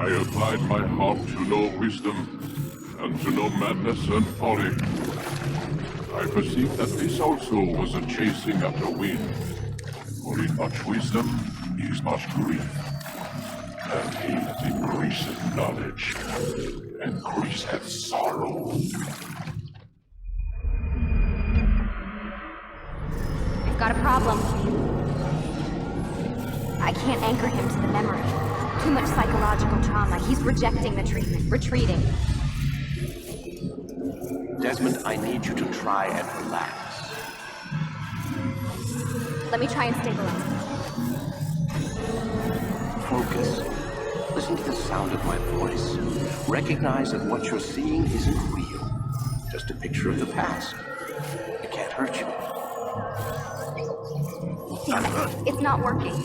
I applied my heart to know wisdom, and to know madness and folly. I perceived that this also was a chasing after wind. For in much wisdom is much grief, and he that increaseth knowledge increaseth sorrow. I've got a problem. I can't anchor him to the memory. Too much psychological trauma. He's rejecting the treatment, retreating. Desmond, I need you to try and relax. Let me try and stabilize him. Focus. Listen to the sound of my voice. Recognize that what you're seeing isn't real. Just a picture of the past. It can't hurt you. Damn it, it's not working.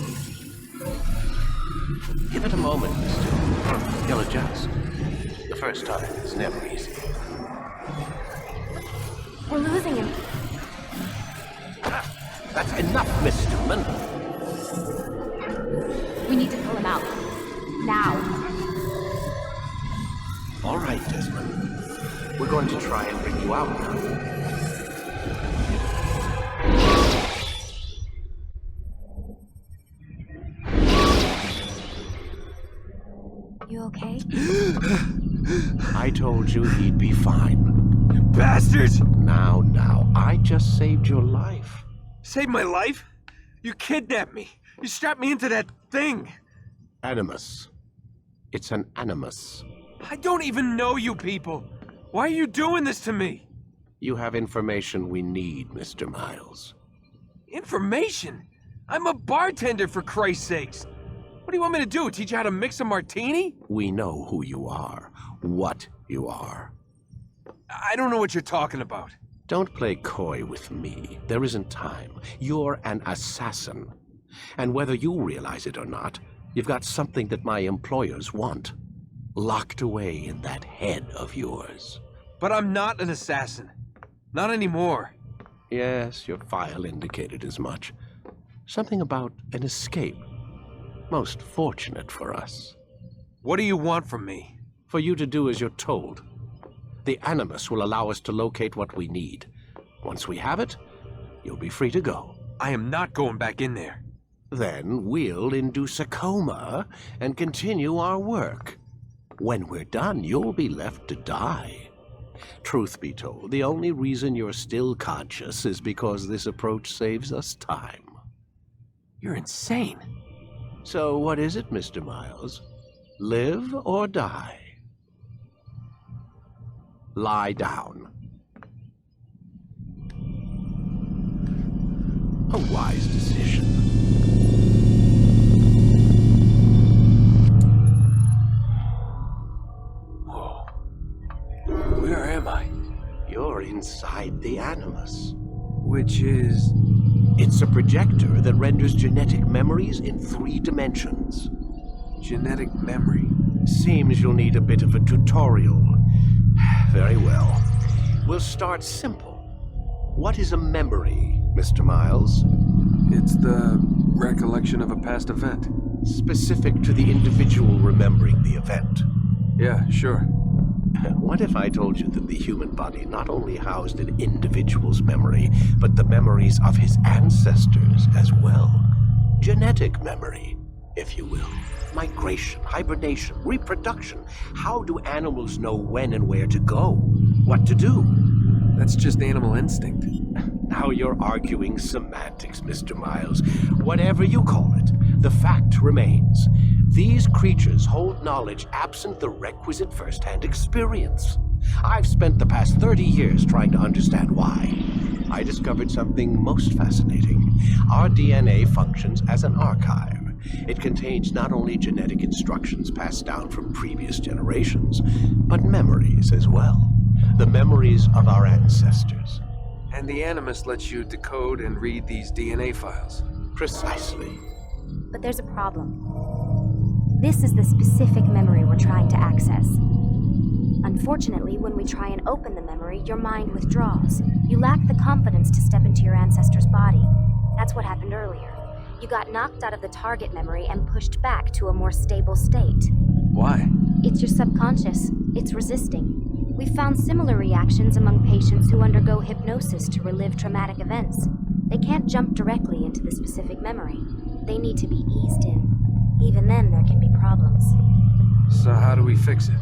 Give it a moment, mister. You'll adjust. The first time is never easy. We're losing him. That's enough, Mr. Man. We need to pull him out. Now. All right, Desmond. We're going to try and bring you out now. You okay? I told you he'd be fine. Bastards! Now, I just saved your life. Saved my life? You kidnapped me. You strapped me into that thing. Animus. It's an animus. I don't even know you people. Why are you doing this to me? You have information we need, Mr. Miles. Information? I'm a bartender, for Christ's sakes. What do you want me to do? Teach you how to mix a martini? We know who you are, what you are. I don't know what you're talking about. Don't play coy with me. There isn't time. You're an assassin. And whether you realize it or not, you've got something that my employers want. Locked away in that head of yours. But I'm not an assassin. Not anymore. Yes, your file indicated as much. Something about an escape. Most fortunate for us. What do you want from me? For you to do as you're told. The Animus will allow us to locate what we need. Once we have it, you'll be free to go. I am not going back in there. Then we'll induce a coma and continue our work. When we're done, you'll be left to die. Truth be told, the only reason you're still conscious is because this approach saves us time. You're insane. So what is it, Mr. Miles? Live or die? Lie down. A wise decision. Whoa. Where am I? You're inside the Animus. Which is... It's a projector that renders genetic memories in 3 dimensions. Genetic memory. Seems you'll need a bit of a tutorial. Very well. We'll start simple. What is a memory, Mr. Miles? It's the recollection of a past event. Specific to the individual remembering the event. Yeah, sure. What if I told you that the human body not only housed an individual's memory, but the memories of his ancestors as well? Genetic memory, if you will. Migration, hibernation, reproduction. How do animals know when and where to go? What to do? That's just animal instinct. Now you're arguing semantics, Mr. Miles. Whatever you call it, the fact remains. These creatures hold knowledge absent the requisite first-hand experience. I've spent the past 30 years trying to understand why. I discovered something most fascinating. Our DNA functions as an archive. It contains not only genetic instructions passed down from previous generations, but memories as well. The memories of our ancestors. And the Animus lets you decode and read these DNA files. Precisely. But there's a problem. This is the specific memory we're trying to access. Unfortunately, when we try and open the memory, your mind withdraws. You lack the confidence to step into your ancestor's body. That's what happened earlier. You got knocked out of the target memory and pushed back to a more stable state. Why? It's your subconscious. It's resisting. We've found similar reactions among patients who undergo hypnosis to relive traumatic events. They can't jump directly into the specific memory. They need to be eased in. Even then, there can be problems. So how do we fix it?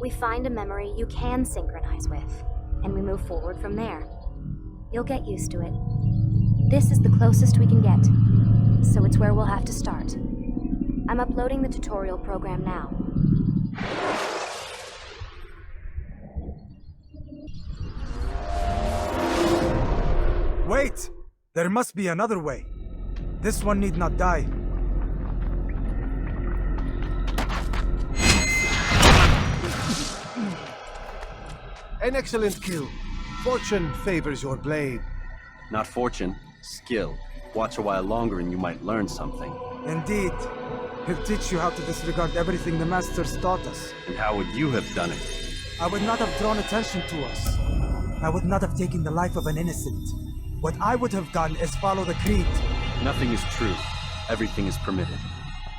We find a memory you can synchronize with, and we move forward from there. You'll get used to it. This is the closest we can get, so it's where we'll have to start. I'm uploading the tutorial program now. Wait! There must be another way. This one need not die. An excellent kill. Fortune favors your blade. Not fortune, skill. Watch a while longer and you might learn something. Indeed. He'll teach you how to disregard everything the Masters taught us. And how would you have done it? I would not have drawn attention to us. I would not have taken the life of an innocent. What I would have done is follow the creed. Nothing is true. Everything is permitted.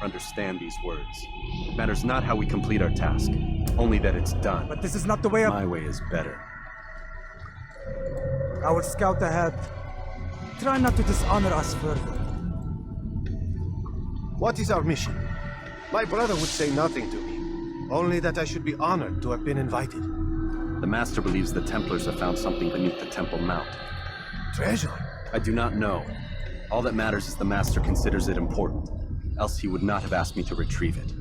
Understand these words. It matters not how we complete our task, only that it's done. But this is not the way My way is better. I will scout ahead. Try not to dishonor us further. What is our mission? My brother would say nothing to me. Only that I should be honored to have been invited. The Master believes the Templars have found something beneath the Temple Mount. Treasure? I do not know. All that matters is the Master considers it important. Else he would not have asked me to retrieve it.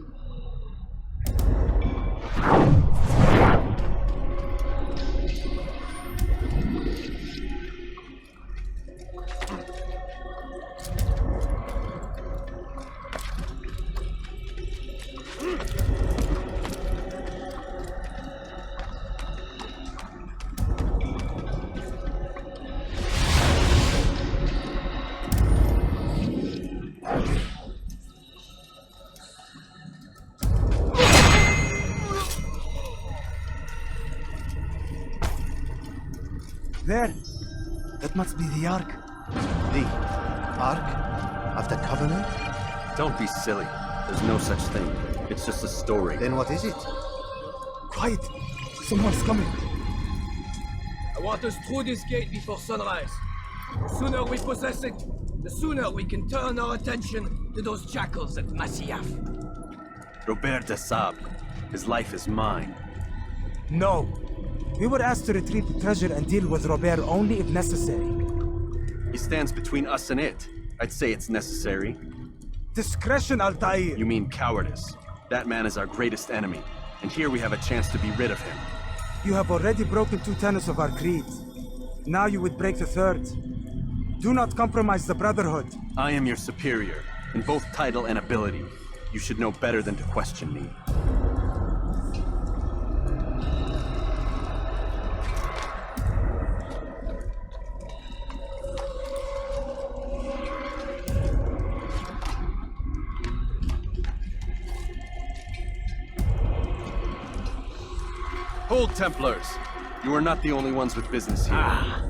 There! That must be the Ark. The Ark of the Covenant? Don't be silly. There's no such thing. It's just a story. Then what is it? Quiet! Someone's coming. I want us through this gate before sunrise. The sooner we possess it, the sooner we can turn our attention to those jackals at Masyaf. Robert de Sablé'i. His life is mine. No! We were asked to retrieve the treasure and deal with Robert only if necessary. He stands between us and it. I'd say it's necessary. Discretion, Altaïr! You mean cowardice. That man is our greatest enemy, and here we have a chance to be rid of him. You have already broken 2 tenets of our creed. Now you would break the 3rd. Do not compromise the Brotherhood. I am your superior, in both title and ability. You should know better than to question me. Hold, Templars! You are not the only ones with business here. Ah.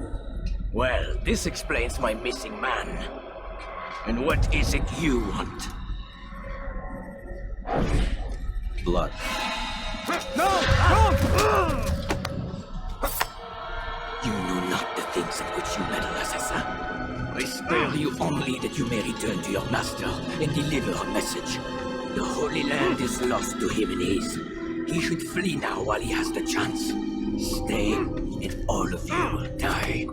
Well, this explains my missing man. And what is it you want? Blood. No! No! You know not the things of which you meddle, assassin. I spare you only that you may return to your master and deliver a message. The Holy Land is lost to him and his. He should flee now while he has the chance. Stay, and all of you will die.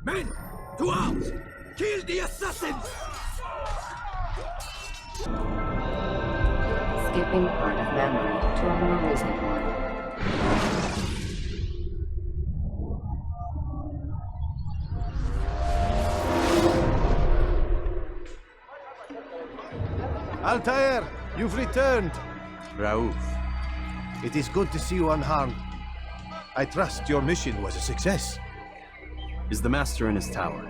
Men, to arms! Kill the assassins! Skipping part of memory to a more recent one. Altaïr, you've returned. Raouf. It is good to see you unharmed. I trust your mission was a success. Is the Master in his tower?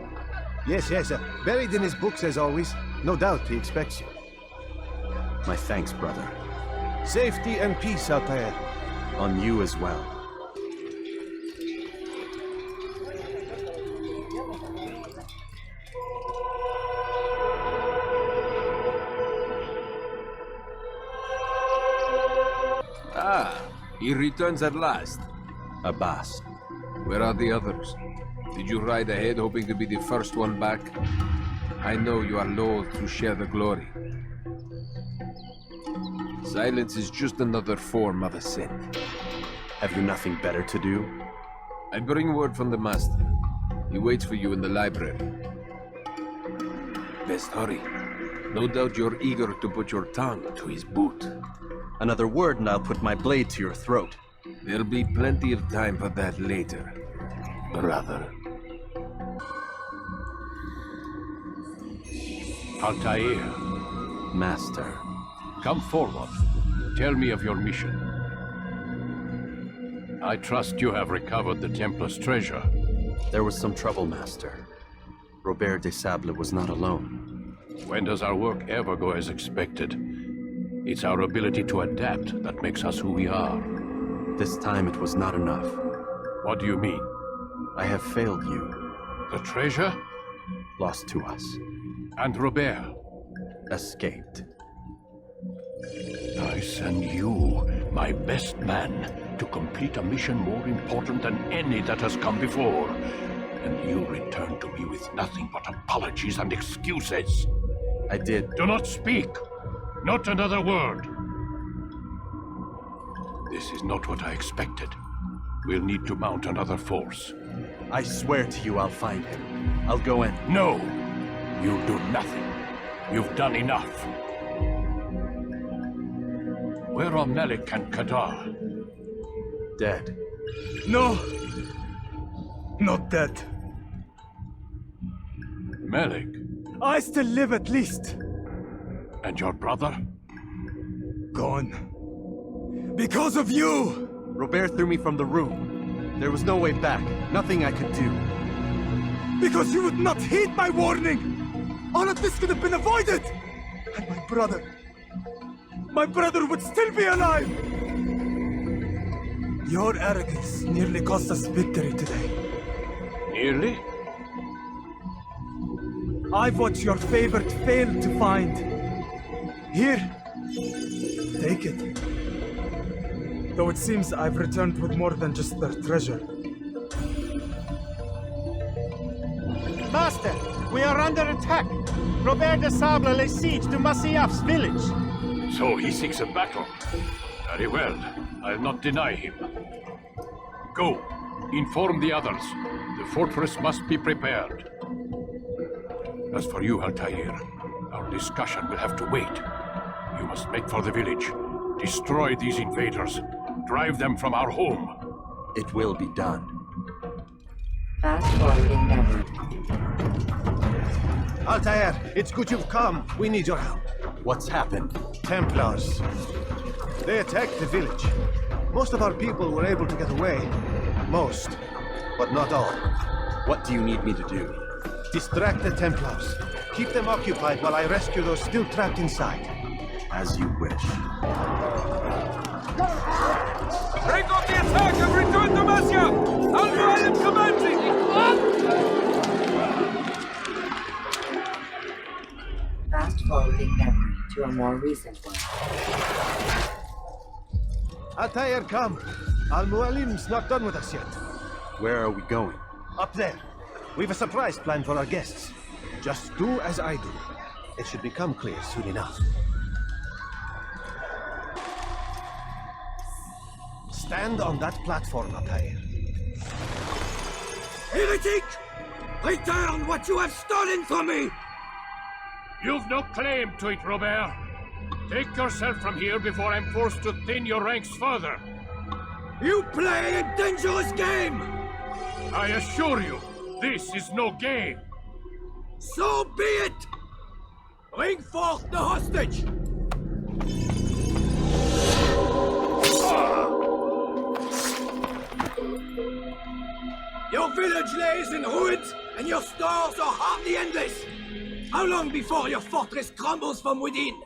Yes, buried in his books as always. No doubt he expects you. My thanks, brother. Safety and peace, Altaïr. On you as well. He returns at last. Abbas. Where are the others? Did you ride ahead hoping to be the first one back? I know you are loath to share the glory. Silence is just another form of a sin. Have you nothing better to do? I bring word from the master. He waits for you in the library. Best hurry. No doubt you're eager to put your tongue to his boot. Another word and I'll put my blade to your throat. There'll be plenty of time for that later, brother. Altaïr, Master. come forward. Tell me of your mission. I trust you have recovered the Templar's treasure. There was some trouble, Master. Robert de Sablé'i was not alone. When does our work ever go as expected? It's our ability to adapt that makes us who we are. This time it was not enough. What do you mean? I have failed you. The treasure? Lost to us. And Robert? Escaped. I send you, my best man, to complete a mission more important than any that has come before. And you return to me with nothing but apologies and excuses. I did. Do not speak! Not another word! This is not what I expected. We'll need to mount another force. I swear to you I'll find him. I'll go in. No! You'll do nothing. You've done enough. Where are Malik and Kadar? Dead. No! Not dead. Malik? I still live at least. And your brother? Gone. Because of you! Robert threw me from the room. There was no way back. Nothing I could do. Because you would not heed my warning! All of this could have been avoided! And my brother would still be alive! Your arrogance nearly cost us victory today. Nearly? I've watched your favorite fail to find. Here, take it. Though it seems I've returned with more than just their treasure. Master, we are under attack. Robert de Sablé'i lays siege to Masyaf's village. So he seeks a battle. Very well. I'll not deny him. Go. Inform the others. The fortress must be prepared. As for you, Altaïr, our discussion will have to wait. You must make for the village. Destroy these invaders. Drive them from our home. It will be done. Fast-forwarding memory. Altaïr, it's good you've come. We need your help. What's happened? Templars. They attacked the village. Most of our people were able to get away. Most, but not all. What do you need me to do? Distract the Templars. Keep them occupied while I rescue those still trapped inside. As you wish. Break off the attack and return to Masyaf! Mualim commanding! Fast-forwarding memory to a more recent one. Altaïr, come. Mualim's not done with us yet. Where are we going? Up there. We've a surprise plan for our guests. Just do as I do. It should become clear soon enough. Stand on that platform, Altaïr. Heretic! Return what you have stolen from me! You've no claim to it, Robert. Take yourself from here before I'm forced to thin your ranks further. You play a dangerous game! I assure you, this is no game. So be it! Bring forth the hostage! Your village lays in ruins, and your stores are hardly endless. How long before your fortress crumbles from within?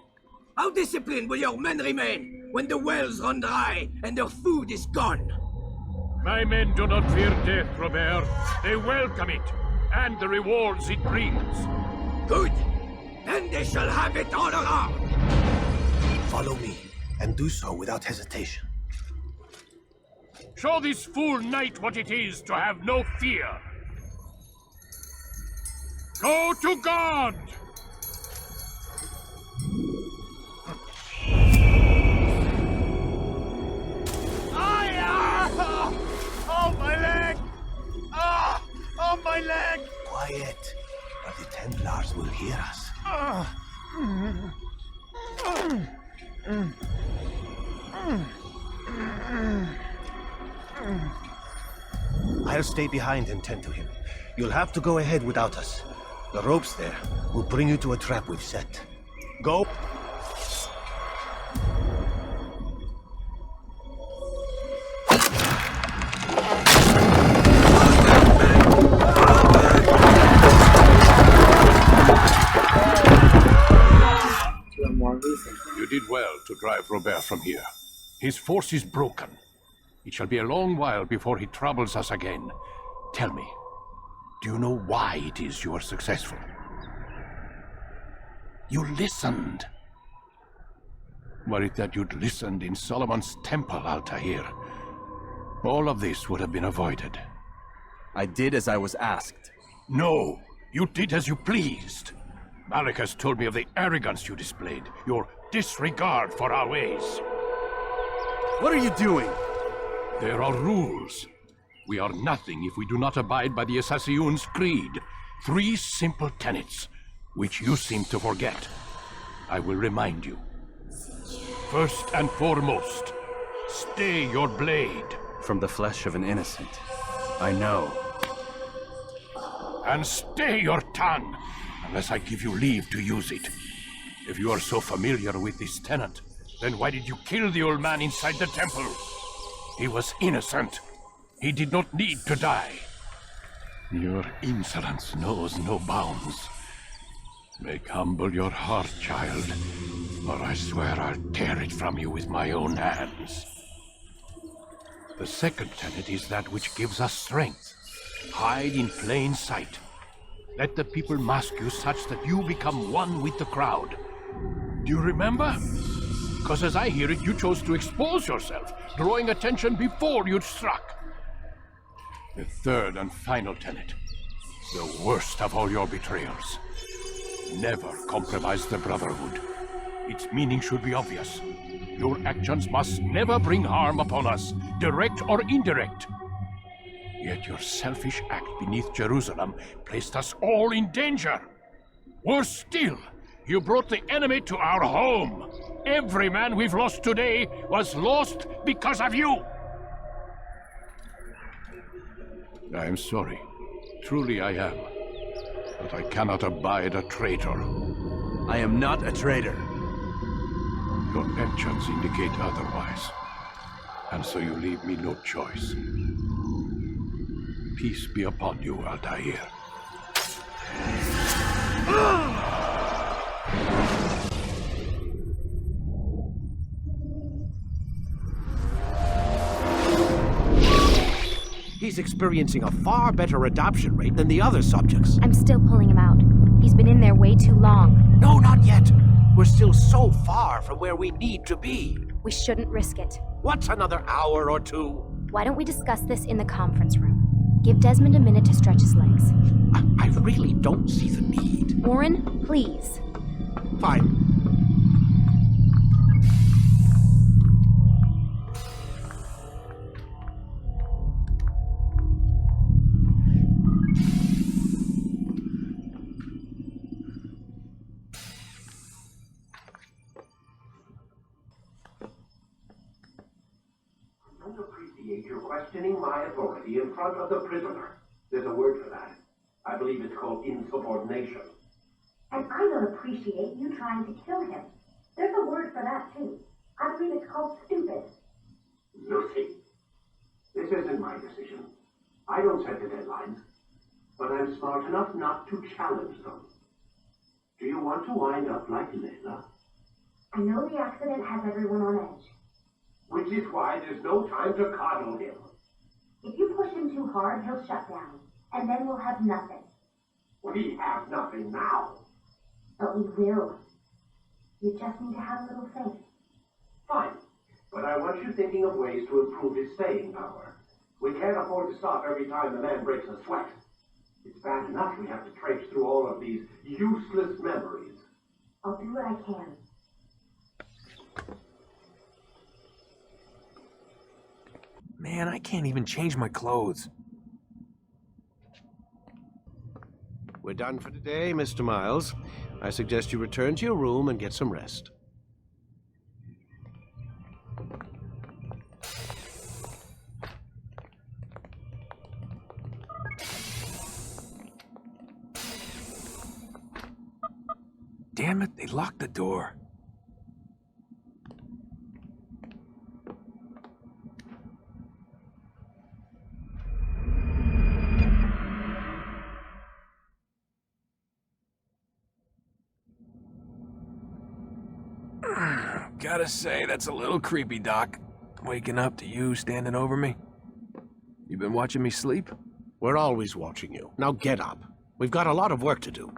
How disciplined will your men remain when the wells run dry and their food is gone? My men do not fear death, Robert. They welcome it, and the rewards it brings. Good. Then they shall have it all around. Follow me, and do so without hesitation. Show this fool knight what it is to have no fear. Go to God! Oh, my leg! Ah! Oh, my leg! Quiet, or the Templars will hear us. I'll stay behind and tend to him. You'll have to go ahead without us. The ropes there will bring you to a trap we've set. Go. You did well to drive Robert from here. His force is broken. It shall be a long while before he troubles us again. Tell me, do you know why it is you are successful? You listened. Were it that you'd listened in Solomon's temple, Altaïr, all of this would have been avoided. I did as I was asked. No, you did as you pleased. Malik has told me of the arrogance you displayed, your disregard for our ways. What are you doing? There are rules. We are nothing if we do not abide by the Assassin's creed. 3 simple tenets, which you seem to forget. I will remind you. First and foremost, stay your blade. From the flesh of an innocent. I know. And stay your tongue, unless I give you leave to use it. If you are so familiar with this tenet, then why did you kill the old man inside the temple? He was innocent. He did not need to die. Your insolence knows no bounds. Make humble your heart, child, or I swear I'll tear it from you with my own hands. The second tenet is that which gives us strength. Hide in plain sight. Let the people mask you such that you become one with the crowd. Do you remember? Because as I hear it, you chose to expose yourself, drawing attention before you'd struck. The third and final tenet, the worst of all your betrayals. Never compromise the Brotherhood. Its meaning should be obvious. Your actions must never bring harm upon us, direct or indirect. Yet your selfish act beneath Jerusalem placed us all in danger. Worse still, you brought the enemy to our home. Every man we've lost today was lost because of you. I am sorry. Truly I am. But I cannot abide a traitor. I am not a traitor. Your actions indicate otherwise. And so you leave me no choice. Peace be upon you, Altaïr. He's experiencing a far better adoption rate than the other subjects. I'm still pulling him out. He's been in there way too long. No, not yet. We're still so far from where we need to be. We shouldn't risk it. What's another hour or 2? Why don't we discuss this in the conference room? Give Desmond a minute to stretch his legs. I really don't see the need. Warren, please. Fine. You're questioning my authority in front of the prisoner. There's a word for that. I believe it's called insubordination. And I don't appreciate you trying to kill him. There's a word for that, too. I believe it's called stupid. Lucy, this isn't my decision. I don't set the deadlines. But I'm smart enough not to challenge them. Do you want to wind up like Layla? I know the accident has everyone on edge. Which is why there's no time to coddle him. If you push him too hard, he'll shut down. And then we'll have nothing. We have nothing now. But we will. You just need to have a little faith. Fine. But I want you thinking of ways to improve his staying power. We can't afford to stop every time the man breaks a sweat. It's bad enough we have to traipse through all of these useless memories. I'll do what I can. Man, I can't even change my clothes. We're done for today, Mr. Miles. I suggest you return to your room and get some rest. Damn it, they locked the door. Gotta say, that's a little creepy, Doc. Waking up to you standing over me. You been watching me sleep? We're always watching you. Now get up. We've got a lot of work to do.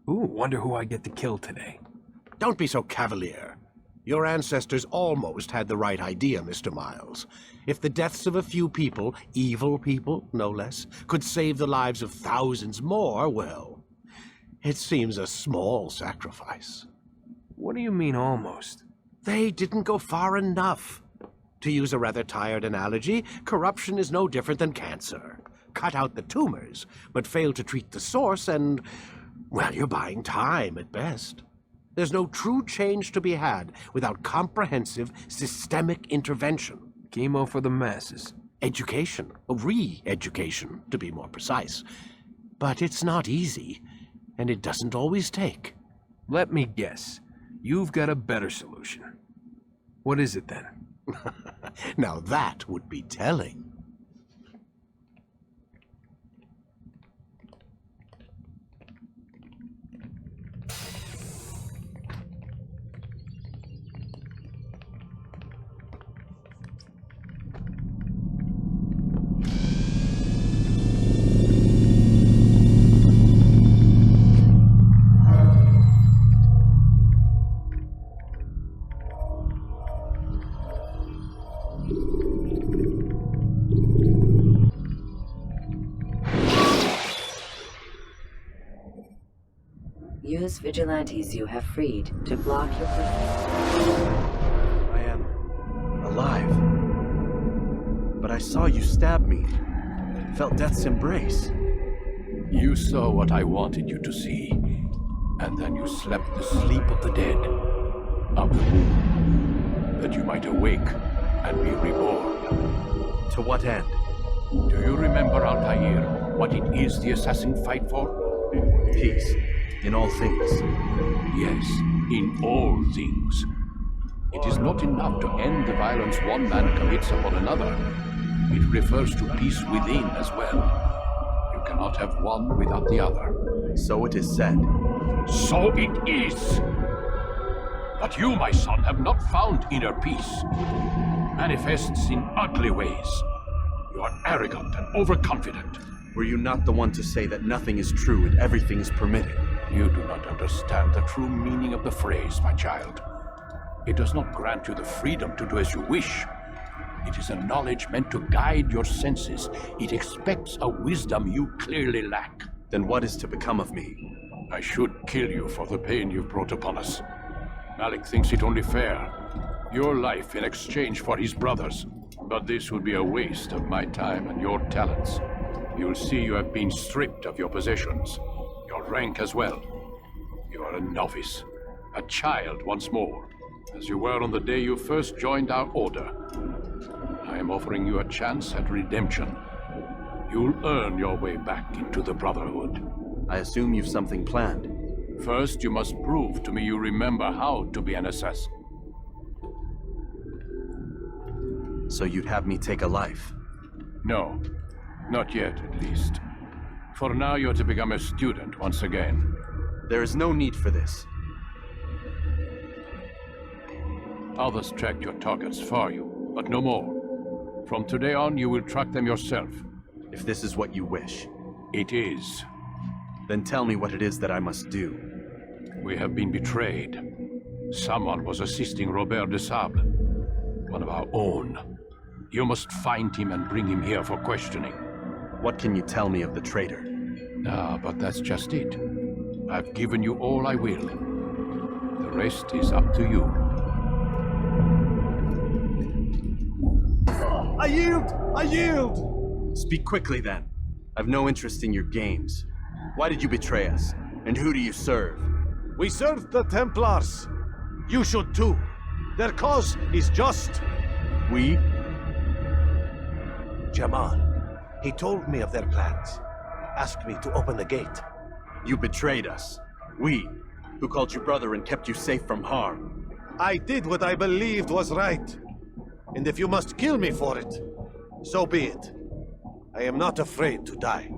Ooh, wonder who I get to kill today. Don't be so cavalier. Your ancestors almost had the right idea, Mr. Miles. If the deaths of a few people, evil people, no less, could save the lives of thousands more, well, it seems a small sacrifice. What do you mean, almost? They didn't go far enough. To use a rather tired analogy, corruption is no different than cancer. Cut out the tumors, but fail to treat the source and, well, you're buying time at best. There's no true change to be had without comprehensive, systemic intervention. Chemo for the masses. Education, re-education, to be more precise. But it's not easy, and it doesn't always take. Let me guess. You've got a better solution. What is it then? Now that would be telling. Use vigilantes you have freed to block your movement. I am alive. But I saw you stab me. Felt death's embrace. You saw what I wanted you to see, and then you slept the sleep of the dead, of the womb, that you might awake and be reborn. To what end? Do you remember, Altaïr, what it is the assassin fight for? Peace. In all things. Yes, in all things. It is not enough to end the violence one man commits upon another. It refers to peace within as well. You cannot have one without the other. So it is said. So it is! But you, my son, have not found inner peace. Manifests in ugly ways. You are arrogant and overconfident. Were you not the one to say that nothing is true and everything is permitted? You do not understand the true meaning of the phrase, my child. It does not grant you the freedom to do as you wish. It is a knowledge meant to guide your senses. It expects a wisdom you clearly lack. Then what is to become of me? I should kill you for the pain you've brought upon us. Malik thinks it only fair. Your life in exchange for his brother's. But this would be a waste of my time and your talents. You'll see you have been stripped of your possessions. Your rank as well. You are a novice. A child once more. As you were on the day you first joined our order. I am offering you a chance at redemption. You'll earn your way back into the Brotherhood. I assume you've something planned. First, you must prove to me you remember how to be an assassin. So you'd have me take a life? No. Not yet, at least. For now, you're to become a student once again. There is no need for this. Others tracked your targets for you, but no more. From today on, you will track them yourself. If this is what you wish. It is. Then tell me what it is that I must do. We have been betrayed. Someone was assisting Robert de Sablé'i, one of our own. You must find him and bring him here for questioning. What can you tell me of the traitor? Ah, but that's just it. I've given you all I will. The rest is up to you. I yield! I yield! Speak quickly then. I've no interest in your games. Why did you betray us? And who do you serve? We serve the Templars. You should too. Their cause is just. We? Jamal. He told me of their plans. Asked me to open the gate. You betrayed us. We, who called you brother and kept you safe from harm. I did what I believed was right. And if you must kill me for it, so be it. I am not afraid to die.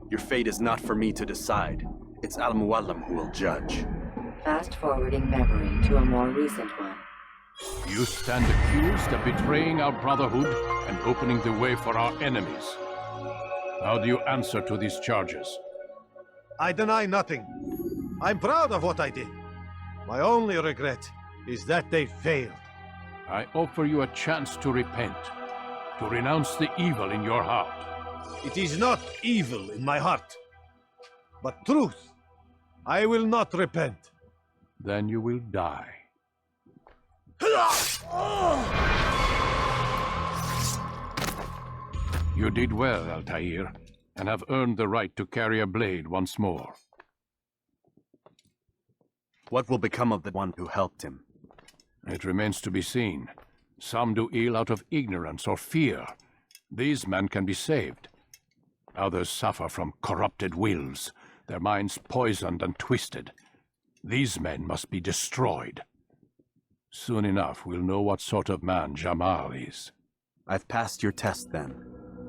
Your fate is not for me to decide. It's Al-Mualim who will judge. Fast-forwarding memory to a more recent one. You stand accused of betraying our brotherhood and opening the way for our enemies. How do you answer to these charges? I deny nothing. I'm proud of what I did. My only regret is that they failed. I offer you a chance to repent, to renounce the evil in your heart. It is not evil in my heart, but truth. I will not repent. Then you will die. You did well, Altaïr, and have earned the right to carry a blade once more. What will become of the one who helped him? It remains to be seen. Some do ill out of ignorance or fear. These men can be saved. Others suffer from corrupted wills, their minds poisoned and twisted. These men must be destroyed. Soon enough, we'll know what sort of man Jamal is. I've passed your test then.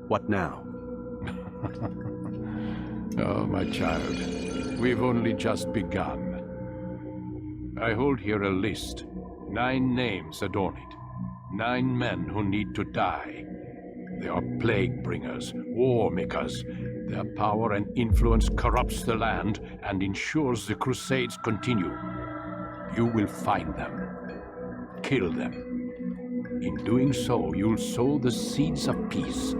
What now? Oh, my child, we've only just begun. I hold here a list. 9 names adorn it. 9 men who need to die. They are plague bringers, war makers. Their power and influence corrupts the land and ensures the crusades continue. You will find them. Kill them. In doing so, you'll sow the seeds of peace,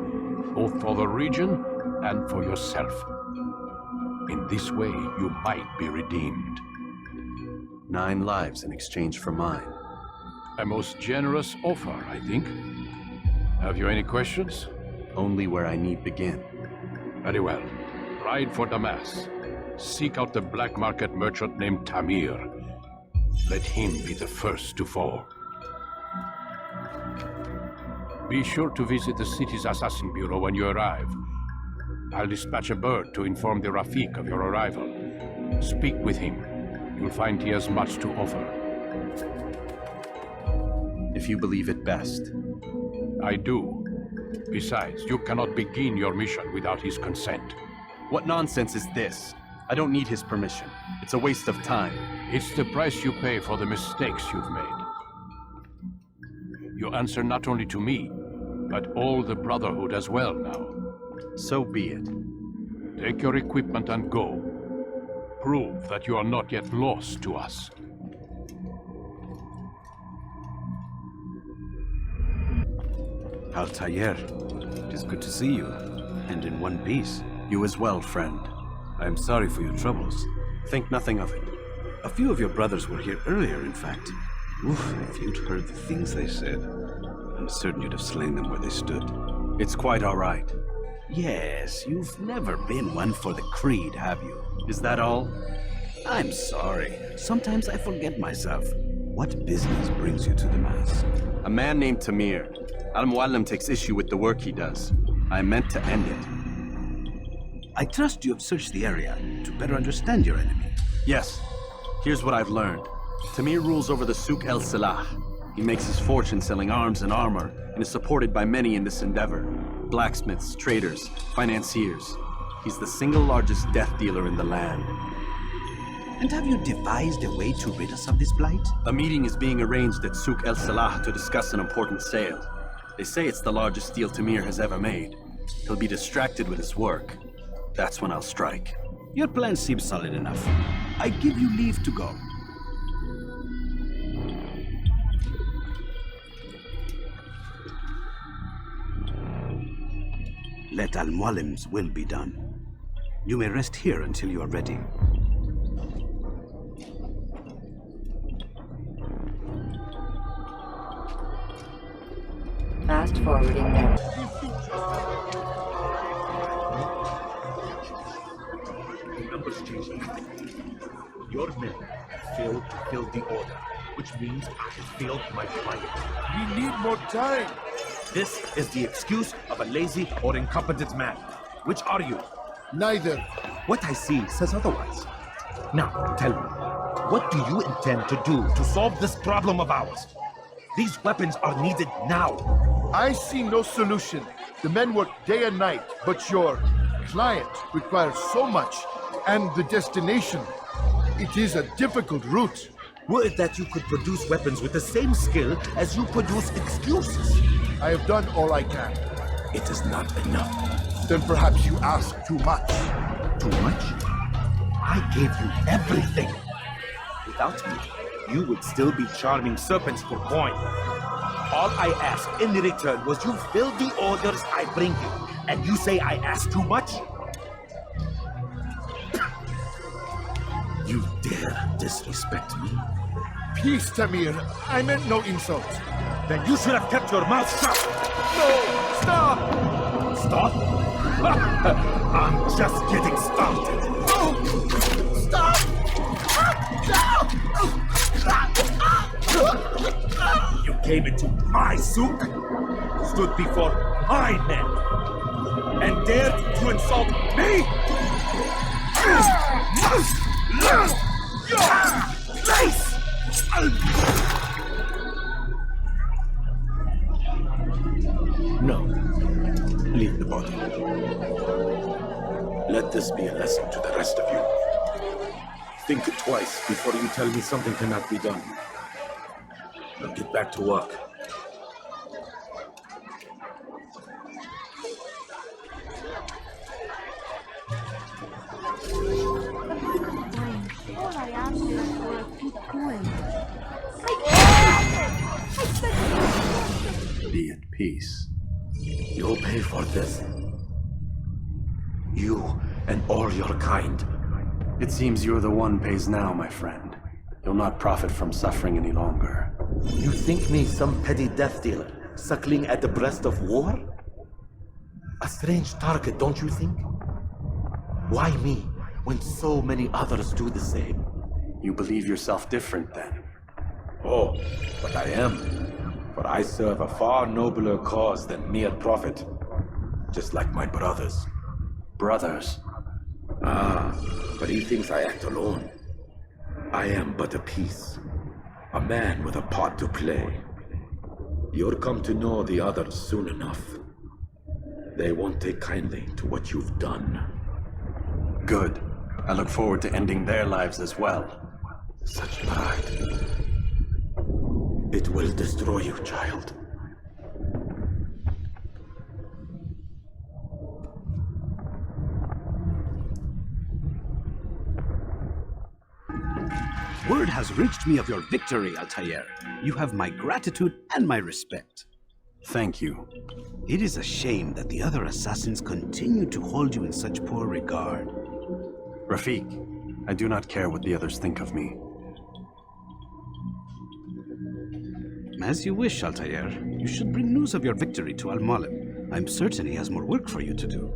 both for the region and for yourself. In this way, you might be redeemed. 9 lives in exchange for mine. A most generous offer, I think. Have you any questions? Only where I need begin. Very well. Ride for Damas. Seek out the black market merchant named Tamir. Let him be the first to fall. Be sure to visit the city's assassin bureau when you arrive. I'll dispatch a bird to inform the Rafiq of your arrival. Speak with him. You'll find he has much to offer. If you believe it best. I do. Besides, you cannot begin your mission without his consent. What nonsense is this? I don't need his permission. It's a waste of time. It's the price you pay for the mistakes you've made. You answer not only to me, but all the Brotherhood as well now. So be it. Take your equipment and go. Prove that you are not yet lost to us. Altaïr, it is good to see you, and in one piece. You as well, friend. I am sorry for your troubles. Think nothing of it. A few of your brothers were here earlier, in fact. Oof, if you'd heard the things they said, I'm certain you'd have slain them where they stood. It's quite all right. Yes, you've never been one for the creed, have you? Is that all? I'm sorry. Sometimes I forget myself. What business brings you to the Mass? A man named Tamir. Al-Mualim takes issue with the work he does. I meant to end it. I trust you have searched the area to better understand your enemy. Yes. Here's what I've learned. Tamir rules over the Souk el-Salah. He makes his fortune selling arms and armor, and is supported by many in this endeavor. Blacksmiths, traders, financiers. He's the single largest death dealer in the land. And have you devised a way to rid us of this blight? A meeting is being arranged at Souk el-Salah to discuss an important sale. They say it's the largest deal Tamir has ever made. He'll be distracted with his work. That's when I'll strike. Your plan seems solid enough. I give you leave to go. let Al-Mualim's will be done. You may rest here until you are ready. Fast forwarding now. Numbers changing. Your men failed to fill the order, which means I have failed my client. We need more time. This is the excuse of a lazy or incompetent man. Which are you? Neither. What I see says otherwise. Now, tell me, what do you intend to do to solve this problem of ours? These weapons are needed now. I see no solution. The men work day and night, but your client requires so much, and the destination. It is a difficult route. Were it that you could produce weapons with the same skill as you produce excuses? I have done all I can. It is not enough. Then perhaps you ask too much. Too much? I gave you everything. Without me, you would still be charming serpents for coin. All I ask in return was you fill the orders I bring you, and you say I ask too much? You dare disrespect me? Peace, Tamir. I meant no insult. Then you should have kept your mouth shut. No! Stop! Stop? I'm just getting started. No! Stop! You came into my souk, stood before my men, and dared to insult me? Learn your place! No. Leave the body. Let this be a lesson to the rest of you. Think twice before you tell me something cannot be done. Now get back to work. All I asked you for a few coins. Be at peace. You'll pay for this. You and all your kind. It seems you're the one pays now, my friend. You'll not profit from suffering any longer. You think me some petty death dealer, suckling at the breast of war? A strange target, don't you think? Why me, when so many others do the same? You believe yourself different, then? Oh, but I am. For I serve a far nobler cause than mere profit. Just like my brothers. Brothers? Ah, but he thinks I act alone. I am but a piece. A man with a part to play. You'll come to know the others soon enough. They won't take kindly to what you've done. Good. I look forward to ending their lives as well. Such pride. It will destroy you, child. Word has reached me of your victory, Altaïr. You have my gratitude and my respect. Thank you. It is a shame that the other assassins continue to hold you in such poor regard. Rafiq, I do not care what the others think of me. As you wish, Altaïr. You should bring news of your victory to Al-Mualim. I'm certain he has more work for you to do.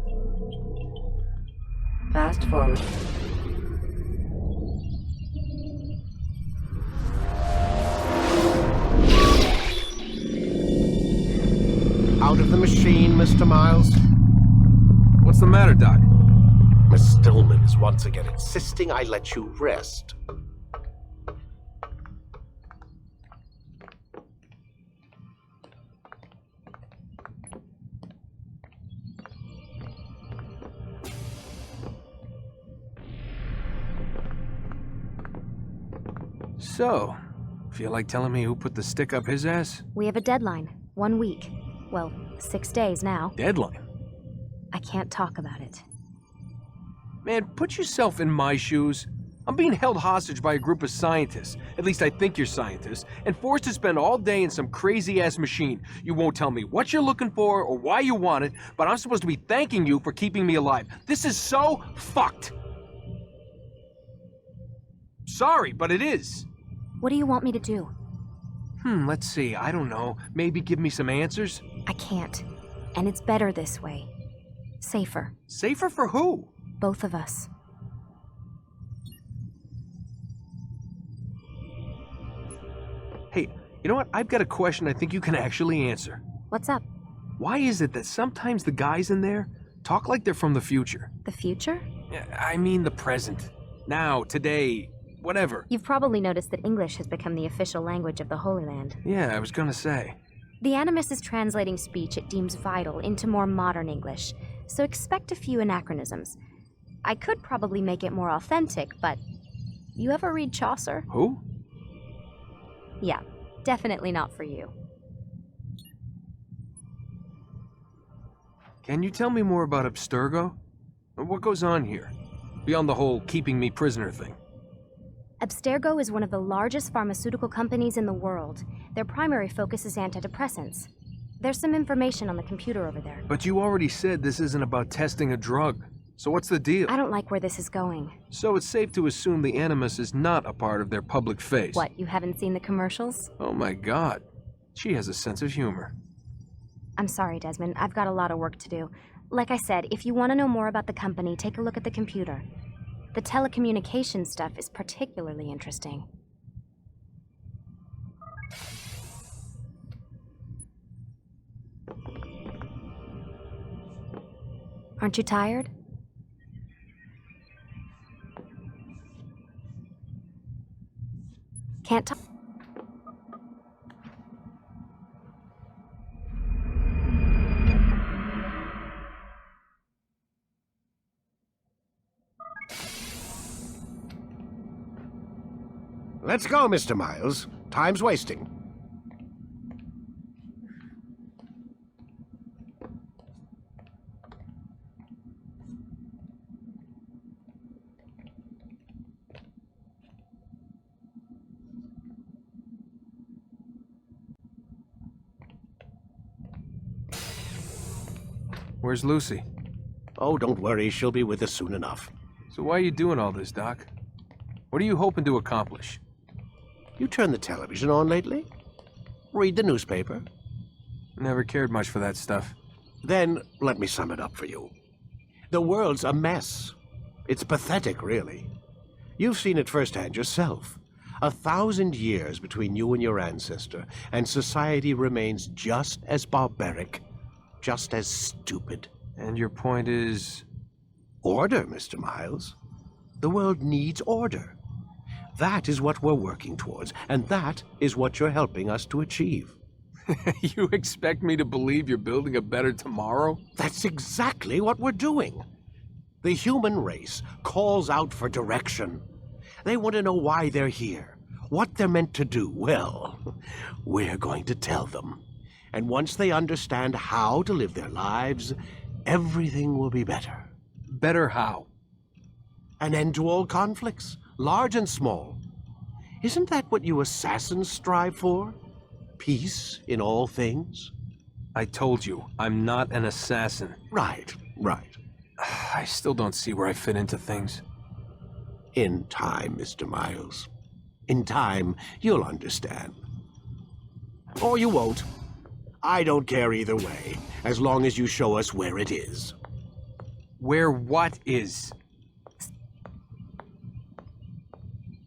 Fast forward. Out of the machine, Mr. Miles. What's the matter, Doc? Miss Stillman is once again insisting I let you rest. So, feel like telling me who put the stick up his ass? We have a deadline. 1 week. Well, 6 days now. Deadline? I can't talk about it. Man, put yourself in my shoes. I'm being held hostage by a group of scientists, at least I think you're scientists, and forced to spend all day in some crazy-ass machine. You won't tell me what you're looking for or why you want it, but I'm supposed to be thanking you for keeping me alive. This is so fucked! Sorry, but it is. What do you want me to do? Let's see, I don't know. Maybe give me some answers? I can't. And it's better this way. Safer. Safer for who? Both of us. Hey, you know what? I've got a question I think you can actually answer. What's up? Why is it that sometimes the guys in there talk like they're from the future? The future? I mean the present. Now, today, whatever. You've probably noticed that English has become the official language of the Holy Land. Yeah, I was gonna say. The Animus is translating speech it deems vital into more modern English, so expect a few anachronisms. I could probably make it more authentic, but... You ever read Chaucer? Who? Yeah, definitely not for you. Can you tell me more about Abstergo? What goes on here? Beyond the whole keeping me prisoner thing. Abstergo is one of the largest pharmaceutical companies in the world. Their primary focus is antidepressants. There's some information on the computer over there. But you already said this isn't about testing a drug. So what's the deal? I don't like where this is going. So it's safe to assume the Animus is not a part of their public face. What, you haven't seen the commercials? Oh my god. She has a sense of humor. I'm sorry, Desmond. I've got a lot of work to do. Like I said, if you want to know more about the company, take a look at the computer. The telecommunications stuff is particularly interesting. Aren't you tired? Can't talk. Let's go, Mr. Miles. Time's wasting. Where's Lucy? Oh, don't worry. She'll be with us soon enough. So why are you doing all this, Doc? What are you hoping to accomplish? You turned the television on lately? Read the newspaper? Never cared much for that stuff. Then let me sum it up for you. The world's a mess. It's pathetic, really. You've seen it firsthand yourself. 1,000 years between you and your ancestor, and society remains just as barbaric, just as stupid. And your point is? Order, Mr. Miles. The world needs order. That is what we're working towards, and that is what you're helping us to achieve. You expect me to believe you're building a better tomorrow? That's exactly what we're doing. The human race calls out for direction. They want to know why they're here, what they're meant to do. Well, we're going to tell them. And once they understand how to live their lives, everything will be better. Better how? An end to all conflicts, large and small. Isn't that what you assassins strive for? Peace in all things? I told you, I'm not an assassin. Right, right. I still don't see where I fit into things. In time, Mr. Miles. In time, you'll understand. Or you won't. I don't care either way, as long as you show us where it is. Where what is?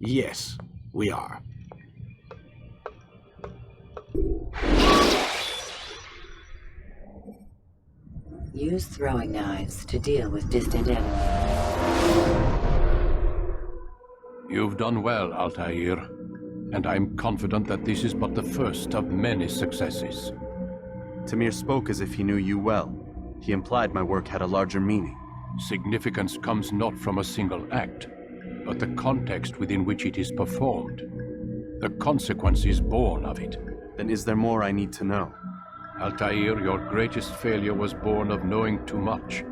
Yes, we are. Use throwing knives to deal with distant enemies. You've done well, Altaïr, and I'm confident that this is but the first of many successes. Tamir spoke as if he knew you well. He implied my work had a larger meaning. Significance comes not from a single act, but the context within which it is performed. The consequences born of it. Then is there more I need to know? Altaïr, your greatest failure was born of knowing too much.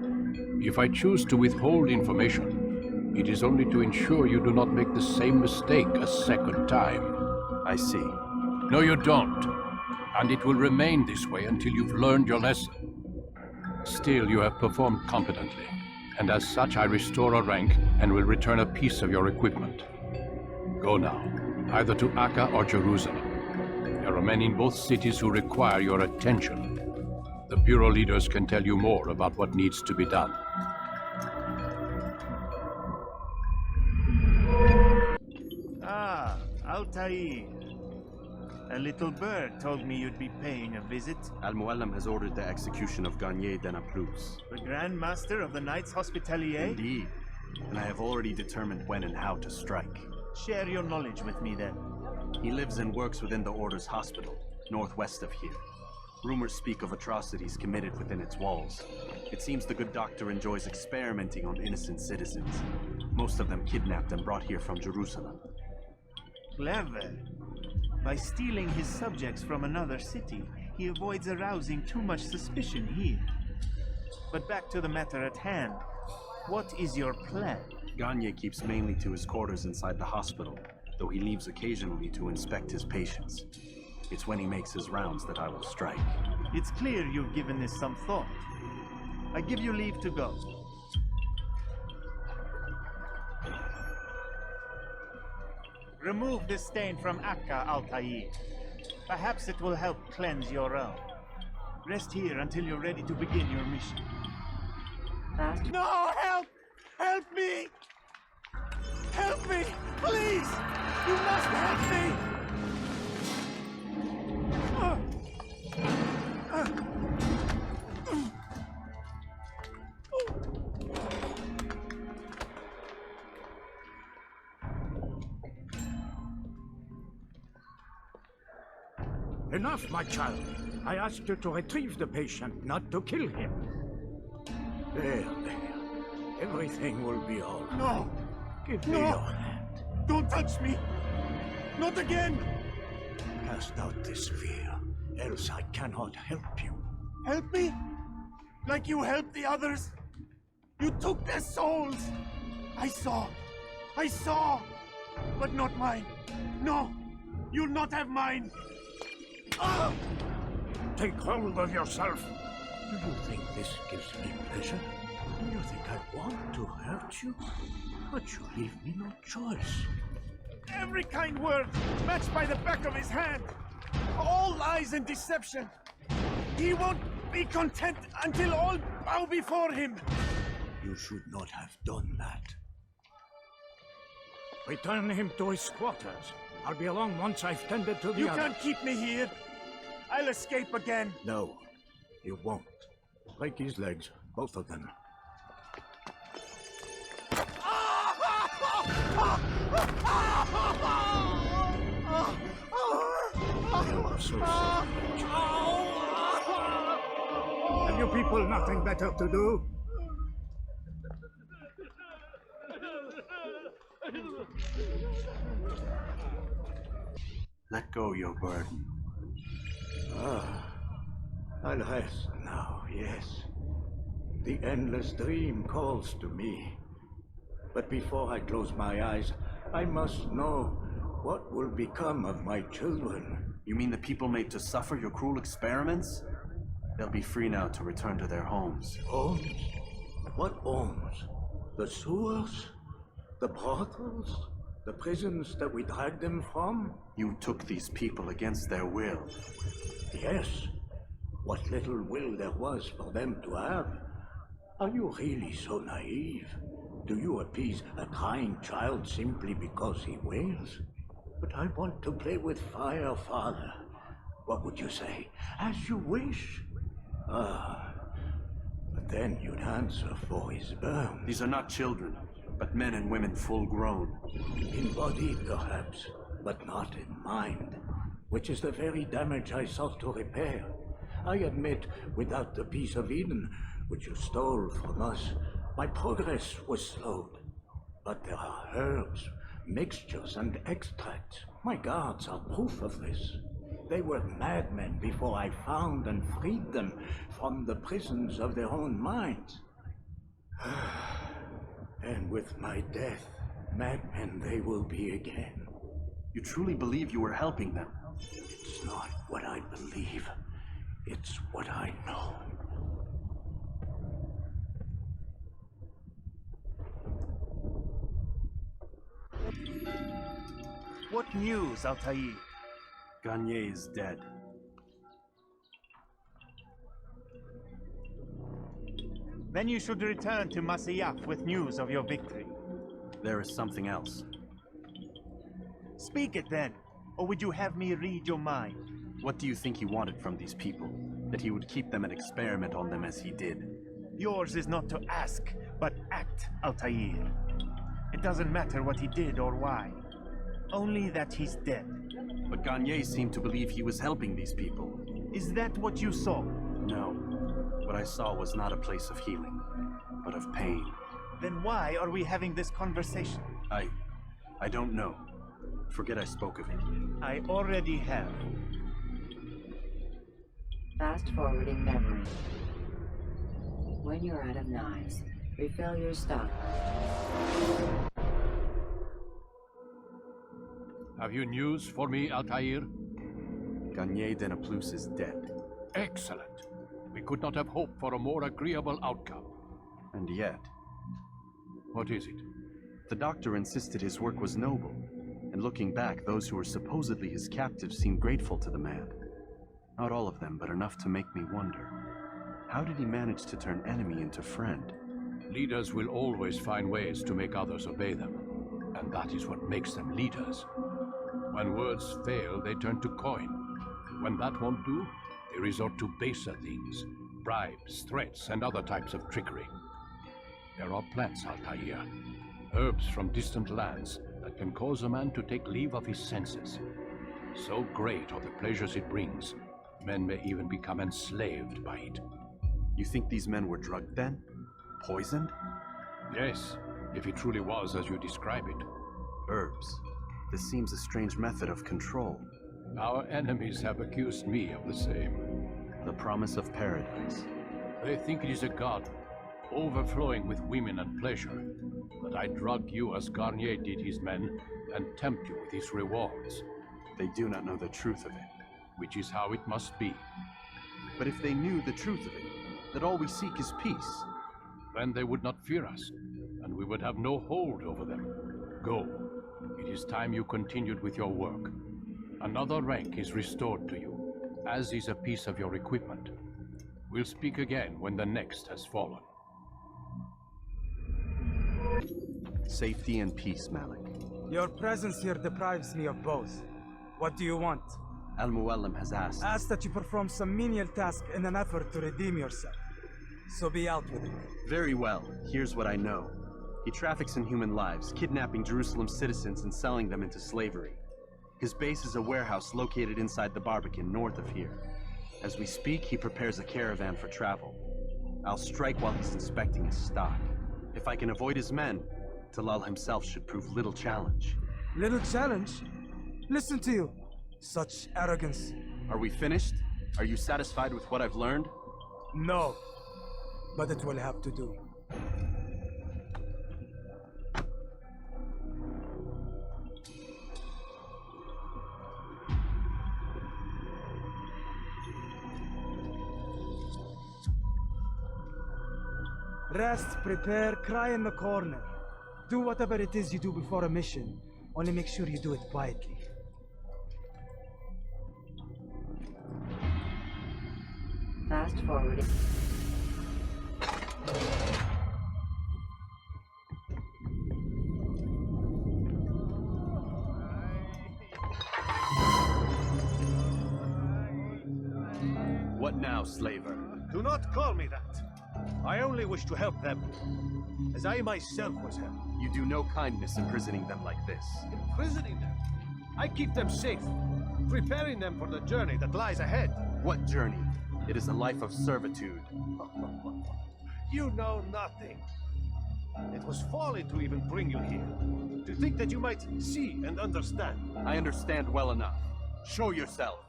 If I choose to withhold information, It is only to ensure you do not make the same mistake a second time. I see. No, you don't. And it will remain this way until you've learned your lesson. Still, you have performed competently, and as such I restore a rank and will return a piece of your equipment. Go now, either to Akka or Jerusalem. There are men in both cities who require your attention. The bureau leaders can tell you more about what needs to be done. Ah, Altaïr. A little bird told me you'd be paying a visit. Al-Mualim has ordered the execution of Garnier de Naplouse. The Grand Master of the Knights Hospitalier? Indeed. And I have already determined when and how to strike. Share your knowledge with me then. He lives and works within the Order's hospital, northwest of here. Rumors speak of atrocities committed within its walls. It seems the good doctor enjoys experimenting on innocent citizens. Most of them kidnapped and brought here from Jerusalem. Clever. By stealing his subjects from another city, he avoids arousing too much suspicion here. But back to the matter at hand. What is your plan? Garnier keeps mainly to his quarters inside the hospital, though he leaves occasionally to inspect his patients. It's when he makes his rounds that I will strike. It's clear you've given this some thought. I give you leave to go. Remove this stain from Akka, Altaïr. Perhaps it will help cleanse your own. Rest here until you're ready to begin your mission. No! Help! Help me! Help me! Please! You must help me! Enough, my child. I asked you to retrieve the patient, not to kill him. There. Everything will be all right. No! Give me your hand. Don't touch me! Not again! Cast out this fear, else I cannot help you. Help me? Like you helped the others? You took their souls! I saw! But not mine! No! You'll not have mine! Take hold of yourself. Do you think this gives me pleasure? Do you think I want to hurt you? But you leave me no choice. Every kind word matched by the back of his hand. All lies and deception. He won't be content until all bow before him. You should not have done that. Return him to his quarters. I'll be along once I've tended to the You others. can't keep me here. I'll escape again. No, you won't. Break his legs, both of them. You are so sorry. Have you people nothing better to do? Let go your burden. I'll rest now, yes. The endless dream calls to me. But before I close my eyes, I must know what will become of my children. You mean the people made to suffer your cruel experiments? They'll be free now to return to their homes. Homes? What homes? The sewers? The brothels? The prisons that we dragged them from? You took these people against their will. Yes. What little will there was for them to have. Are you really so naive? Do you appease a crying child simply because he wails? But I want to play with fire, Father. What would you say? As you wish. But then you'd answer for his burn. These are not children, but men and women full grown. In body, perhaps, but not in mind, which is the very damage I sought to repair. I admit, without the piece of Eden, which you stole from us, my progress was slowed. But there are herbs, mixtures, and extracts. My guards are proof of this. They were madmen before I found and freed them from the prisons of their own minds. And with my death, madmen they will be again. You truly believe you were helping them? It's not what I believe. It's what I know. What news, Altaïr? Garnier is dead. Then you should return to Masyaf with news of your victory. There is something else. Speak it then, or would you have me read your mind? What do you think he wanted from these people? That he would keep them and experiment on them as he did? Yours is not to ask, but act, Altaïr. It doesn't matter what he did or why. Only that he's dead. But Garnier seemed to believe he was helping these people. Is that what you saw? No. What I saw was not a place of healing, but of pain. Then why are we having this conversation? I don't know. Forget I spoke of it. I already have. Fast-forwarding memory. When you're out of knives, refill your stock. Have you news for me, Altaïr? Garnier de Naplouse is dead. Excellent. We could not have hoped for a more agreeable outcome. And yet... What is it? The doctor insisted his work was noble, and looking back, those who were supposedly his captives seemed grateful to the man. Not all of them, but enough to make me wonder. How did he manage to turn enemy into friend? Leaders will always find ways to make others obey them, and that is what makes them leaders. When words fail, they turn to coin. When that won't do, they resort to baser things, bribes, threats, and other types of trickery. There are plants, Altaïr, herbs from distant lands that can cause a man to take leave of his senses. So great are the pleasures it brings, men may even become enslaved by it. You think these men were drugged then? Poisoned? Yes, if it truly was as you describe it. Herbs. This seems a strange method of control. Our enemies have accused me of the same. The promise of paradise. They think it is a garden, overflowing with women and pleasure. But I drug you as Garnier did his men, and tempt you with his rewards. They do not know the truth of it. Which is how it must be. But if they knew the truth of it, that all we seek is peace, then they would not fear us, and we would have no hold over them. Go. It is time you continued with your work. Another rank is restored to you, as is a piece of your equipment. We'll speak again when the next has fallen. Safety and peace, Malik. Your presence here deprives me of both. What do you want? Al-Mualim has asked. Asked that you perform some menial task in an effort to redeem yourself. So be out with it. Very well. Here's what I know. He traffics in human lives, kidnapping Jerusalem citizens and selling them into slavery. His base is a warehouse located inside the Barbican, north of here. As we speak, he prepares a caravan for travel. I'll strike while he's inspecting his stock. If I can avoid his men, Talal himself should prove little challenge. Little challenge? Listen to you. Such arrogance. Are we finished? Are you satisfied with what I've learned? No. But it will have to do. Rest, prepare, cry in the corner. Do whatever it is you do before a mission. Only make sure you do it quietly. Fast forwarding. What now, slaver? Do not call me that. I only wish to help them, as I myself was helped. You do no kindness imprisoning them like this. Imprisoning them? I keep them safe, preparing them for the journey that lies ahead. What journey? It is a life of servitude. You know nothing. It was folly to even bring you here. To think that you might see and understand. I understand well enough. Show yourself.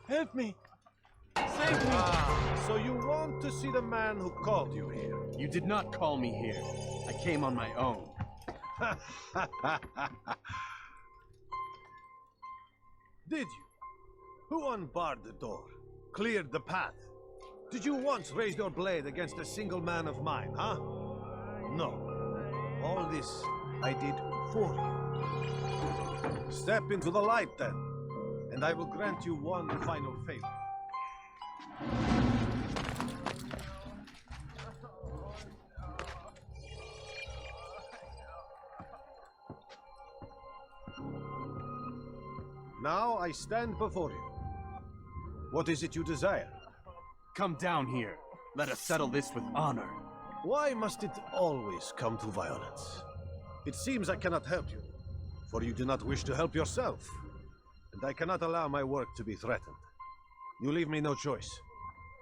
Help me! Save me! Ah, so you want to see the man who called you here? You did not call me here. I came on my own. Did you? Who unbarred the door? Cleared the path? Did you once raise your blade against a single man of mine, huh? No. All this I did for you. Step into the light then, and I will grant you one final favor. Now I stand before you. What is it you desire? Come down here. Let us settle this with honor. Why must it always come to violence? It seems I cannot help you, for you do not wish to help yourself, and I cannot allow my work to be threatened. You leave me no choice.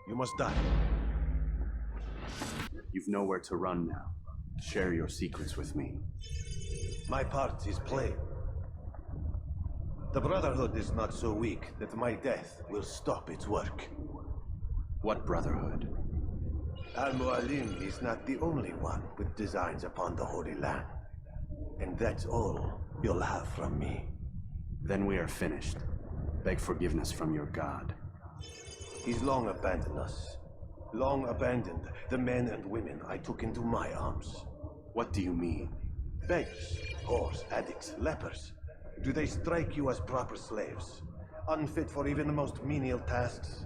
You must die. You've nowhere to run now. Share your secrets with me. My part is plain. The Brotherhood is not so weak that my death will stop its work. What Brotherhood? Mualim'in is not the only one with designs upon the Holy Land. And that's all you'll have from me. Then we are finished. Beg forgiveness from your god. He's long abandoned us. Long abandoned the men and women I took into my arms. What do you mean? Beggars, whores, addicts, lepers. Do they strike you as proper slaves? Unfit for even the most menial tasks?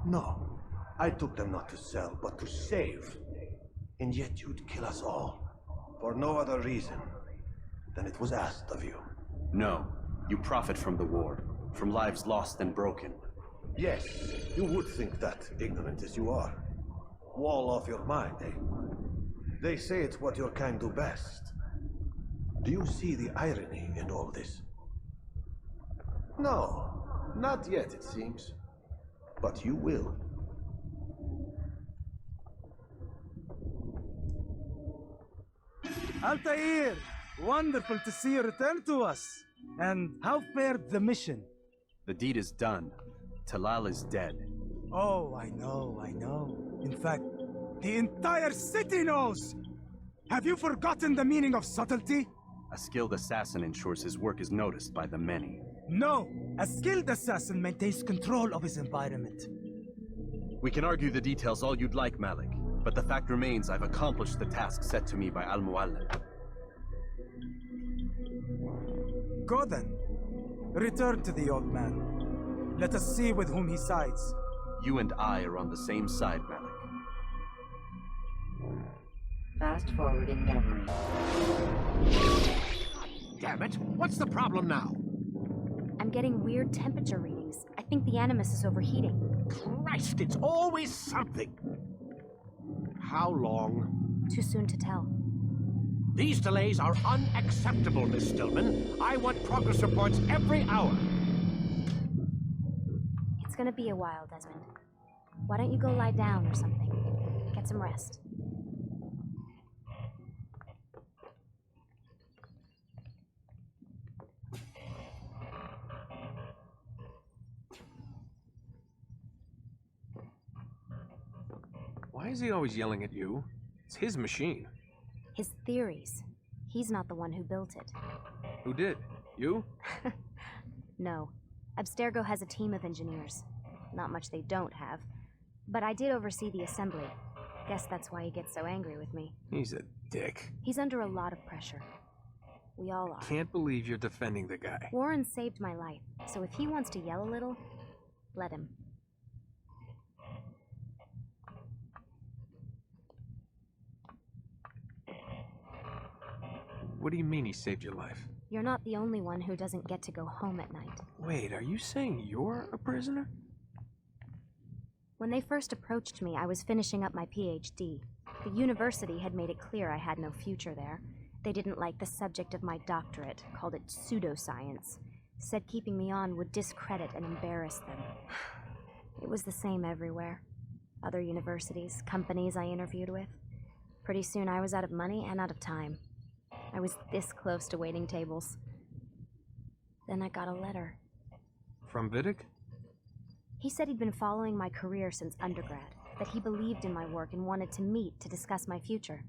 No. I took them not to sell, but to save. And yet you'd kill us all. For no other reason than it was asked of you. No. You profit from the war. From lives lost and broken. Yes, you would think that, ignorant as you are. Wall off your mind, eh? They say it's what your kind do best. Do you see the irony in all this? No, not yet, it seems. But you will. Altaïr! Wonderful to see you return to us. And how fared the mission? The deed is done. Talal is dead. Oh, I know. In fact, the entire city knows! Have you forgotten the meaning of subtlety? A skilled assassin ensures his work is noticed by the many. No! A skilled assassin maintains control of his environment. We can argue the details all you'd like, Malik. But the fact remains I've accomplished the task set to me by Al-Mualim. Go then. Return to the old man. Let us see with whom he sides. You and I are on the same side, Malik. Fast forwarding memory. Damn it! What's the problem now? I'm getting weird temperature readings. I think the Animus is overheating. Christ, it's always something! How long? Too soon to tell. These delays are unacceptable, Miss Stillman. I want progress reports every hour. It's gonna be a while, Desmond. Why don't you go lie down or something? Get some rest. Why is he always yelling at you? It's his machine. His theories. He's not the one who built it. Who did? You? No. Abstergo has a team of engineers. Not much they don't have. But I did oversee the assembly. Guess that's why he gets so angry with me. He's a dick. He's under a lot of pressure. We all are. Can't believe you're defending the guy. Warren saved my life, so if he wants to yell a little, let him. What do you mean he saved your life? You're not the only one who doesn't get to go home at night. Wait, are you saying you're a prisoner? When they first approached me, I was finishing up my PhD. The university had made it clear I had no future there. They didn't like the subject of my doctorate, called it pseudoscience. Said keeping me on would discredit and embarrass them. It was the same everywhere. Other universities, companies I interviewed with. Pretty soon I was out of money and out of time. I was this close to waiting tables. Then I got a letter. From Vidic? He said he'd been following my career since undergrad, that he believed in my work and wanted to meet to discuss my future.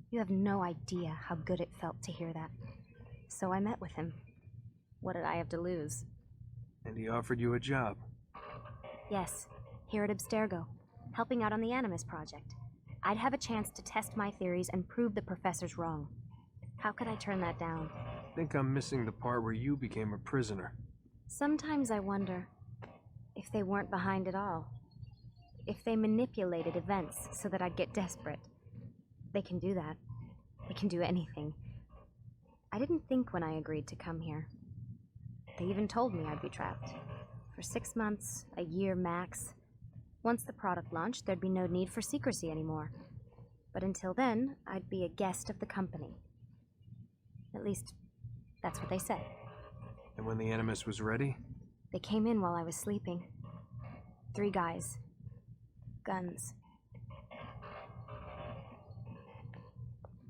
You have no idea how good it felt to hear that. So I met with him. What did I have to lose? And he offered you a job? Yes, here at Abstergo, helping out on the Animus project. I'd have a chance to test my theories and prove the professors wrong. How could I turn that down? I think I'm missing the part where you became a prisoner. Sometimes I wonder if they weren't behind it all. If they manipulated events so that I'd get desperate. They can do that. They can do anything. I didn't think when I agreed to come here. They even told me I'd be trapped. For 6 months, a year max. Once the product launched, there'd be no need for secrecy anymore. But until then, I'd be a guest of the company. At least, that's what they said. And when the Animus was ready? They came in while I was sleeping. 3 guys. Guns.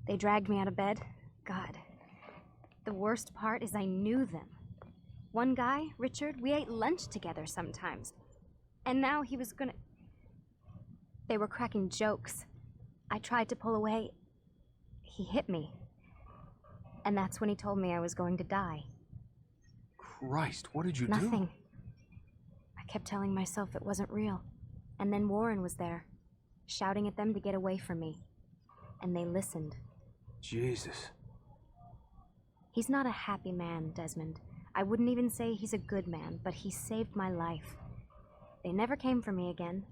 They dragged me out of bed. God. The worst part is I knew them. One guy, Richard, we ate lunch together sometimes. And now he was gonna... They were cracking jokes. I tried to pull away. He hit me. And that's when he told me I was going to die. Christ, what did you do? Nothing. I kept telling myself it wasn't real. And then Warren was there, shouting at them to get away from me. And they listened. Jesus. He's not a happy man, Desmond. I wouldn't even say he's a good man, but he saved my life. They never came for me again,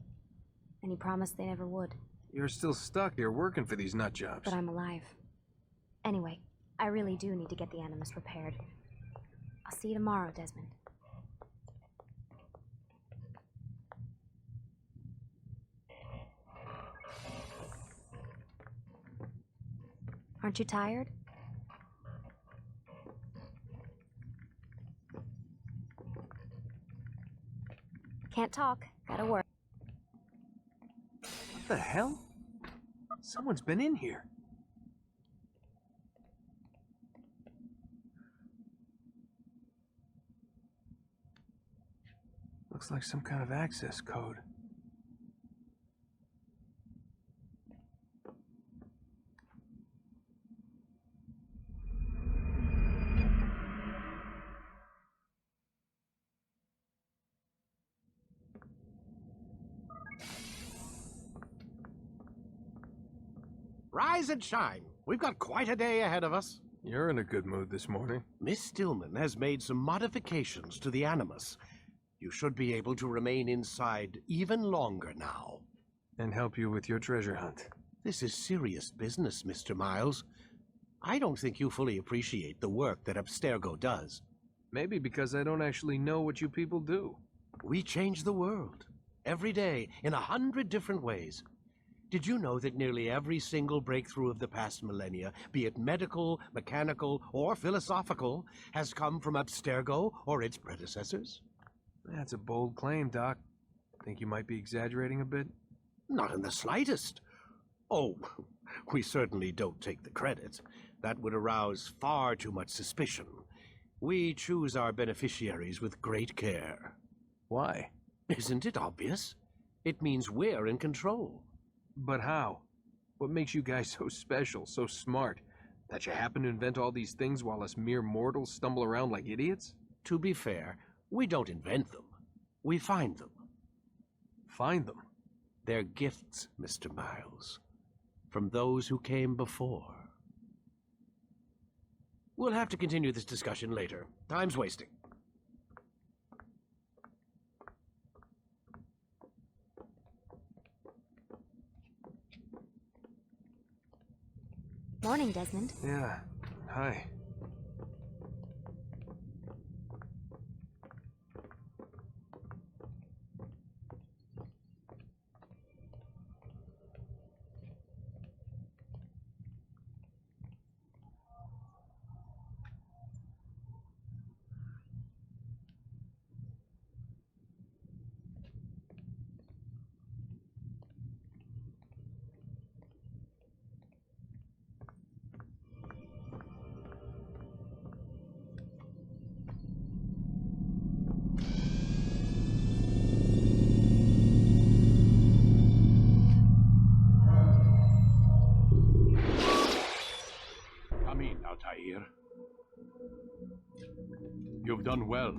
and he promised they never would. You're still stuck here working for these nut jobs. But I'm alive. Anyway, I really do need to get the Animus repaired. I'll see you tomorrow, Desmond. Aren't you tired? Can't talk. Gotta work. What the hell? Someone's been in here. Looks like some kind of access code. Rise and shine. We've got quite a day ahead of us. You're in a good mood this morning. Miss Stillman has made some modifications to the Animus. You should be able to remain inside even longer now. And help you with your treasure hunt. This is serious business, Mr. Miles. I don't think you fully appreciate the work that Abstergo does. Maybe because I don't actually know what you people do. We change the world. Every day, in 100 different ways. Did you know that nearly every single breakthrough of the past millennia, be it medical, mechanical, or philosophical, has come from Abstergo or its predecessors? That's a bold claim, Doc. Think you might be exaggerating a bit? Not in the slightest. Oh, we certainly don't take the credit. That would arouse far too much suspicion. We choose our beneficiaries with great care. Why? Isn't it obvious? It means we're in control. But how? What makes you guys so special, so smart? That you happen to invent all these things while us mere mortals stumble around like idiots? To be fair, we don't invent them. We find them. Find them? They're gifts, Mr. Miles, from those who came before. We'll have to continue this discussion later. Time's wasting. Morning, Desmond. Yeah. Hi. Come in, Altaïr. You've done well.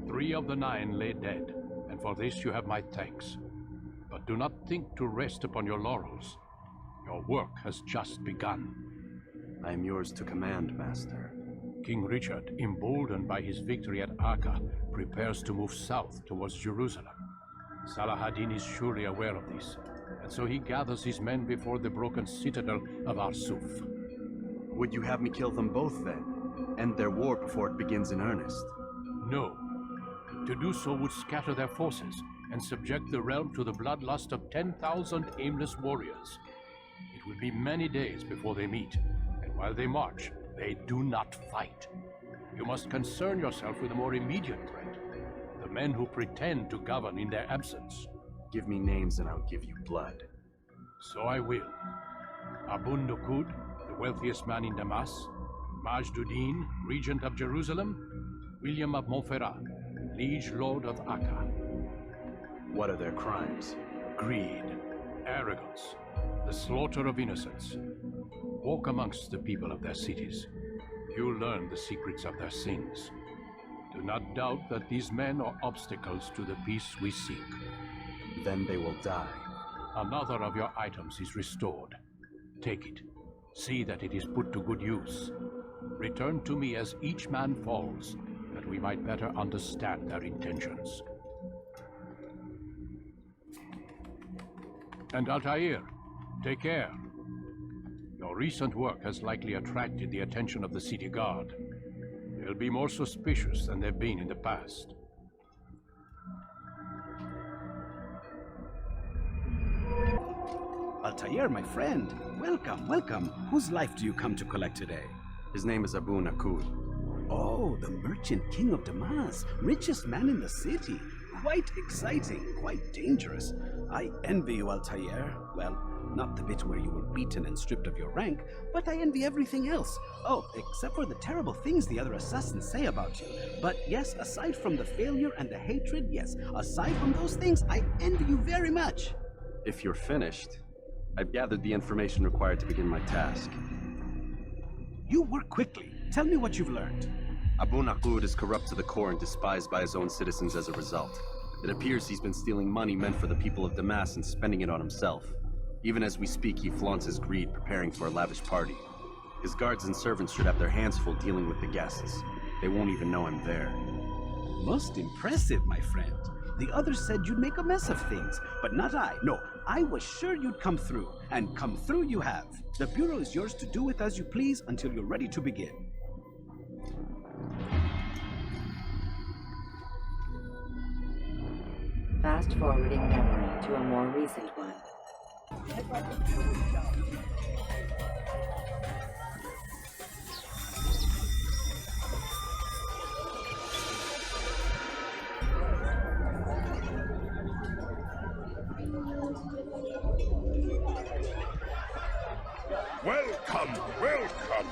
3 of the 9 lay dead, and for this you have my thanks. But do not think to rest upon your laurels. Your work has just begun. I am yours to command, Master. King Richard, emboldened by his victory at Acre, prepares to move south towards Jerusalem. Saladin is surely aware of this, and so he gathers his men before the broken citadel of Arsuf. Would you have me kill them both then? End their war before it begins in earnest? No. To do so would scatter their forces and subject the realm to the bloodlust of 10,000 aimless warriors. It will be many days before they meet, and while they march, they do not fight. You must concern yourself with a more immediate threat. The men who pretend to govern in their absence. Give me names and I'll give you blood. So I will. Abun Nukud, the wealthiest man in Damas. Majduddin, regent of Jerusalem. William of Montferrat, liege lord of Acre. What are their crimes? Greed, arrogance, the slaughter of innocents. Walk amongst the people of their cities. You'll learn the secrets of their sins. Do not doubt that these men are obstacles to the peace we seek. Then they will die. Another of your items is restored. Take it. See that it is put to good use. Return to me as each man falls, that we might better understand their intentions. And Altaïr, take care. Your recent work has likely attracted the attention of the city guard. They'll be more suspicious than they've been in the past. Altaïr, my friend. Welcome, welcome. Whose life do you come to collect today? His name is Abu Nakud. Oh, the merchant king of Damas, richest man in the city. Quite exciting, quite dangerous. I envy you, Altaïr. Well, not the bit where you were beaten and stripped of your rank, but I envy everything else. Oh, except for the terrible things the other assassins say about you. But yes, aside from the failure and the hatred, yes, aside from those things, I envy you very much. If you're finished, I've gathered the information required to begin my task. You work quickly. Tell me what you've learned. Abu Nakud is corrupt to the core and despised by his own citizens as a result. It appears he's been stealing money meant for the people of Damas and spending it on himself. Even as we speak, he flaunts his greed, preparing for a lavish party. His guards and servants should have their hands full dealing with the guests. They won't even know I'm there. Most impressive, my friend. The others said you'd make a mess of things, but not I. No, I was sure you'd come through, and come through you have. The Bureau is yours to do with as you please until you're ready to begin. Fast forwarding memory to a more recent one. Welcome, welcome.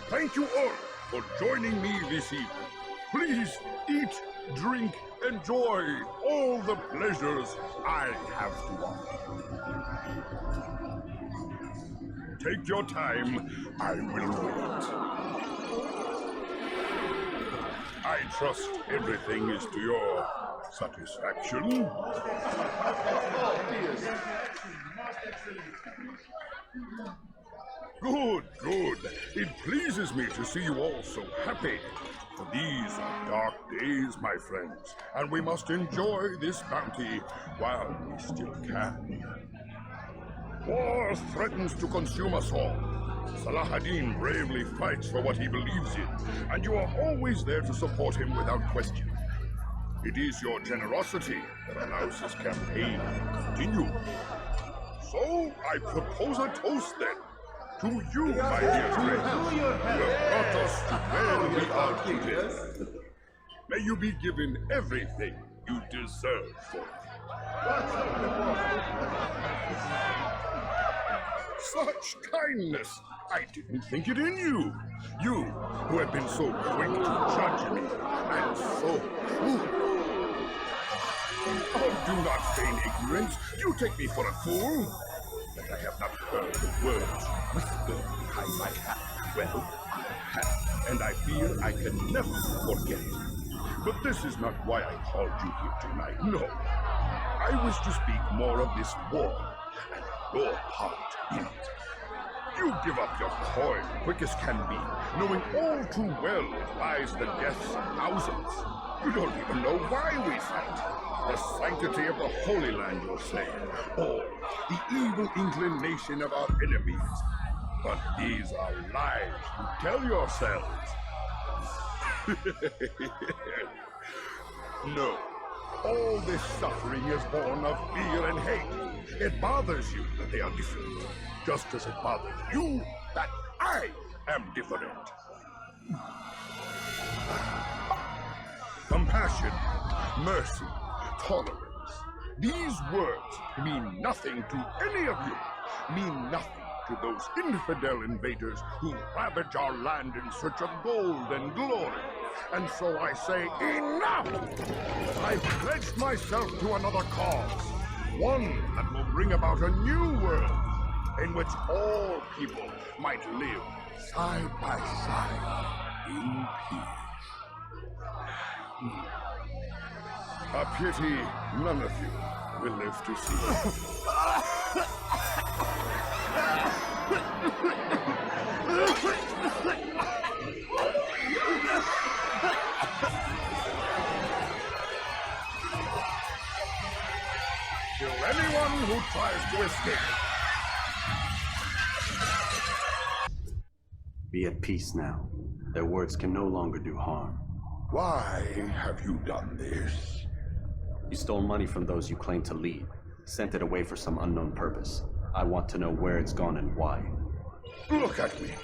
Thank you all for joining me this evening. Please eat, drink, enjoy all the pleasures I have to offer. Take your time, I will wait. I trust everything is to your satisfaction. Good, good. It pleases me to see you all so happy. For these are dark days, my friends, and we must enjoy this bounty while we still can. War threatens to consume us all. Saladin bravely fights for what he believes in, and you are always there to support him without question. It is your generosity that allows this campaign to continue. So, I propose a toast then. To you, my dear friend, who have brought us to where we are today. May you be given everything you deserve for it. Such kindness! I didn't think it in you. You, who have been so quick to judge me, and so cruel. Oh, do not feign ignorance. You take me for a fool. That I have not heard the words whispered behind my back. Well, I have, and I fear I can never forget it. But this is not why I called you here tonight, no. I wish to speak more of this war, and your part in it. You give up your coin quick as can be, knowing all too well it lies the deaths of thousands. You don't even know why we fight. The sanctity of the Holy Land, you'll say, or the evil inclination of our enemies. But these are lies you tell yourselves. No, all this suffering is born of fear and hate. It bothers you that they are different, just as it bothers you that I am different. Compassion, mercy, tolerance. These words mean nothing to any of you, mean nothing to those infidel invaders who ravage our land in search of gold and glory. And so I say, enough! I've pledged myself to another cause, one that will bring about a new world in which all people might live side by side in peace. A pity none of you will live to see it. Kill anyone who tries to escape. Be at peace now. Their words can no longer do harm. Why have you done this? You stole money from those you claim to lead, sent it away for some unknown purpose. I want to know where it's gone and why. Look at me.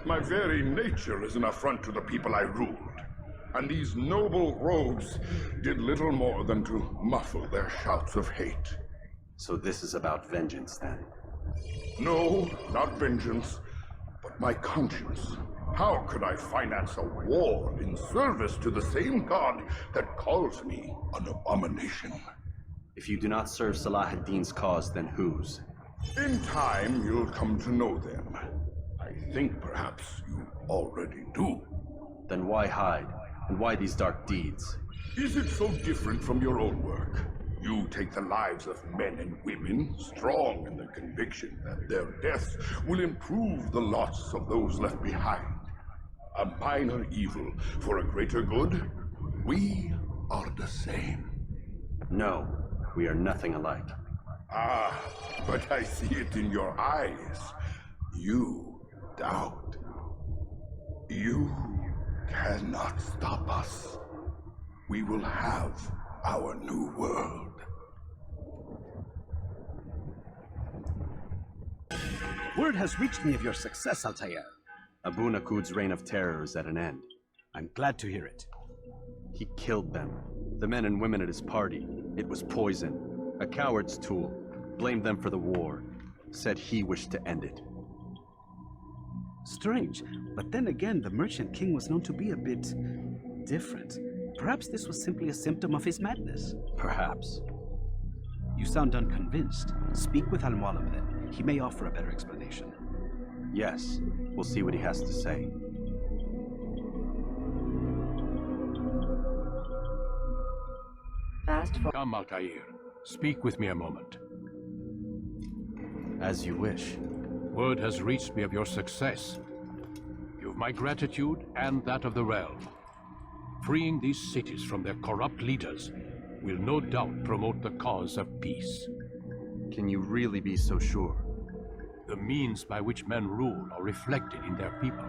My very nature is an affront to the people I ruled. And these noble robes did little more than to muffle their shouts of hate. So this is about vengeance, then? No, not vengeance, but my conscience. How could I finance a war in service to the same god that calls me an abomination? If you do not serve Salah ad-Din's cause, then whose? In time, you'll come to know them. I think perhaps you already do. Then why hide? And why these dark deeds? Is it so different from your own work? You take the lives of men and women, strong in the conviction that their deaths will improve the lots of those left behind. A minor evil for a greater good? We are the same. No, we are nothing alike. Ah, but I see it in your eyes. You doubt. You cannot stop us. We will have our new world. Word has reached me of your success, Altaïr. Abu Nakud's reign of terror is at an end. I'm glad to hear it. He killed them. The men and women at his party. It was poison. A coward's tool. Blamed them for the war. Said he wished to end it. Strange, but then again, the Merchant King was known to be a bit different. Perhaps this was simply a symptom of his madness. Perhaps. You sound unconvinced. Speak with Al-Mualim then. He may offer a better explanation. Yes, we'll see what he has to say. Come, Altaïr. Speak with me a moment. As you wish. Word has reached me of your success. You've my gratitude and that of the realm. Freeing these cities from their corrupt leaders will no doubt promote the cause of peace. Can you really be so sure? The means by which men rule are reflected in their people.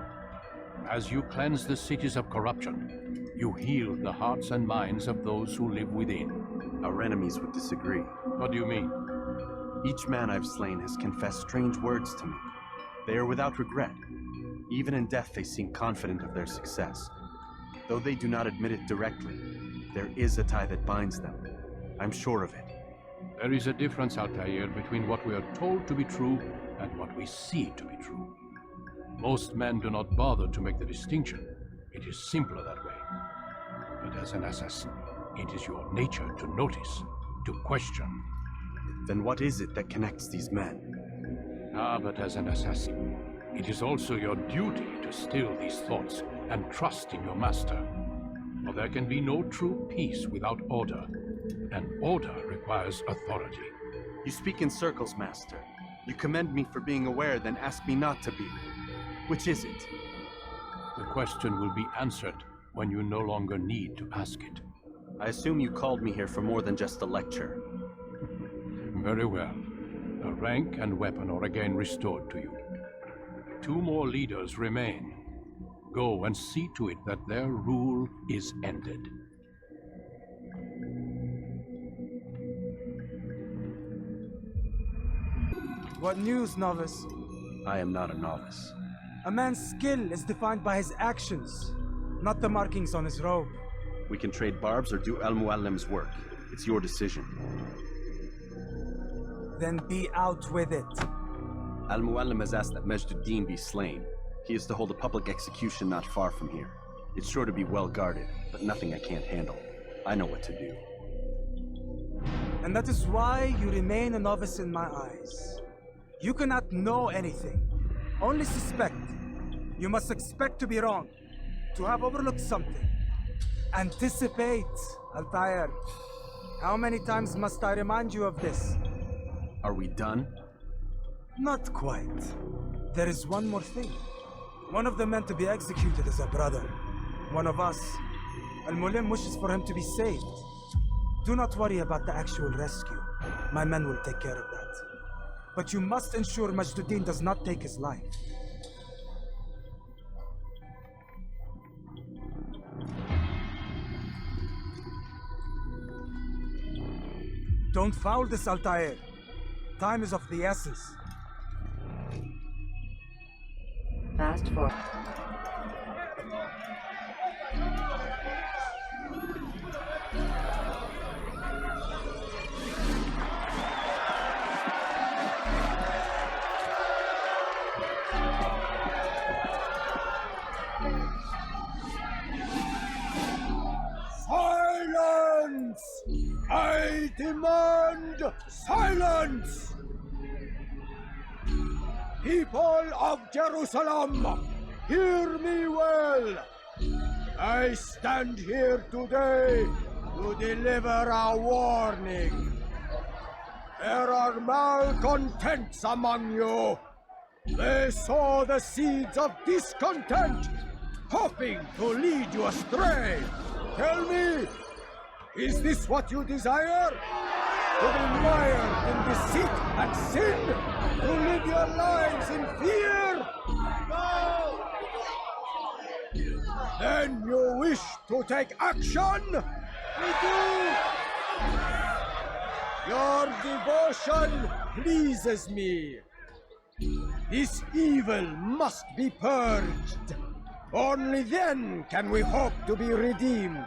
As you cleanse the cities of corruption, you heal the hearts and minds of those who live within. Our enemies would disagree. What do you mean? Each man I've slain has confessed strange words to me. They are without regret. Even in death they seem confident of their success. Though they do not admit it directly, there is a tie that binds them. I'm sure of it. There is a difference, Altaïr, between what we are told to be true and what we see to be true. Most men do not bother to make the distinction. It is simpler that way. But as an assassin, it is your nature to notice, to question. Then what is it that connects these men? Ah, but as an assassin, it is also your duty to still these thoughts and trust in your master. For there can be no true peace without order, and order requires authority. You speak in circles, Master. You commend me for being aware, then ask me not to be. Which is it? The question will be answered when you no longer need to ask it. I assume you called me here for more than just a lecture. Very well. The rank and weapon are again restored to you. 2 more leaders remain. Go and see to it that their rule is ended. What news, novice? I am not a novice. A man's skill is defined by his actions, not the markings on his robe. We can trade barbs or do Al-Mualim's work. It's your decision. Then be out with it. Al-Mualim has asked that Majduddin be slain. He is to hold a public execution not far from here. It's sure to be well guarded, but nothing I can't handle. I know what to do. And that is why you remain a novice in my eyes. You cannot know anything, only suspect. You must expect to be wrong, to have overlooked something. Anticipate, Altaïr. How many times must I remind you of this? Are we done? Not quite. There is one more thing. One of the men to be executed is a brother. One of us. Al-Mualim wishes for him to be saved. Do not worry about the actual rescue. My men will take care of that. But you must ensure Majduddin does not take his life. Don't foul this, Altaïr. Time is of the essence. Fast forward. Silence! I demand silence! People of Jerusalem, hear me well. I stand here today to deliver a warning. There are malcontents among you. They sow the seeds of discontent, hoping to lead you astray. Tell me, is this what you desire? To be mired in deceit and sin? To live your lives in fear? No! Then you wish to take action? We do! Your devotion pleases me. This evil must be purged. Only then can we hope to be redeemed.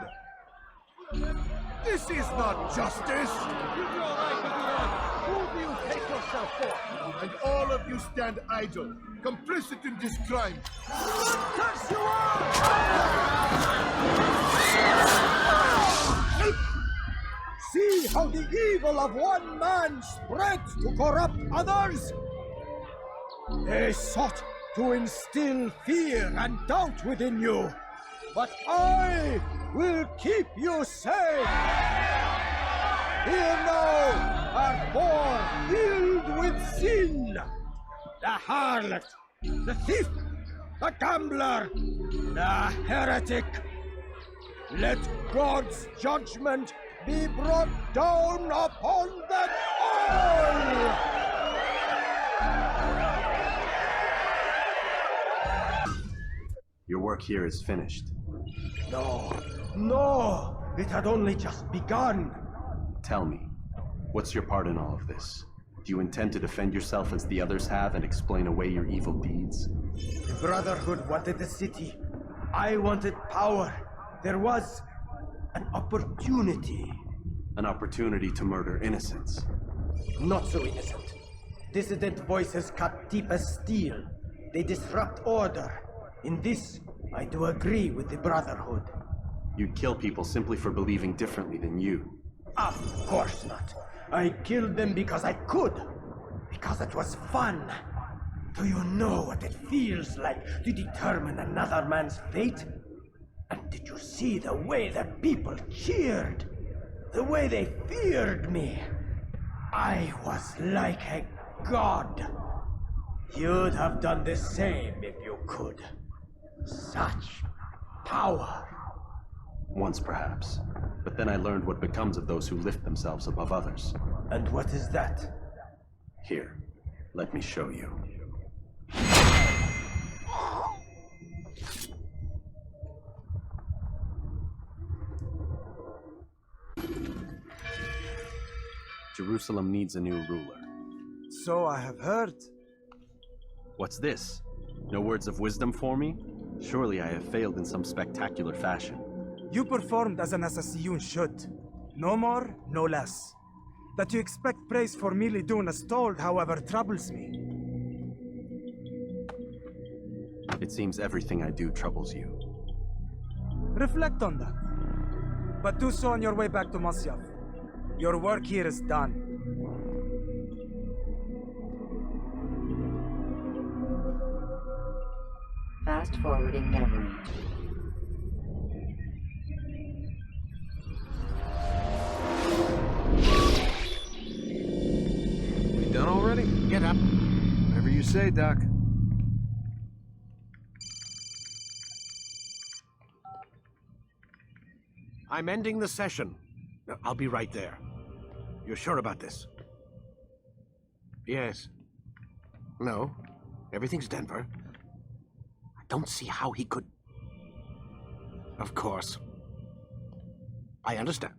This is not justice! Who do you take yourself for? And all of you stand idle, complicit in this crime. Curse you all! See how the evil of one man spreads to corrupt others? They sought to instill fear and doubt within you, but I will keep you safe. Here now are 4 filled with sin. The harlot, the thief, the gambler, the heretic. Let God's judgment be brought down upon them all! Your work here is finished. No, no! It had only just begun. Tell me, what's your part in all of this? Do you intend to defend yourself as the others have and explain away your evil deeds? The Brotherhood wanted the city. I wanted power. There was an opportunity. An opportunity to murder innocents. Not so innocent. Dissident voices cut deep as steel. They disrupt order. In this, I do agree with the Brotherhood. You'd kill people simply for believing differently than you. Of course not. I killed them because I could. Because it was fun. Do you know what it feels like to determine another man's fate? And did you see the way the people cheered? The way they feared me? I was like a god. You'd have done the same if you could. Such power. Once, perhaps. But then I learned what becomes of those who lift themselves above others. And what is that? Here, let me show you. Jerusalem needs a new ruler. So I have heard. What's this? No words of wisdom for me? Surely I have failed in some spectacular fashion. You performed as an assassin should. No more, no less. That you expect praise for merely doing as told, however, troubles me. It seems everything I do troubles you. Reflect on that. But do so on your way back to Masyaf. Your work here is done. Fast forwarding memory. We done already? Get up. Whatever you say, Doc. I'm ending the session. I'll be right there. You're sure about this? Yes. No. Everything's Denver. I don't see how he could... Of course. I understand.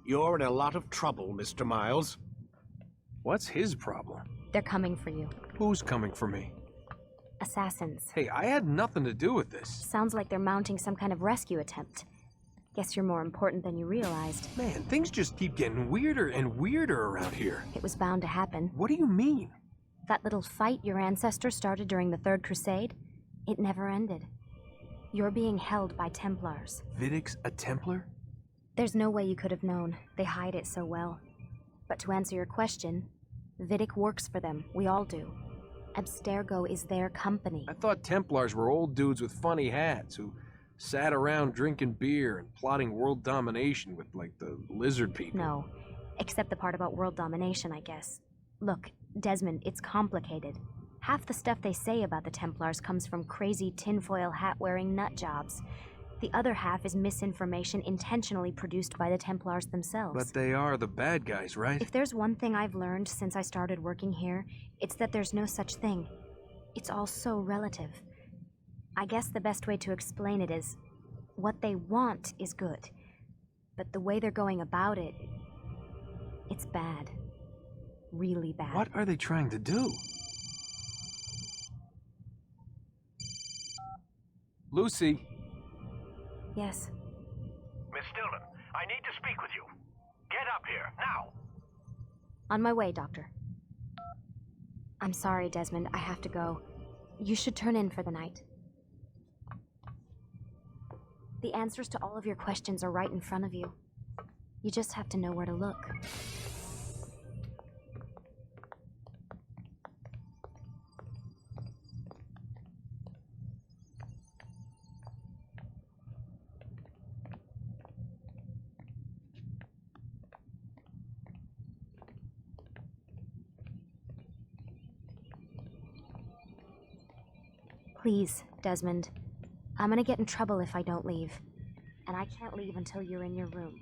You're in a lot of trouble, Mr. Miles. What's his problem? They're coming for you. Who's coming for me? Assassins. Hey, I had nothing to do with this. Sounds like they're mounting some kind of rescue attempt. Guess you're more important than you realized. Man, things just keep getting weirder and weirder around here. It was bound to happen. What do you mean? That little fight your ancestors started during the Third Crusade, it never ended. You're being held by Templars. Vidic's a Templar? There's no way you could have known. They hide it so well. But to answer your question, Vidic works for them. We all do. Abstergo is their company. I thought Templars were old dudes with funny hats who sat around drinking beer and plotting world domination with, like, the lizard people. No, except the part about world domination, I guess. Look, Desmond, it's complicated. Half the stuff they say about the Templars comes from crazy tinfoil hat-wearing nut jobs. The other half is misinformation intentionally produced by the Templars themselves. But they are the bad guys, right? If there's one thing I've learned since I started working here, it's that there's no such thing. It's all so relative. I guess the best way to explain it is, what they want is good. But the way they're going about it, it's bad. Really bad. What are they trying to do? Lucy. Yes. Miss Stillman, I need to speak with you. Get up here, now! On my way, Doctor. I'm sorry, Desmond. I have to go. You should turn in for the night. The answers to all of your questions are right in front of you. You just have to know where to look. Please, Desmond. I'm gonna get in trouble if I don't leave. And I can't leave until you're in your room.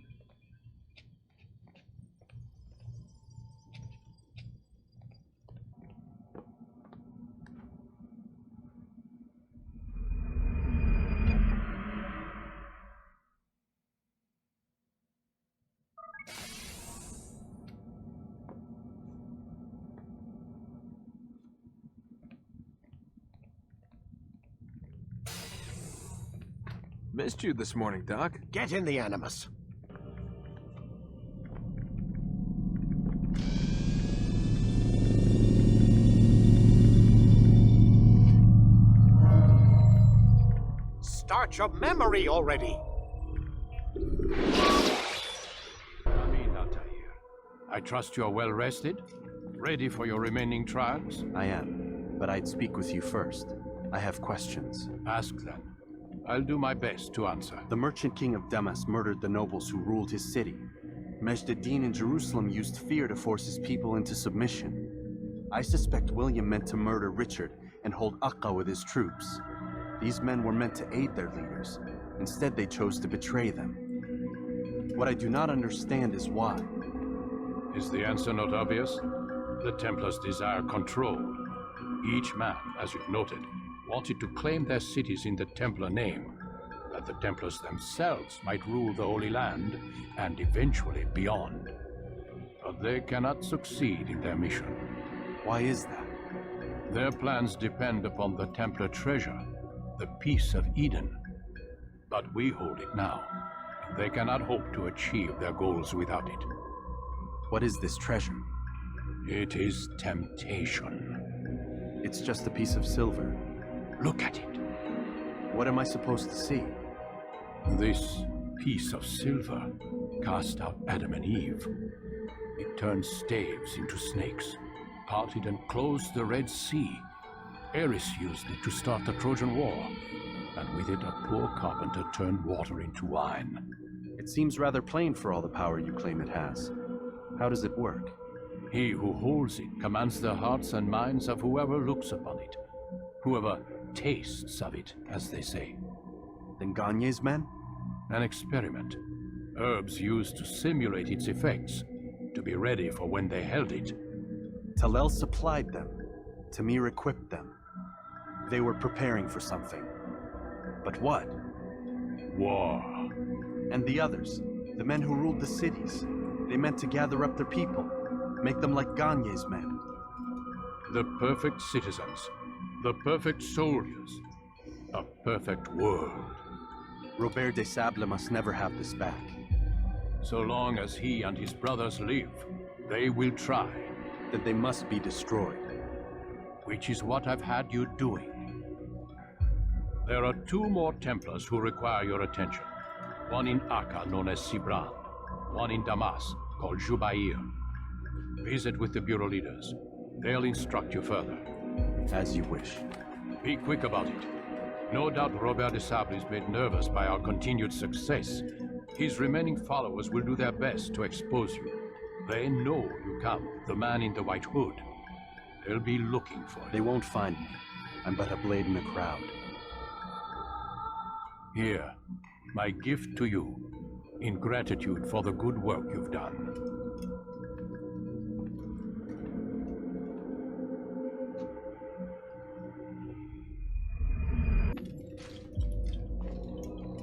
Missed you this morning, Doc. Get in the Animus. Start your memory already! Come in, Altaïr. I trust you are well rested? Ready for your remaining trials? I am, but I'd speak with you first. I have questions. Ask then. I'll do my best to answer. The merchant king of Damas murdered the nobles who ruled his city. Majd ad-Din in Jerusalem used fear to force his people into submission. I suspect William meant to murder Richard and hold Aqqa with his troops. These men were meant to aid their leaders. Instead, they chose to betray them. What I do not understand is why. Is the answer not obvious? The Templars desire control. Each man, as you've noted, wanted to claim their cities in the Templar name, that the Templars themselves might rule the Holy Land and eventually beyond. But they cannot succeed in their mission. Why is that? Their plans depend upon the Templar treasure, the Peace of Eden. But we hold it now. They cannot hope to achieve their goals without it. What is this treasure? It is temptation. It's just a piece of silver. Look at it. What am I supposed to see? This piece of silver cast out Adam and Eve. It turned staves into snakes, parted and closed the Red Sea. Ares used it to start the Trojan War, and with it a poor carpenter turned water into wine. It seems rather plain for all the power you claim it has. How does it work? He who holds it commands the hearts and minds of whoever looks upon it. Whoever tastes of it, as they say. Then Gagne's men? An experiment. Herbs used to simulate its effects, to be ready for when they held it. Talel supplied them. Tamir equipped them. They were preparing for something. But what? War. And the others, the men who ruled the cities, they meant to gather up their people, make them like Gagne's men. The perfect citizens, the perfect soldiers, a perfect world. Robert de Sablé'i must never have this back. So long as he and his brothers live, they will try. Then they must be destroyed. Which is what I've had you doing. There are 2 more Templars who require your attention. One in Aqqa, known as Sibran. One in Damas, called Jubair. Visit with the bureau leaders. They'll instruct you further. As you wish. Be quick about it. No doubt Robert de Sablé'i is made nervous by our continued success. His remaining followers will do their best to expose you. They know you come, the man in the white hood. They'll be looking for you. They won't find me. I'm but a blade in the crowd. Here, my gift to you, in gratitude for the good work you've done.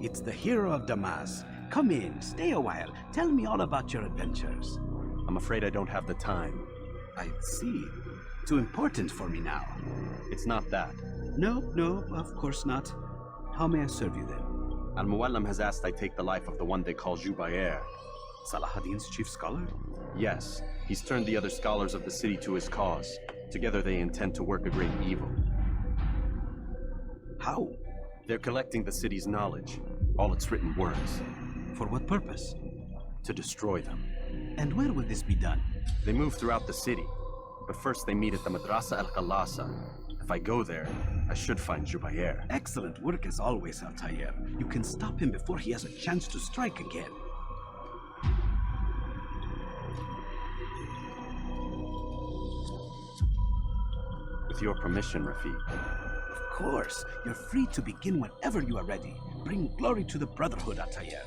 It's the hero of Damas. Come in, stay a while. Tell me all about your adventures. I'm afraid I don't have the time. I see. Too important for me now. It's not that. No, of course not. How may I serve you then? Al-Mualim has asked I take the life of the one they call Jubair. Salah ad-Din's chief scholar? Yes, he's turned the other scholars of the city to his cause. Together they intend to work a great evil. How? They're collecting the city's knowledge, all its written words. For what purpose? To destroy them. And where will this be done? They move throughout the city, but first they meet at the Madrasa al-Khalasa. If I go there, I should find Jubair. Excellent work as always, Altaïr. You can stop him before he has a chance to strike again. With your permission, Rafiq. Of course. You're free to begin whenever you are ready. Bring glory to the Brotherhood, Altaïr.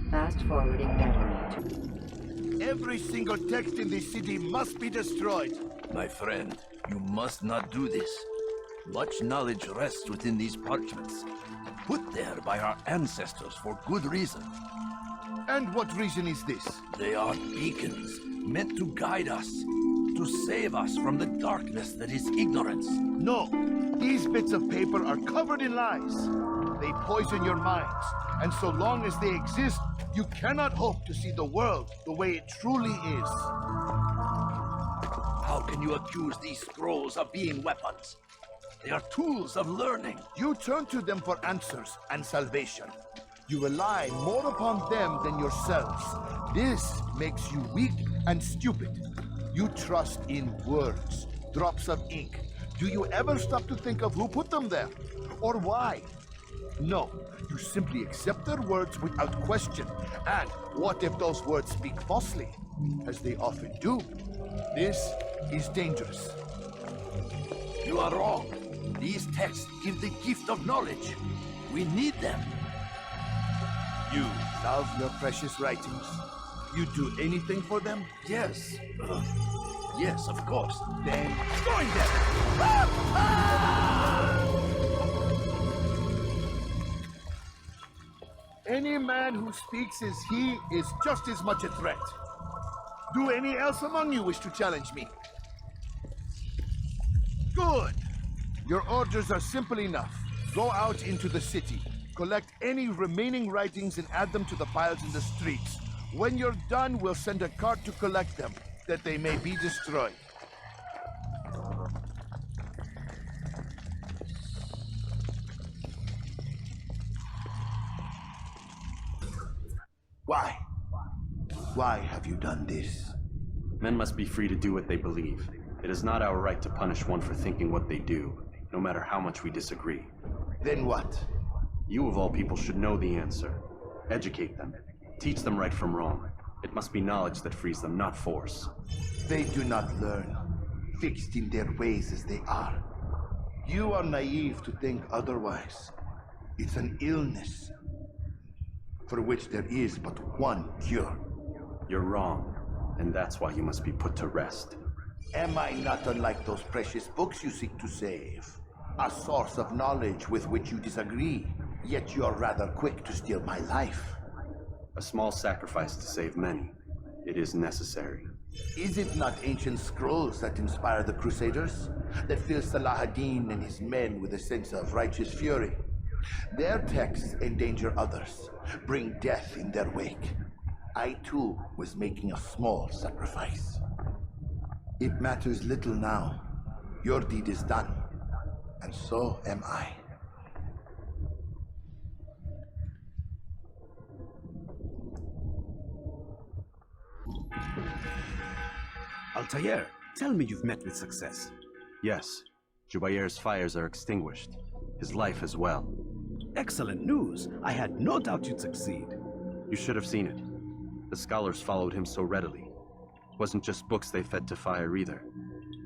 Fast forwarding memory. Every single text in this city must be destroyed. My friend, you must not do this. Much knowledge rests within these parchments, put there by our ancestors for good reason. And what reason is this? They are beacons, meant to guide us, to save us from the darkness that is ignorance. No, these bits of paper are covered in lies. They poison your minds, and so long as they exist, you cannot hope to see the world the way it truly is. How can you accuse these scrolls of being weapons? They are tools of learning. You turn to them for answers and salvation. You rely more upon them than yourselves. This makes you weak and stupid. You trust in words, drops of ink. Do you ever stop to think of who put them there? Or why? No, you simply accept their words without question. And what if those words speak falsely? As they often do. This is dangerous. You are wrong. These texts give the gift of knowledge. We need them. You love your precious writings. You do anything for them? Yes. Yes, of course. Then join them! Any man who speaks as he is just as much a threat. Do any else among you wish to challenge me? Good! Your orders are simple enough. Go out into the city. Collect any remaining writings and add them to the piles in the streets. When you're done, we'll send a cart to collect them, that they may be destroyed. Why? Why have you done this? Men must be free to do what they believe. It is not our right to punish one for thinking what they do, no matter how much we disagree. Then what? You of all people should know the answer. Educate them. Teach them right from wrong. It must be knowledge that frees them, not force. They do not learn, fixed in their ways as they are. You are naive to think otherwise. It's an illness, for which there is but one cure. You're wrong, and that's why you must be put to rest. Am I not unlike those precious books you seek to save? A source of knowledge with which you disagree, yet you are rather quick to steal my life. A small sacrifice to save many. It is necessary. Is it not ancient scrolls that inspire the Crusaders? That fill Salah ad-Din and his men with a sense of righteous fury? Their texts endanger others, bring death in their wake. I too was making a small sacrifice. It matters little now. Your deed is done, and so am I. Altaïr, tell me you've met with success. Yes. Jubayr's fires are extinguished. His life as well. Excellent news. I had no doubt you'd succeed. You should have seen it. The scholars followed him so readily. It wasn't just books they fed to fire either,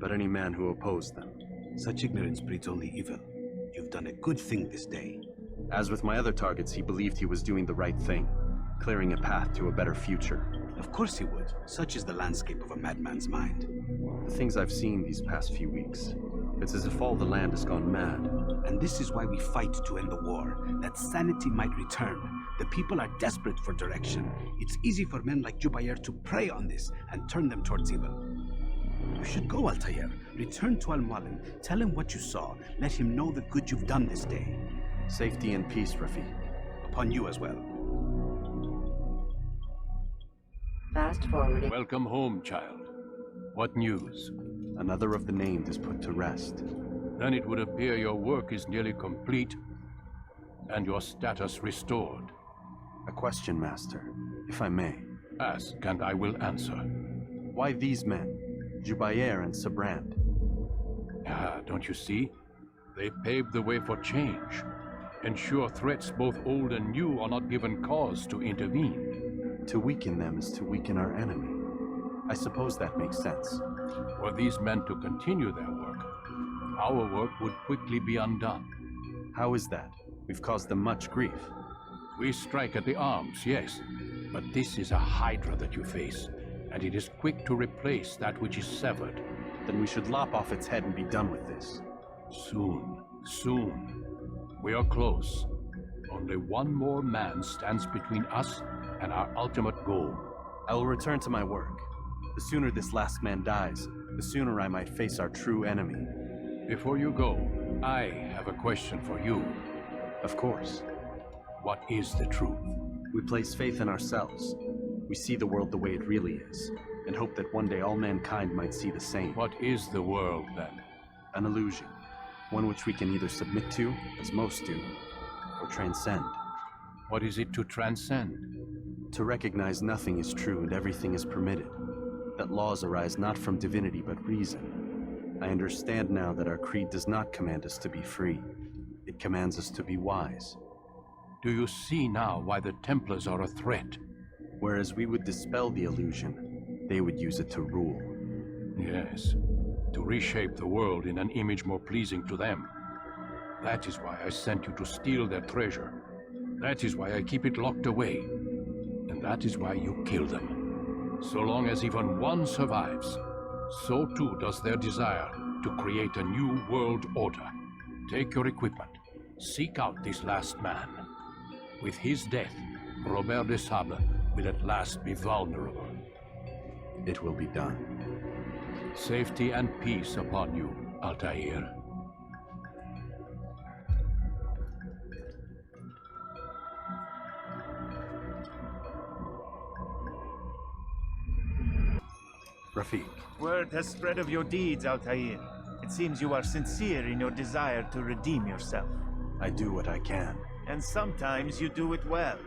but any man who opposed them. Such ignorance breeds only evil. You've done a good thing this day. As with my other targets, he believed he was doing the right thing, clearing a path to a better future. Of course he would. Such is the landscape of a madman's mind. The things I've seen these past few weeks, it's as if all the land has gone mad. And this is why we fight to end the war, that sanity might return. The people are desperate for direction. It's easy for men like Jubayr to prey on this and turn them towards evil. You should go, Altaïr. Return to Al-Mualim. Tell him what you saw. Let him know the good you've done this day. Safety and peace, Rafi. Upon you as well. Fast forwarding. Welcome home, child. What news? Another of the named is put to rest. Then it would appear your work is nearly complete and your status restored. A question, Master, if I may. Ask, and I will answer. Why these men, Jubayr and Sabrand? Ah, don't you see? They paved the way for change. Ensure threats both old and new are not given cause to intervene. To weaken them is to weaken our enemy. I suppose that makes sense. Were these men to continue their work, our work would quickly be undone. How is that? We've caused them much grief. We strike at the arms, yes, but this is a hydra that you face, and it is quick to replace that which is severed. Then we should lop off its head and be done with this. Soon, soon. We are close. Only one more man stands between us and our ultimate goal. I will return to my work. The sooner this last man dies, the sooner I might face our true enemy. Before you go, I have a question for you. Of course. What is the truth? We place faith in ourselves. We see the world the way it really is, and hope that one day all mankind might see the same. What is the world, then? An illusion. One which we can either submit to, as most do, or transcend. What is it to transcend? To recognize nothing is true and everything is permitted. That laws arise not from divinity but reason. I understand now that our creed does not command us to be free. It commands us to be wise. Do you see now why the Templars are a threat? Whereas we would dispel the illusion, they would use it to rule. Yes, to reshape the world in an image more pleasing to them. That is why I sent you to steal their treasure. That is why I keep it locked away. And that is why you kill them. So long as even one survives, so too does their desire to create a new world order. Take your equipment. Seek out this last man. With his death, Robert de Sablé'i will at last be vulnerable. It will be done. Safety and peace upon you, Altaïr. Rafiq. Word has spread of your deeds, Altaïr. It seems you are sincere in your desire to redeem yourself. I do what I can. And sometimes you do it well.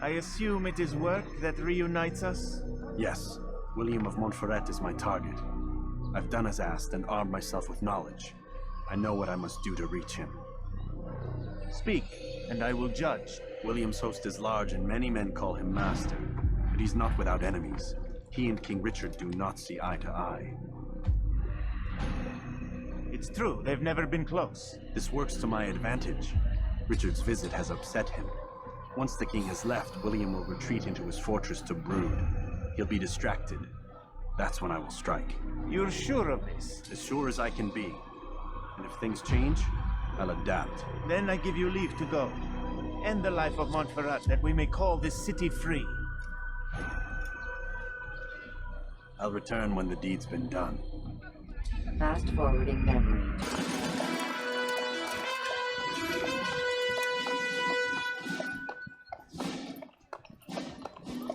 I assume it is work that reunites us? Yes. William of Montferrat is my target. I've done as asked and armed myself with knowledge. I know what I must do to reach him. Speak, and I will judge. William's host is large and many men call him master. But he's not without enemies. He and King Richard do not see eye to eye. It's true, they've never been close. This works to my advantage. Richard's visit has upset him. Once the king has left, William will retreat into his fortress to brood. He'll be distracted. That's when I will strike. You're sure of this? As sure as I can be. And if things change, I'll adapt. Then I give you leave to go. End the life of Montferrat that we may call this city free. I'll return when the deed's been done. Fast-forwarding memory.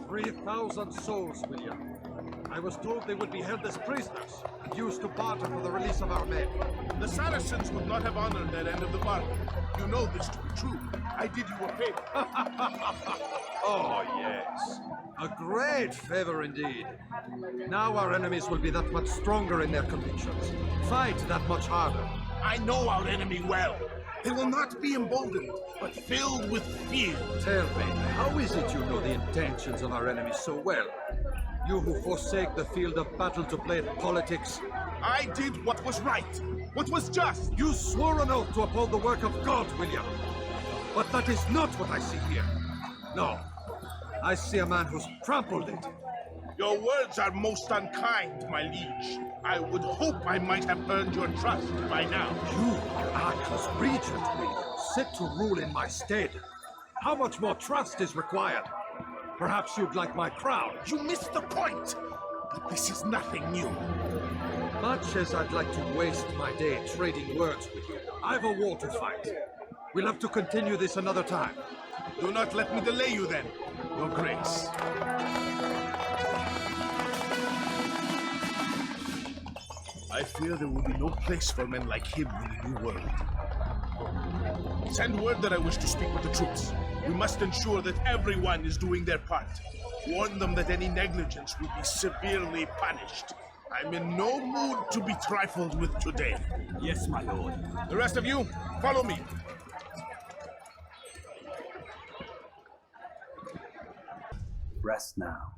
3,000 souls, William. I was told they would be held as prisoners and used to barter for the release of our men. The Saracens would not have honored that end of the bargain. You know this to be true. I did you a favor. Oh, yes. A great favor indeed. Now our enemies will be that much stronger in their convictions. Fight that much harder. I know our enemy well. They will not be emboldened, but filled with fear. Tell me, how is it you know the intentions of our enemies so well? You who forsake the field of battle to play at politics. I did what was right, what was just. You swore an oath to uphold the work of God, William. But that is not what I see here. No, I see a man who's trampled it. Your words are most unkind, my liege. I would hope I might have earned your trust by now. You are Arca's regent, William, set to rule in my stead. How much more trust is required? Perhaps you'd like my crown. You missed the point! But this is nothing new. Much as I'd like to waste my day trading words with you, I've a war to fight. We'll have to continue this another time. Do not let me delay you then, Your Grace. I fear there will be no place for men like him in the New World. Send word that I wish to speak with the troops. We must ensure that everyone is doing their part. Warn them that any negligence will be severely punished. I'm in no mood to be trifled with today. Yes, my lord. The rest of you, follow me. Rest now.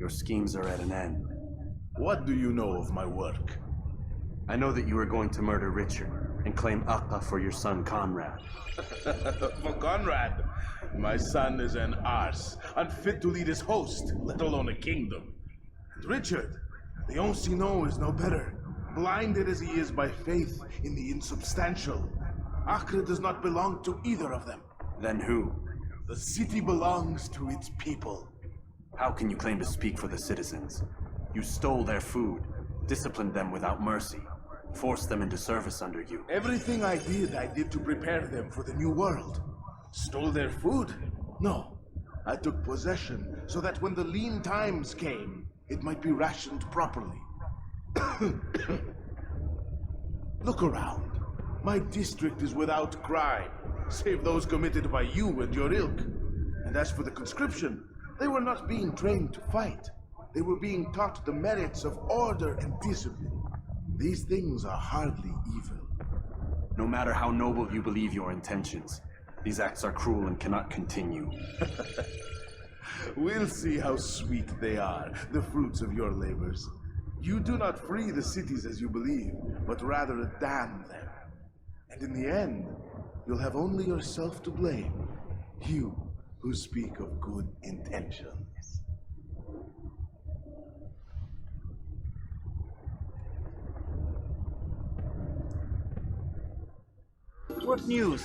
Your schemes are at an end. What do you know of my work? I know that you are going to murder Richard and claim Acca for your son Conrad. For Conrad? My son is an arse, unfit to lead his host, let alone a kingdom. And Richard, the Ancien is no better, blinded as he is by faith in the insubstantial. Acre does not belong to either of them. Then who? The city belongs to its people. How can you claim to speak for the citizens? You stole their food, disciplined them without mercy, forced them into service under you. Everything I did to prepare them for the new world. Stole their food? No. I took possession so that when the lean times came, it might be rationed properly. Look around. My district is without crime. save those committed by you and your ilk. And as for the conscription, they were not being trained to fight. They were being taught the merits of order and discipline. These things are hardly evil. No matter how noble you believe your intentions, these acts are cruel and cannot continue. We'll see how sweet they are, the fruits of your labors. You do not free the cities as you believe, but rather damn them. And in the end, you'll have only yourself to blame. You who speak of good intentions. What news?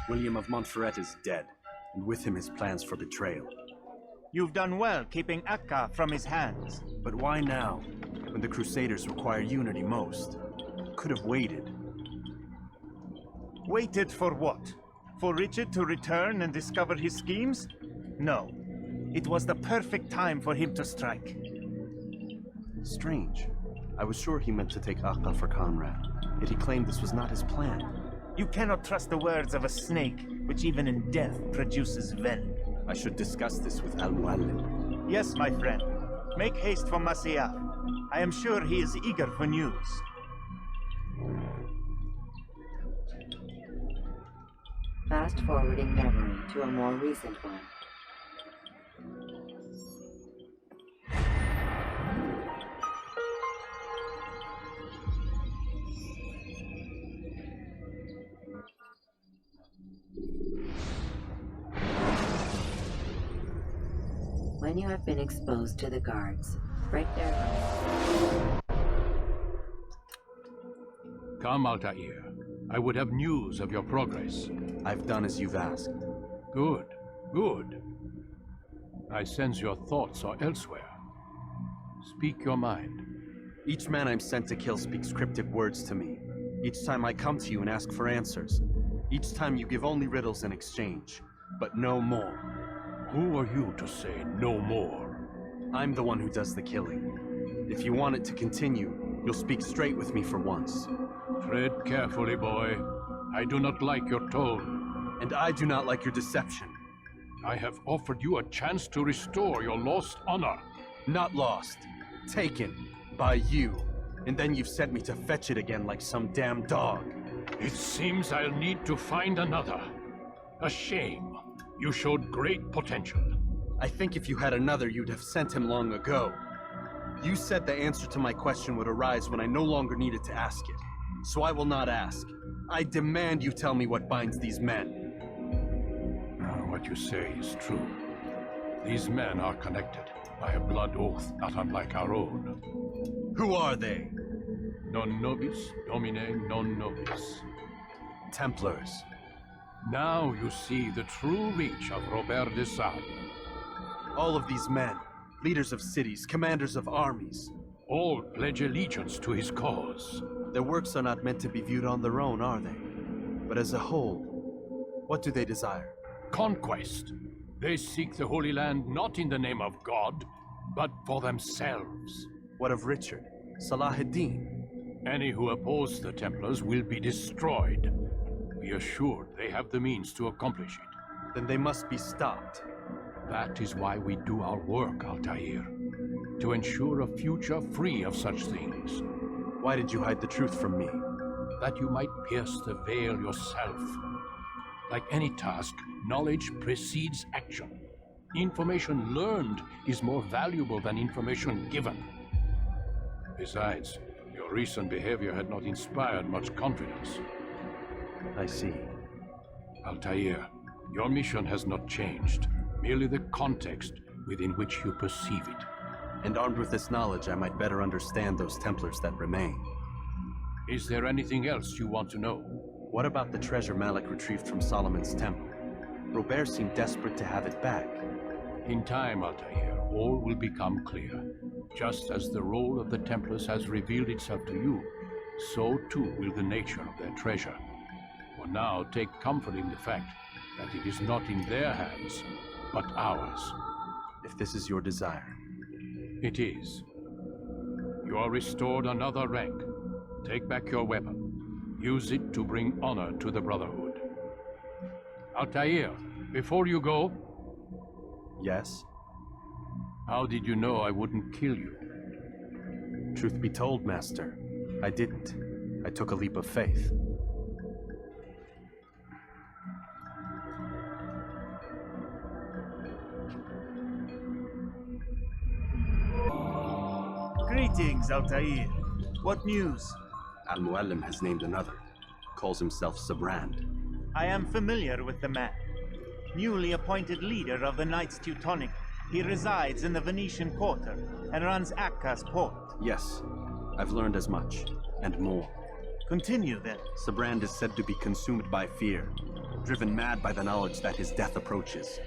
William of Montferrat is dead, and with him his plans for betrayal. You've done well keeping Akka from his hands. But why now, when the Crusaders require unity most? Could have waited. Waited for what? For Richard to return and discover his schemes? No. It was the perfect time for him to strike. Strange. I was sure he meant to take Akka for Conrad, yet he claimed this was not his plan. You cannot trust the words of a snake, which even in death produces venom. I should discuss this with Mualim'e. Yes, my friend. Make haste for Masyaf. I am sure he is eager for news. Fast-forwarding memory to a more recent one. When you have been exposed to the guards, break their ranks. Come, Altaïr. I would have news of your progress. I've done as you've asked. Good, good. I sense your thoughts are elsewhere. Speak your mind. Each man I'm sent to kill speaks cryptic words to me. Each time I come to you and ask for answers. Each time you give only riddles in exchange, but no more. Who are you to say no more? I'm the one who does the killing. If you want it to continue, you'll speak straight with me for once. Tread carefully, boy. I do not like your tone. And I do not like your deception. I have offered you a chance to restore your lost honor. Not lost. Taken. By you. And then you've sent me to fetch it again like some damn dog. It seems I'll need to find another. A shame. You showed great potential. I think if you had another, you'd have sent him long ago. You said the answer to my question would arise when I no longer needed to ask it. So I will not ask. I demand you tell me what binds these men. What you say is true. These men are connected by a blood oath not unlike our own. Who are they? Non nobis, domine non nobis. Templars. Now you see the true reach of Robert de Sablé'i. All of these men, leaders of cities, commanders of armies. All pledge allegiance to his cause. Their works are not meant to be viewed on their own, are they? But as a whole, what do they desire? Conquest. They seek the Holy Land not in the name of God, but for themselves. What of Richard? Salahuddin? Any who oppose the Templars will be destroyed. Be assured they have the means to accomplish it. Then they must be stopped. That is why we do our work, Altaïr. To ensure a future free of such things. Why did you hide the truth from me? That you might pierce the veil yourself. Like any task, knowledge precedes action. Information learned is more valuable than information given. Besides, your recent behavior had not inspired much confidence. I see. Altaïr, your mission has not changed. Merely the context within which you perceive it. And armed with this knowledge, I might better understand those Templars that remain. Is there anything else you want to know? What about the treasure Malik retrieved from Solomon's temple? Robert seemed desperate to have it back. In time, Altaïr, all will become clear. Just as the role of the Templars has revealed itself to you, so too will the nature of their treasure. For now, take comfort in the fact that it is not in their hands, but ours. If this is your desire. It is. You are restored another rank. Take back your weapon. Use it to bring honor to the Brotherhood. Altaïr, before you go... Yes? How did you know I wouldn't kill you? Truth be told, Master, I didn't. I took a leap of faith. Greetings, Altaïr. What news? Mualim'in has named another. Calls himself Sablé'ın. I am familiar with the man. Newly appointed leader of the Knights Teutonic, he resides in the Venetian Quarter and runs Akka's port. Yes, I've learned as much, and more. Continue then. Sablé'ın is said to be consumed by fear, driven mad by the knowledge that his death approaches.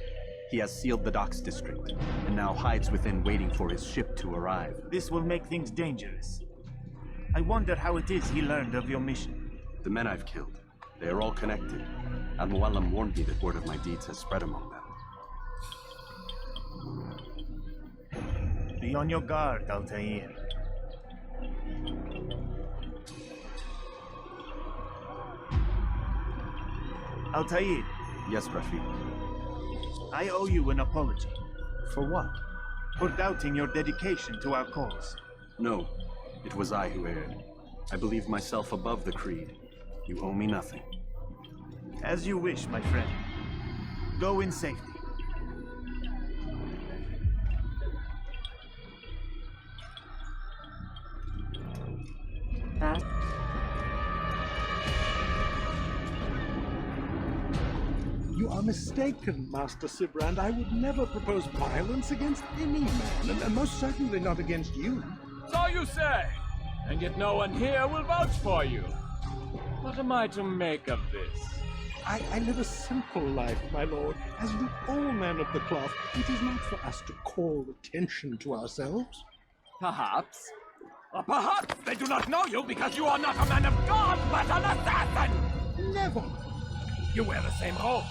He has sealed the docks district, and now hides within waiting for his ship to arrive. This will make things dangerous. I wonder how it is he learned of your mission. The men I've killed, they are all connected. Mualim'in warned me that word of my deeds has spread among them. Be on your guard, Altaïr. Altaïr. Yes, Rafiq. I owe you an apology. For what? For doubting your dedication to our cause. No, it was I who erred. I believe myself above the creed. You owe me nothing. As you wish, my friend. Go in safety. You are mistaken, Master Sibrand. I would never propose violence against any man, and most certainly not against you. So you say, and yet no one here will vouch for you. What am I to make of this? I live a simple life, my lord, as do all men of the cloth. It is not for us to call attention to ourselves. Perhaps. Or perhaps they do not know you because you are not a man of God, but an assassin! Never! You wear the same robes.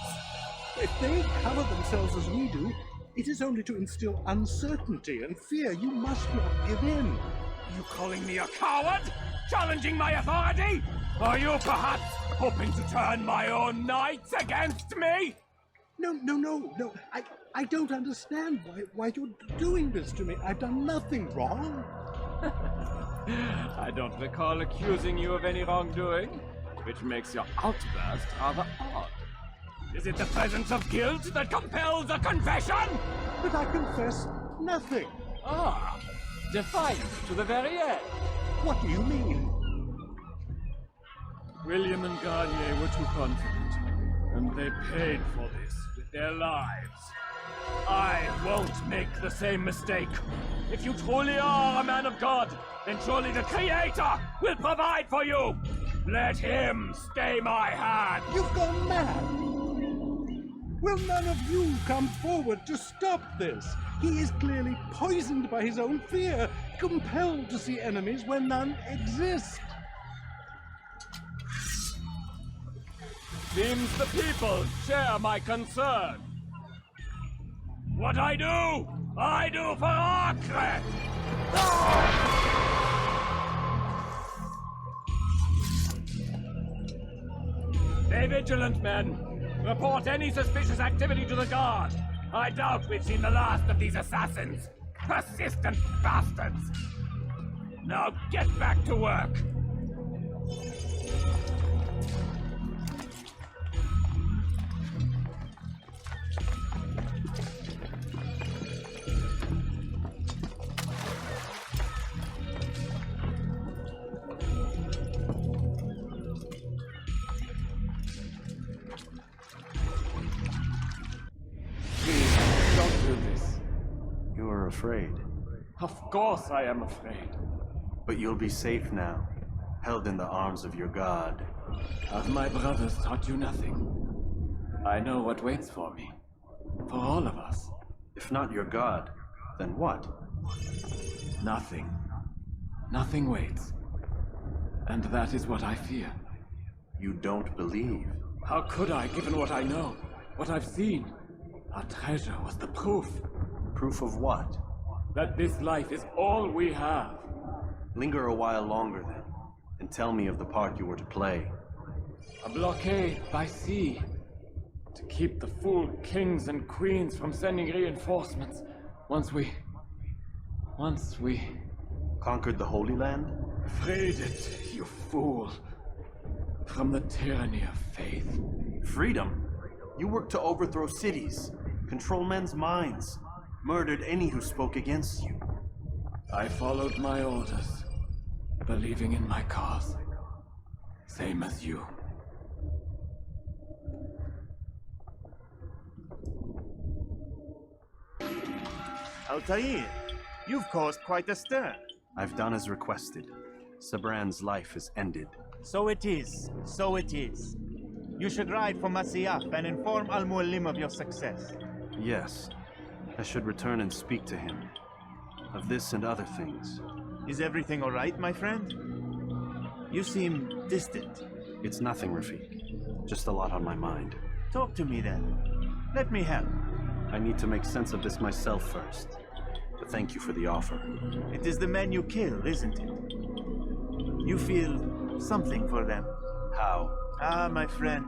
If they cover themselves as we do, it is only to instill uncertainty and fear. You must not give in. Are you calling me a coward? Challenging my authority? Are you perhaps hoping to turn my own knights against me? No. I don't understand why you're doing this to me. I've done nothing wrong. I don't recall accusing you of any wrongdoing, which makes your outburst rather odd. Is it the presence of guilt that compels a confession? But I confess nothing. Ah, defiant to the very end. What do you mean? William and Garnier were too confident, and they paid for this with their lives. I won't make the same mistake. If you truly are a man of God, then surely the Creator will provide for you. Let him stay my hand. You've gone mad. Will none of you come forward to stop this? He is clearly poisoned by his own fear, compelled to see enemies where none exist. Seems the people share my concern. What I do for Akre! Stay vigilant, men. Report any suspicious activity to the guard. I doubt we've seen the last of these assassins. Persistent bastards. Now get back to work. Afraid. Of course I am afraid. But you'll be safe now, held in the arms of your god. Have my brothers taught you nothing? I know what waits for me. For all of us. If not your god, then what? Nothing. Nothing waits. And that is what I fear. You don't believe? How could I, given what I know? What I've seen? Our treasure was the proof. Proof of what? That this life is all we have. Linger a while longer then, and tell me of the part you were to play. A blockade by sea. To keep the fool kings and queens from sending reinforcements once we... Conquered the Holy Land? Freed it, you fool. From the tyranny of faith. Freedom? You worked to overthrow cities, control men's minds, murdered any who spoke against you. I followed my orders, believing in my cause. Same as you. Altaïr, you've caused quite a stir. I've done as requested. Sabran's life is ended. So it is. So it is. You should ride for Masyaf and inform Mualim of your success. Yes. I should return and speak to him. Of this and other things. Is everything all right, my friend? You seem distant. It's nothing, Rafiq. Just a lot on my mind. Talk to me then. Let me help. I need to make sense of this myself first. But thank you for the offer. It is the men you kill, isn't it? You feel something for them. How? Ah, my friend.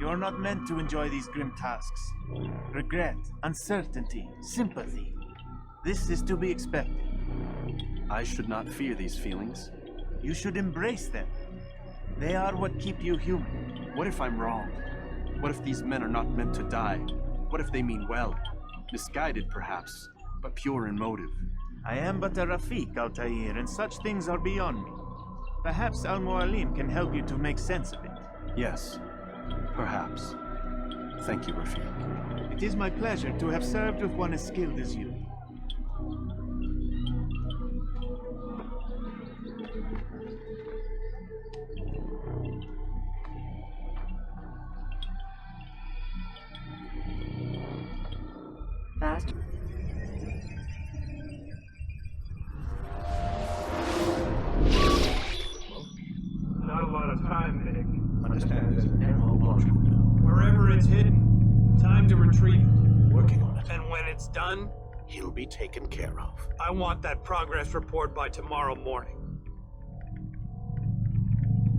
You're not meant to enjoy these grim tasks. Regret, uncertainty, sympathy. This is to be expected. I should not fear these feelings. You should embrace them. They are what keep you human. What if I'm wrong? What if these men are not meant to die? What if they mean well? Misguided, perhaps, but pure in motive. I am but a Rafiq, Altaïr, and such things are beyond me. Perhaps Mualim can help you to make sense of it. Yes, perhaps. Thank you, Rafiq. It is my pleasure to have served with one as skilled as you. Fast. Not a lot of time, Vic. Understand this ammo launcher. Wherever it's hidden, time to retrieve it. Working on it. And when it's done, He'll be taken care of. I want that progress report by tomorrow morning.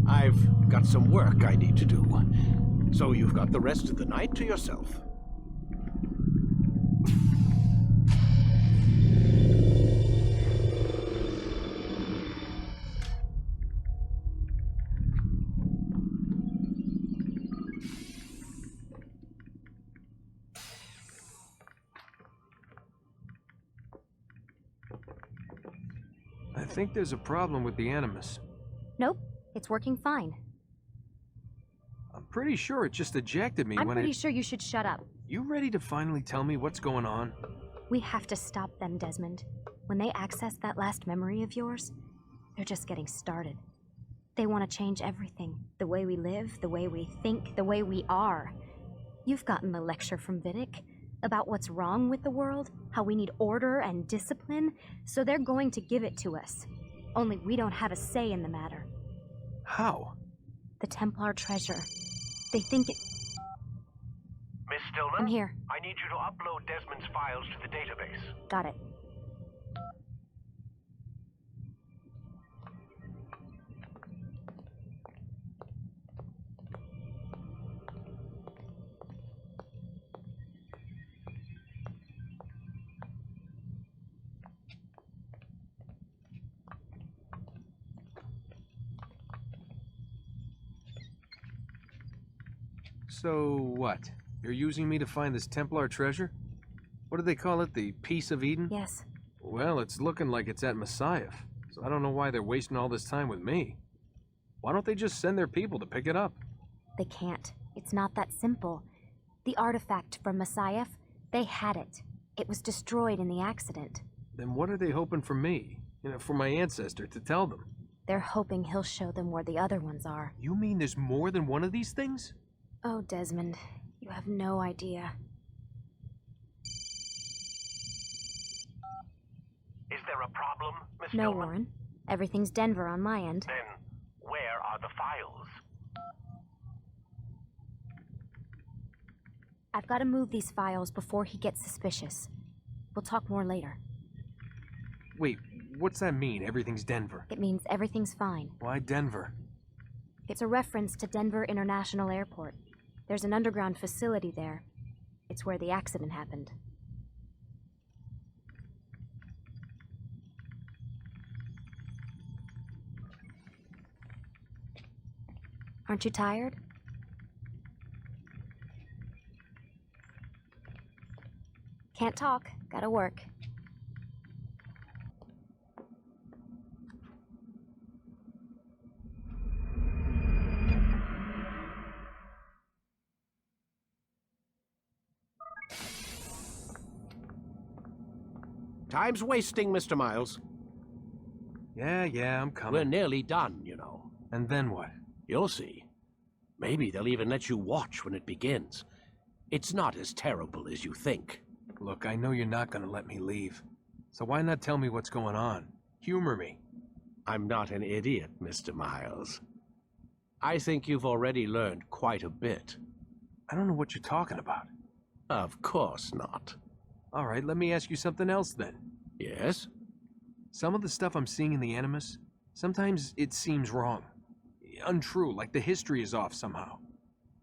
I've got some work I need to do. So you've got the rest of the night to yourself. I think there's a problem with the Animus. Nope, it's working fine. I'm pretty sure it just ejected me I'm when pretty sure you should shut up. You ready to finally tell me what's going on? We have to stop them, Desmond. When they access that last memory of yours, they're just getting started. They want to change everything. The way we live, the way we think, the way we are. You've gotten the lecture from Vidic about what's wrong with the world, how we need order and discipline, so they're going to give it to us. Only we don't have a say in the matter. How? The Templar treasure. They think it... Miss Stillman? I'm here. I need you to upload Desmond's files to the database. Got it. So what? You're using me to find this Templar treasure? What do they call it? The Piece of Eden? Yes. Well, it's looking like it's at Masyaf, so I don't know why they're wasting all this time with me. Why don't they just send their people to pick it up? They can't. It's not that simple. The artifact from Masyaf, they had it. It was destroyed in the accident. Then what are they hoping for me? For my ancestor to tell them? They're hoping he'll show them where the other ones are. You mean there's more than one of these things? Oh, Desmond, you have no idea. Is there a problem, Miss No, Stillman? Warren. Everything's Denver on my end. Then, where are the files? I've got to move these files before he gets suspicious. We'll talk more later. Wait, what's that mean, everything's Denver? It means everything's fine. Why Denver? It's a reference to Denver International Airport. There's an underground facility there. It's where the accident happened. Aren't you tired? Can't talk. Gotta work. Time's wasting, Mr. Miles. Yeah, I'm coming. We're nearly done, you know. And then what? You'll see. Maybe they'll even let you watch when it begins. It's not as terrible as you think. Look, I know you're not gonna let me leave. So why not tell me what's going on? Humor me. I'm not an idiot, Mr. Miles. I think you've already learned quite a bit. I don't know what you're talking about. Of course not. All right, let me ask you something else then. Yes? Some of the stuff I'm seeing in the Animus, sometimes it seems wrong. Untrue, like the history is off somehow.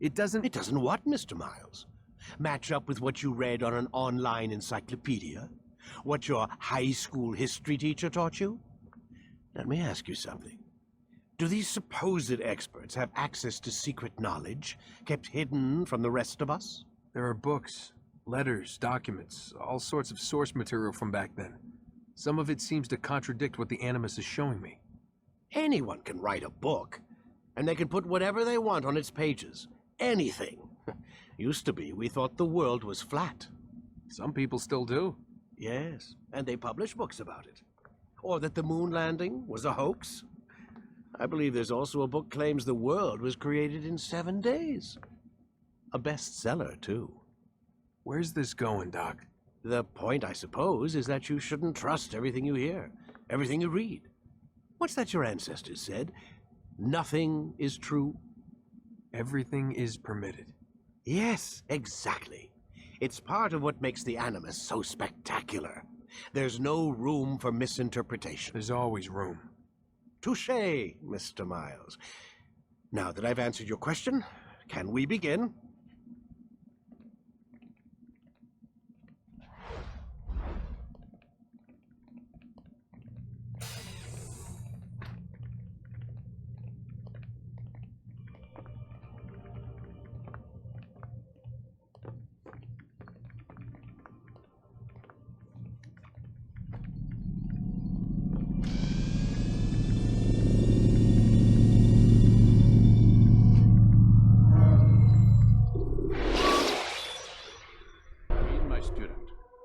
It doesn't what, Mr. Miles? Match up with what you read on an online encyclopedia? What your high school history teacher taught you? Let me ask you something. Do these supposed experts have access to secret knowledge, kept hidden from the rest of us? There are books, letters, documents, all sorts of source material from back then. Some of it seems to contradict what the Animus is showing me. Anyone can write a book, and they can put whatever they want on its pages. Anything. Used to be, we thought the world was flat. Some people still do. Yes, and they publish books about it. Or that the moon landing was a hoax. I believe there's also a book claims the world was created in 7 days. A bestseller, too. Where's this going, Doc? The point, I suppose, is that you shouldn't trust everything you hear, everything you read. What's that your ancestors said? Nothing is true? Everything is permitted. Yes, exactly. It's part of what makes the Animus so spectacular. There's no room for misinterpretation. There's always room. Touché, Mr. Miles. Now that I've answered your question, can we begin?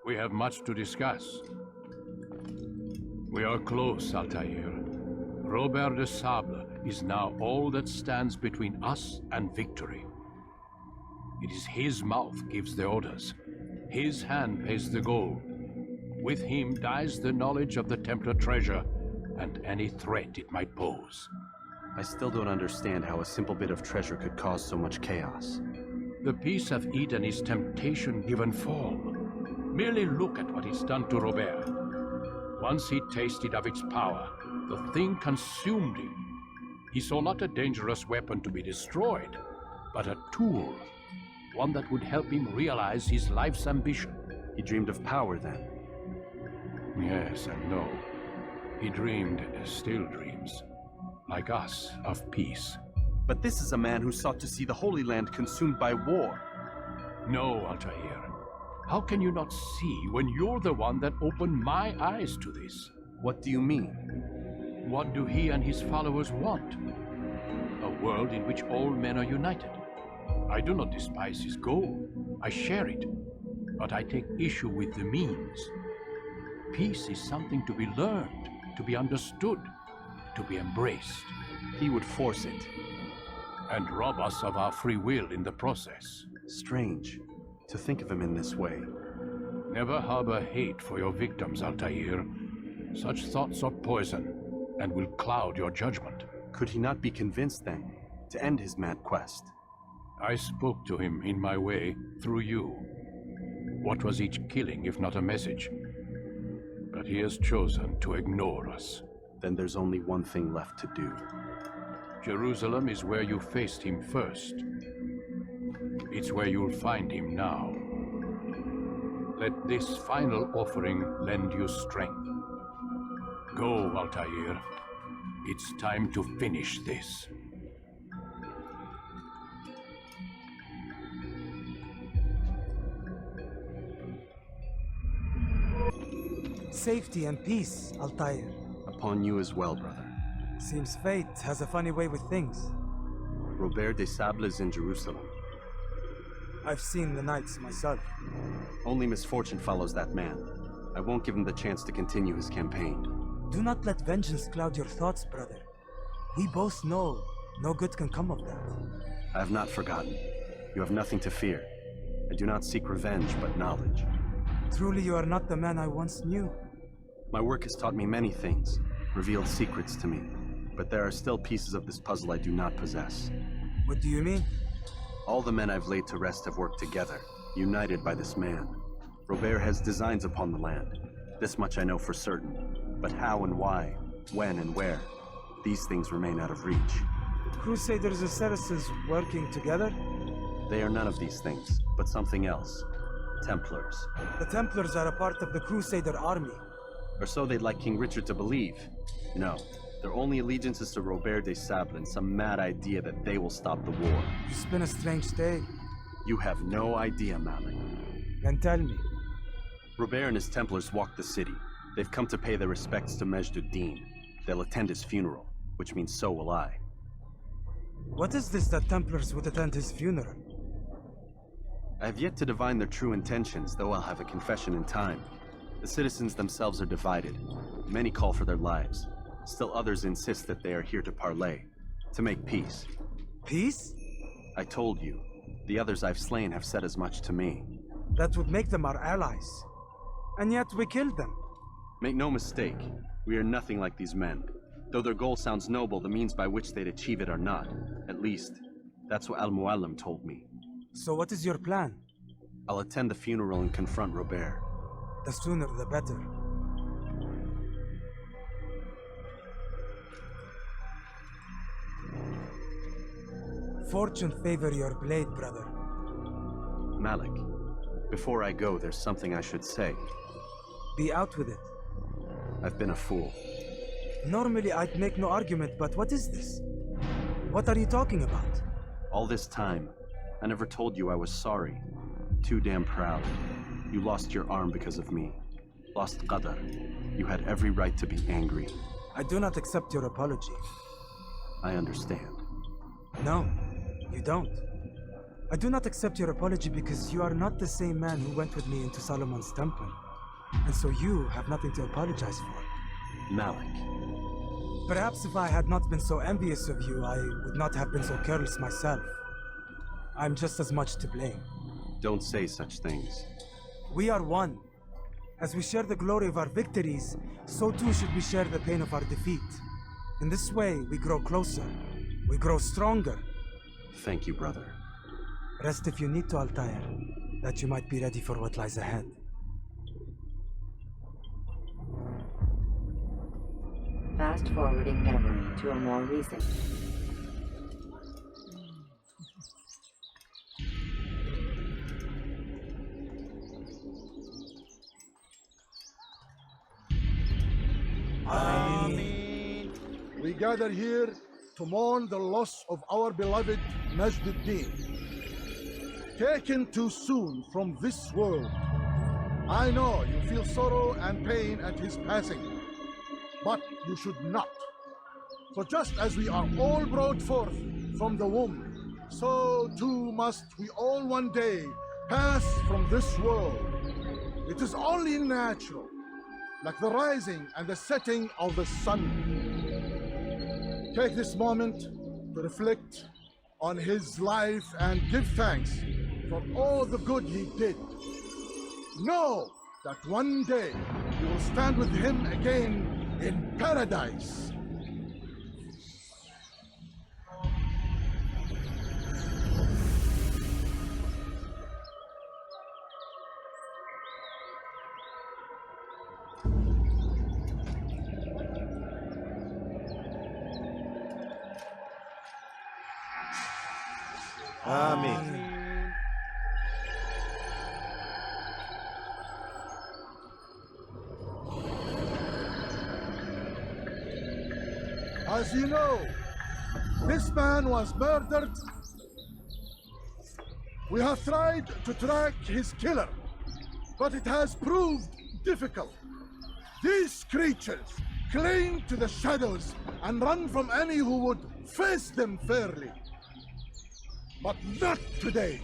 We have much to discuss. We are close, Altaïr. Robert de Sablé'i is now all that stands between us and victory. It is his mouth gives the orders. His hand pays the goal. With him dies the knowledge of the Templar treasure and any threat it might pose. I still don't understand how a simple bit of treasure could cause so much chaos. The peace of Eden is temptation given fall. Merely look at what it's done to Robert. Once he tasted of its power, the thing consumed him. He saw not a dangerous weapon to be destroyed, but a tool, one that would help him realize his life's ambition. He dreamed of power then? Yes and no. He dreamed, still dreams, like us, of peace. But this is a man who sought to see the Holy Land consumed by war. No, Altaïr. How can you not see when you're the one that opened my eyes to this? What do you mean? What do he and his followers want? A world in which all men are united. I do not despise his goal. I share it. But I take issue with the means. Peace is something to be learned, to be understood, to be embraced. He would force it. And rob us of our free will in the process. Strange to think of him in this way. Never harbor hate for your victims, Altaïr. Such thoughts are poison and will cloud your judgment. Could he not be convinced then to end his mad quest? I spoke to him in my way through you. What was each killing if not a message? But he has chosen to ignore us. Then there's only one thing left to do. Jerusalem is where you faced him first. It's where you'll find him now. Let this final offering lend you strength. Go, Altaïr. It's time to finish this. Safety and peace, Altaïr. Upon you as well, brother. Seems fate has a funny way with things. Robert de Sablé's in Jerusalem. I've seen the knights myself. Only misfortune follows that man. I won't give him the chance to continue his campaign. Do not let vengeance cloud your thoughts, brother. We both know no good can come of that. I have not forgotten. You have nothing to fear. I do not seek revenge, but knowledge. Truly, you are not the man I once knew. My work has taught me many things, revealed secrets to me. But there are still pieces of this puzzle I do not possess. What do you mean? All the men I've laid to rest have worked together, united by this man. Robert has designs upon the land. This much I know for certain. But how and why, when and where, these things remain out of reach. Crusaders and Saracens working together? They are none of these things, but something else. Templars. The Templars are a part of the Crusader army. Or so they'd like King Richard to believe. No, their only allegiance is to Robert de Sablé'i and some mad idea that they will stop the war. You spin a strange tale. You have no idea, Malik. Then tell me. Robert and his Templars walk the city. They've come to pay their respects to Majd-ud-Din. They'll attend his funeral, which means so will I. What is this that Templars would attend his funeral? I have yet to divine their true intentions, though I'll have a confession in time. The citizens themselves are divided. Many call for their lives. Still others insist that they are here to parley, to make peace. Peace? I told you. The others I've slain have said as much to me. That would make them our allies. And yet we killed them. Make no mistake, we are nothing like these men. Though their goal sounds noble, the means by which they'd achieve it are not. At least, that's what Mualim told me. So what is your plan? I'll attend the funeral and confront Robert. The sooner the better. Fortune favor your blade, brother. Malik, before I go, there's something I should say. Be out with it. I've been a fool. Normally I'd make no argument, but what is this? What are you talking about? All this time, I never told you I was sorry. Too damn proud. You lost your arm because of me. Lost Qadar. You had every right to be angry. I do not accept your apology. I understand. No, you don't. I do not accept your apology because you are not the same man who went with me into Solomon's temple. And so you have nothing to apologize for. Malik. Perhaps if I had not been so envious of you, I would not have been so careless myself. I'm just as much to blame. Don't say such things. We are one. As we share the glory of our victories, so too should we share the pain of our defeat. In this way, we grow closer. We grow stronger. Thank you, brother. Rest if you need to, Altaïr, that you might be ready for what lies ahead. Fast-forwarding memory to a more recent. Amen. We gather here to mourn the loss of our beloved Majd-ud-Din, taken too soon from this world. I know you feel sorrow and pain at his passing, but you should not. For just as we are all brought forth from the womb, so too must we all one day pass from this world. It is only natural, like the rising and the setting of the sun. Take this moment to reflect on his life and give thanks for all the good he did. Know that one day you will stand with him again in paradise. Amen. As you know, this man was murdered. We have tried to track his killer, but it has proved difficult. These creatures cling to the shadows and run from any who would face them fairly. But not today,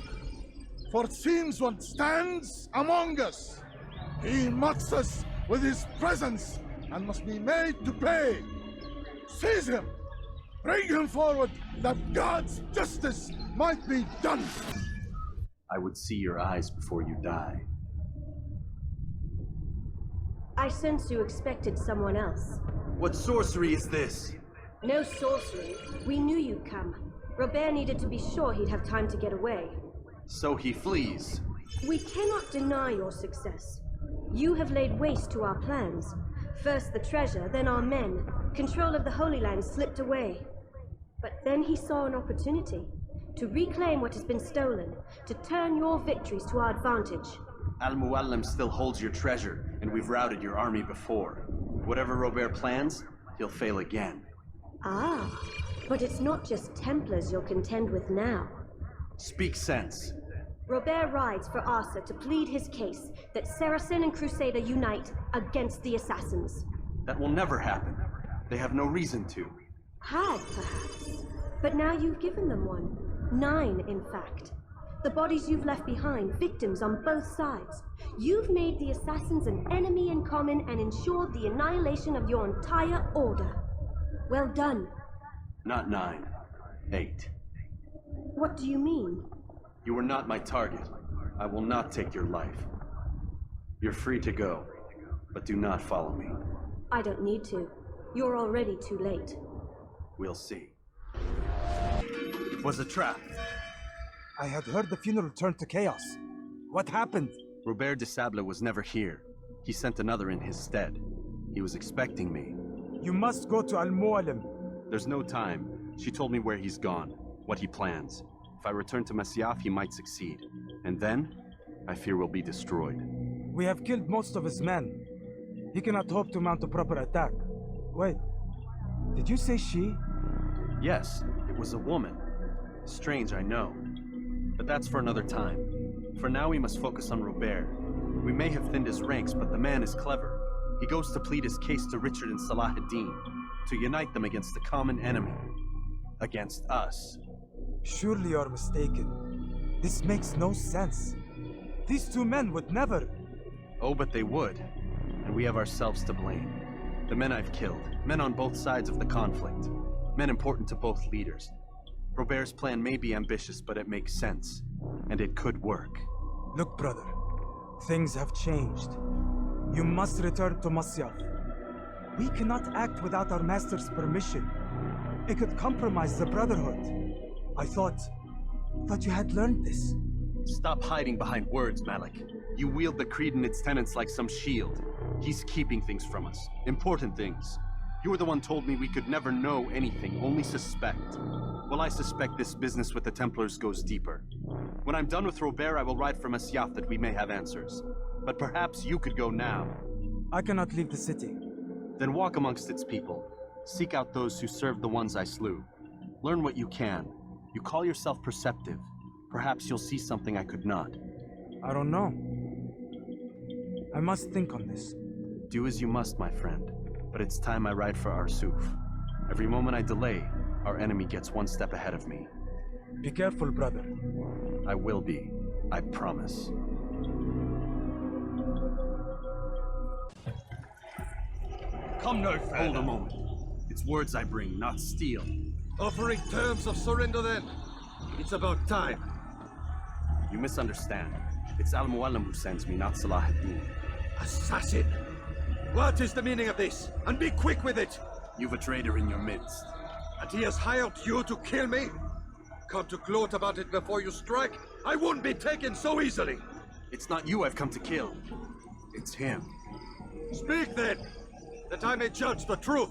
for it seems one stands among us. He mocks us with his presence and must be made to pay. Seize him! Bring him forward that God's justice might be done! I would see your eyes before you die. I sense you expected someone else. What sorcery is this? No sorcery. We knew you'd come. Robert needed to be sure he'd have time to get away. So he flees. We cannot deny your success. You have laid waste to our plans. First the treasure, then our men. Control of the Holy Land slipped away. But then he saw an opportunity to reclaim what has been stolen, to turn your victories to our advantage. Al-Mualim still holds your treasure, and we've routed your army before. Whatever Robert plans, he'll fail again. Ah, but it's not just Templars you'll contend with now. Speak sense. Robert rides for Arthur to plead his case that Saracen and Crusader unite against the assassins. That will never happen. They have no reason to. Had, perhaps. But now you've given them one. 9, in fact. The bodies you've left behind, victims on both sides. You've made the assassins an enemy in common and ensured the annihilation of your entire order. Well done. Not 9. 8. What do you mean? You are not my target. I will not take your life. You're free to go, but do not follow me. I don't need to. You're already too late. We'll see. It was a trap. I had heard the funeral turned to chaos. What happened? Robert de Sablé'i was never here. He sent another in his stead. He was expecting me. You must go to Al-Mualim. There's no time. She told me where he's gone, what he plans. If I return to Masyaf, he might succeed. And then, I fear we'll be destroyed. We have killed most of his men. He cannot hope to mount a proper attack. Wait, did you say she? Yes, it was a woman. Strange, I know. But that's for another time. For now, we must focus on Robert. We may have thinned his ranks, but the man is clever. He goes to plead his case to Richard and Salah-ad-Din, to unite them against the common enemy. Against us. Surely you're mistaken. This makes no sense. These two men would never... Oh, but they would. And we have ourselves to blame. The men I've killed, men on both sides of the conflict. Men important to both leaders. Robert's plan may be ambitious, but it makes sense. And it could work. Look, brother. Things have changed. You must return to Masyaf. We cannot act without our master's permission. It could compromise the Brotherhood. I thought you had learned this. Stop hiding behind words, Malik. You wield the creed and its tenets like some shield. He's keeping things from us. Important things. You were the one told me we could never know anything, only suspect. Well, I suspect this business with the Templars goes deeper. When I'm done with Robert, I will ride for Masyaf that we may have answers. But perhaps you could go now. I cannot leave the city. Then walk amongst its people. Seek out those who served the ones I slew. Learn what you can. You call yourself perceptive. Perhaps you'll see something I could not. I don't know. I must think on this. Do as you must, my friend. But it's time I ride for Arsuf. Every moment I delay, our enemy gets one step ahead of me. Be careful, brother. I will be. I promise. Come no further. Hold a moment. It's words I bring, not steel. Offering terms of surrender then. It's about time. You misunderstand. It's Al-Mualim who sends me, not Salah-ad-Din. Assassin! What is the meaning of this? And be quick with it! You've a traitor in your midst. And he has hired you to kill me? Come to gloat about it before you strike? I won't be taken so easily! It's not you I've come to kill. It's him. Speak then, that I may judge the truth.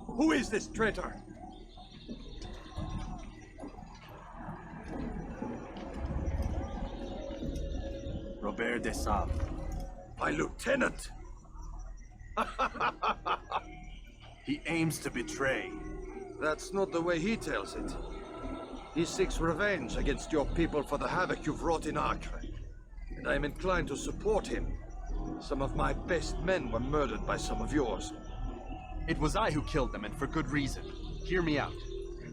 Who is this traitor? Robert de Sablé'i. My lieutenant! He aims to betray. That's not the way he tells it. He seeks revenge against your people for the havoc you've wrought in Acre. And I am inclined to support him. Some of my best men were murdered by some of yours. It was I who killed them, and for good reason. Hear me out.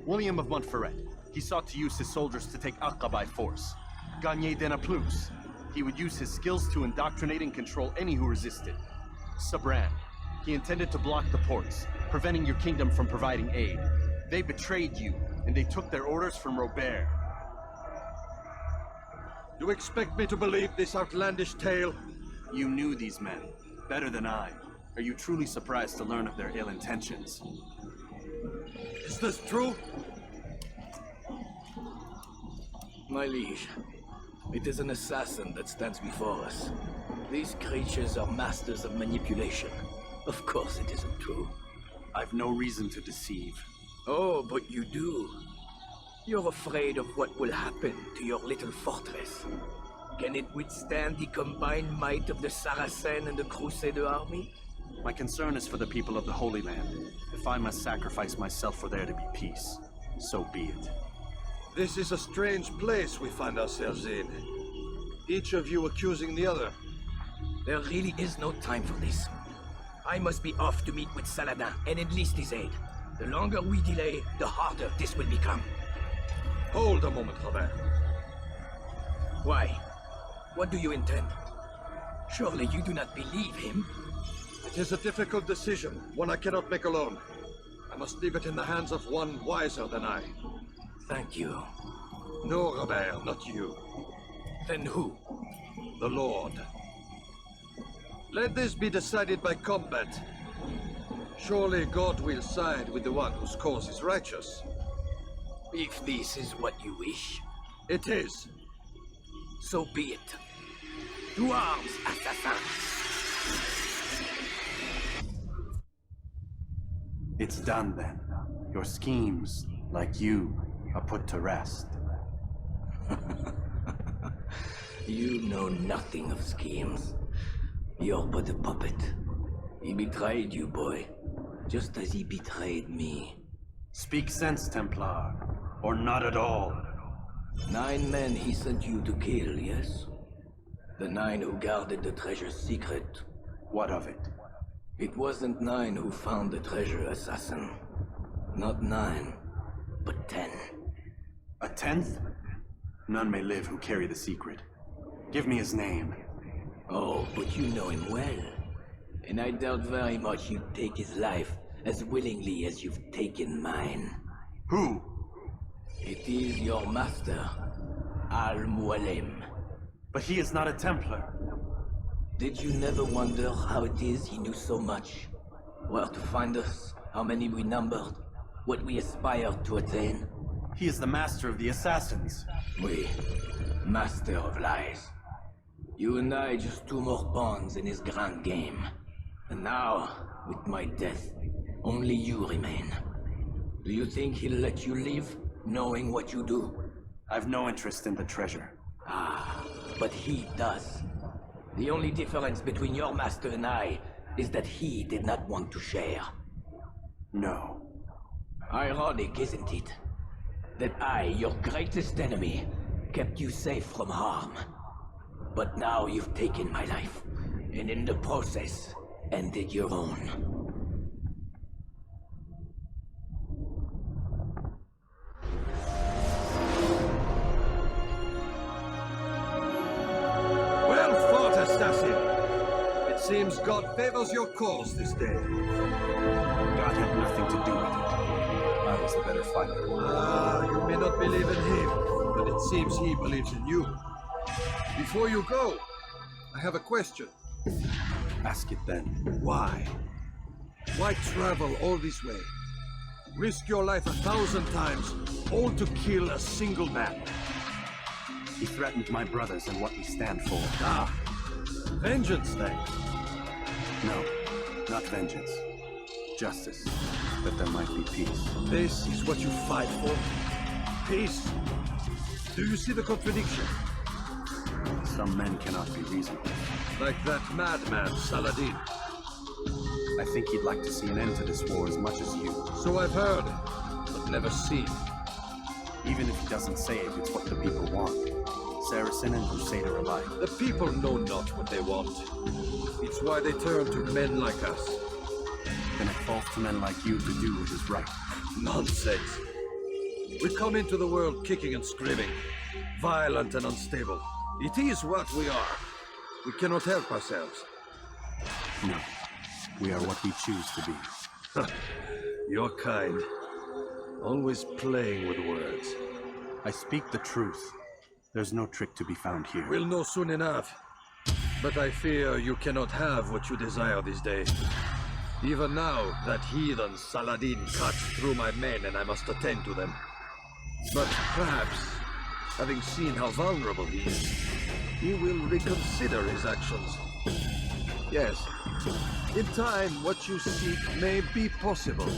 William of Montferrat. He sought to use his soldiers to take Acre by force. Gagné de Naplouse. He would use his skills to indoctrinate and control any who resisted. Sablé'ın. He intended to block the ports, preventing your kingdom from providing aid. They betrayed you, and they took their orders from Robert. You expect me to believe this outlandish tale? You knew these men, better than I. Are you truly surprised to learn of their ill intentions? Is this true? My liege, it is an assassin that stands before us. These creatures are masters of manipulation. Of course it isn't true. I've no reason to deceive. Oh, but you do. You're afraid of what will happen to your little fortress. Can it withstand the combined might of the Saracen and the Crusader army? My concern is for the people of the Holy Land. If I must sacrifice myself for there to be peace, so be it. This is a strange place we find ourselves in. Each of you accusing the other. There really is no time for this. I must be off to meet with Saladin and enlist his aid. The longer we delay, the harder this will become. Hold a moment, Robert. Why? What do you intend? Surely you do not believe him? It is a difficult decision, one I cannot make alone. I must leave it in the hands of one wiser than I. Thank you. No, Robert, not you. Then who? The Lord. Let this be decided by combat. Surely God will side with the one whose cause is righteous. If this is what you wish. It is. So be it. To arms, assassins! It's done then. Your schemes, like you, are put to rest. You know nothing of schemes. You're but a puppet. He betrayed you, boy. Just as he betrayed me. Speak sense, Templar. Or not at all. 9 men he sent you to kill, yes? The 9 who guarded the treasure's secret. What of it? It wasn't 9 who found the treasure, assassin. Not 9, but 10. A 10th? None may live who carry the secret. Give me his name. Oh, but you know him well. And I doubt very much you'd take his life as willingly as you've taken mine. Who? It is your master, Mualim. But he is not a Templar. Did you never wonder how it is he knew so much? Where to find us, how many we numbered, what we aspired to attain? He is the master of the assassins. Oui, master of lies. You and I just 2 more pawns in his grand game. And now, with my death, only you remain. Do you think he'll let you live, knowing what you do? I've no interest in the treasure. Ah, but he does. The only difference between your master and I is that he did not want to share. No. Ironic, isn't it? That I, your greatest enemy, kept you safe from harm. But now you've taken my life, and in the process, ended your own. Well fought, assassin! It seems God favors your cause this day. God had nothing to do with it. I was the better fighter. Ah, you may not believe in him, but it seems he believes in you. Before you go, I have a question. Ask it then. Why? Why travel all this way? Risk your life 1,000 times, all to kill a single man. He threatened my brothers and what we stand for. Ah, vengeance then? No, not vengeance. Justice, that there might be peace. This is what you fight for? Peace? Do you see the contradiction? Some men cannot be reasonable. Like that madman, Saladin. I think he'd like to see an end to this war as much as you. So I've heard. never cease. Even if he doesn't say it, it's what the people want. Saracen and Crusader alike. The people know not what they want. It's why they turn to men like us. Then it falls to men like you to do what is right. Nonsense. We come into the world kicking and screaming, violent and unstable. It is what we are. We cannot help ourselves. No, we are what we choose to be. Your kind. Always playing with words. I speak the truth. There's no trick to be found here. We'll know soon enough. But I fear you cannot have what you desire this day. Even now, that heathen Saladin cuts through my men and I must attend to them. But perhaps, having seen how vulnerable he is, he will reconsider his actions. Yes, in time, what you seek may be possible.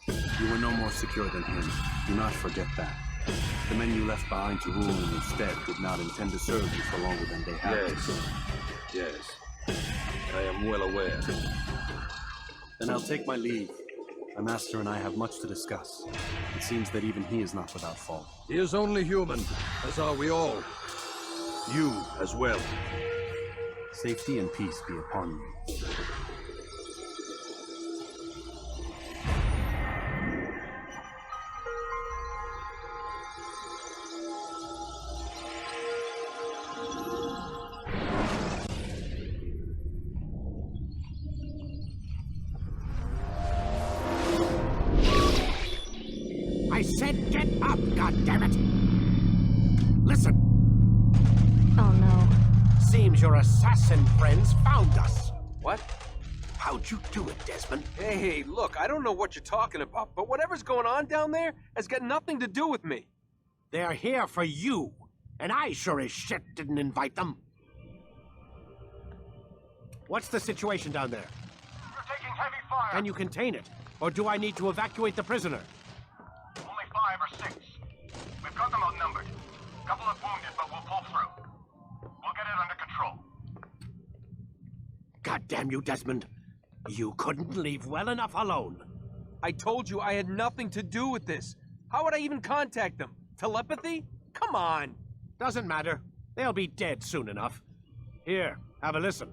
You were no more secure than him. Do not forget that. The men you left behind to rule in instead did not intend to serve you for longer than they had. Yes. I am well aware. Then I'll take my leave. My master and I have much to discuss. It seems that even he is not without fault. He is only human, as are we all. You as well. Safety and peace be upon you. I said get up, goddammit! Listen! Oh no. Seems your assassin friends found us. What? How'd you do it, Desmond? Hey, look, I don't know what you're talking about, but whatever's going on down there has got nothing to do with me. They're here for you, and I sure as shit didn't invite them. What's the situation down there? We're taking heavy fire. Can you contain it? Or do I need to evacuate the prisoner? Only 5 or 6. We've got them outnumbered. Couple of wounded, but we'll pull through. We'll get it under control. God damn you, Desmond. You couldn't leave well enough alone. I told you I had nothing to do with this. How would I even contact them? Telepathy? Come on. Doesn't matter. They'll be dead soon enough. Here, have a listen.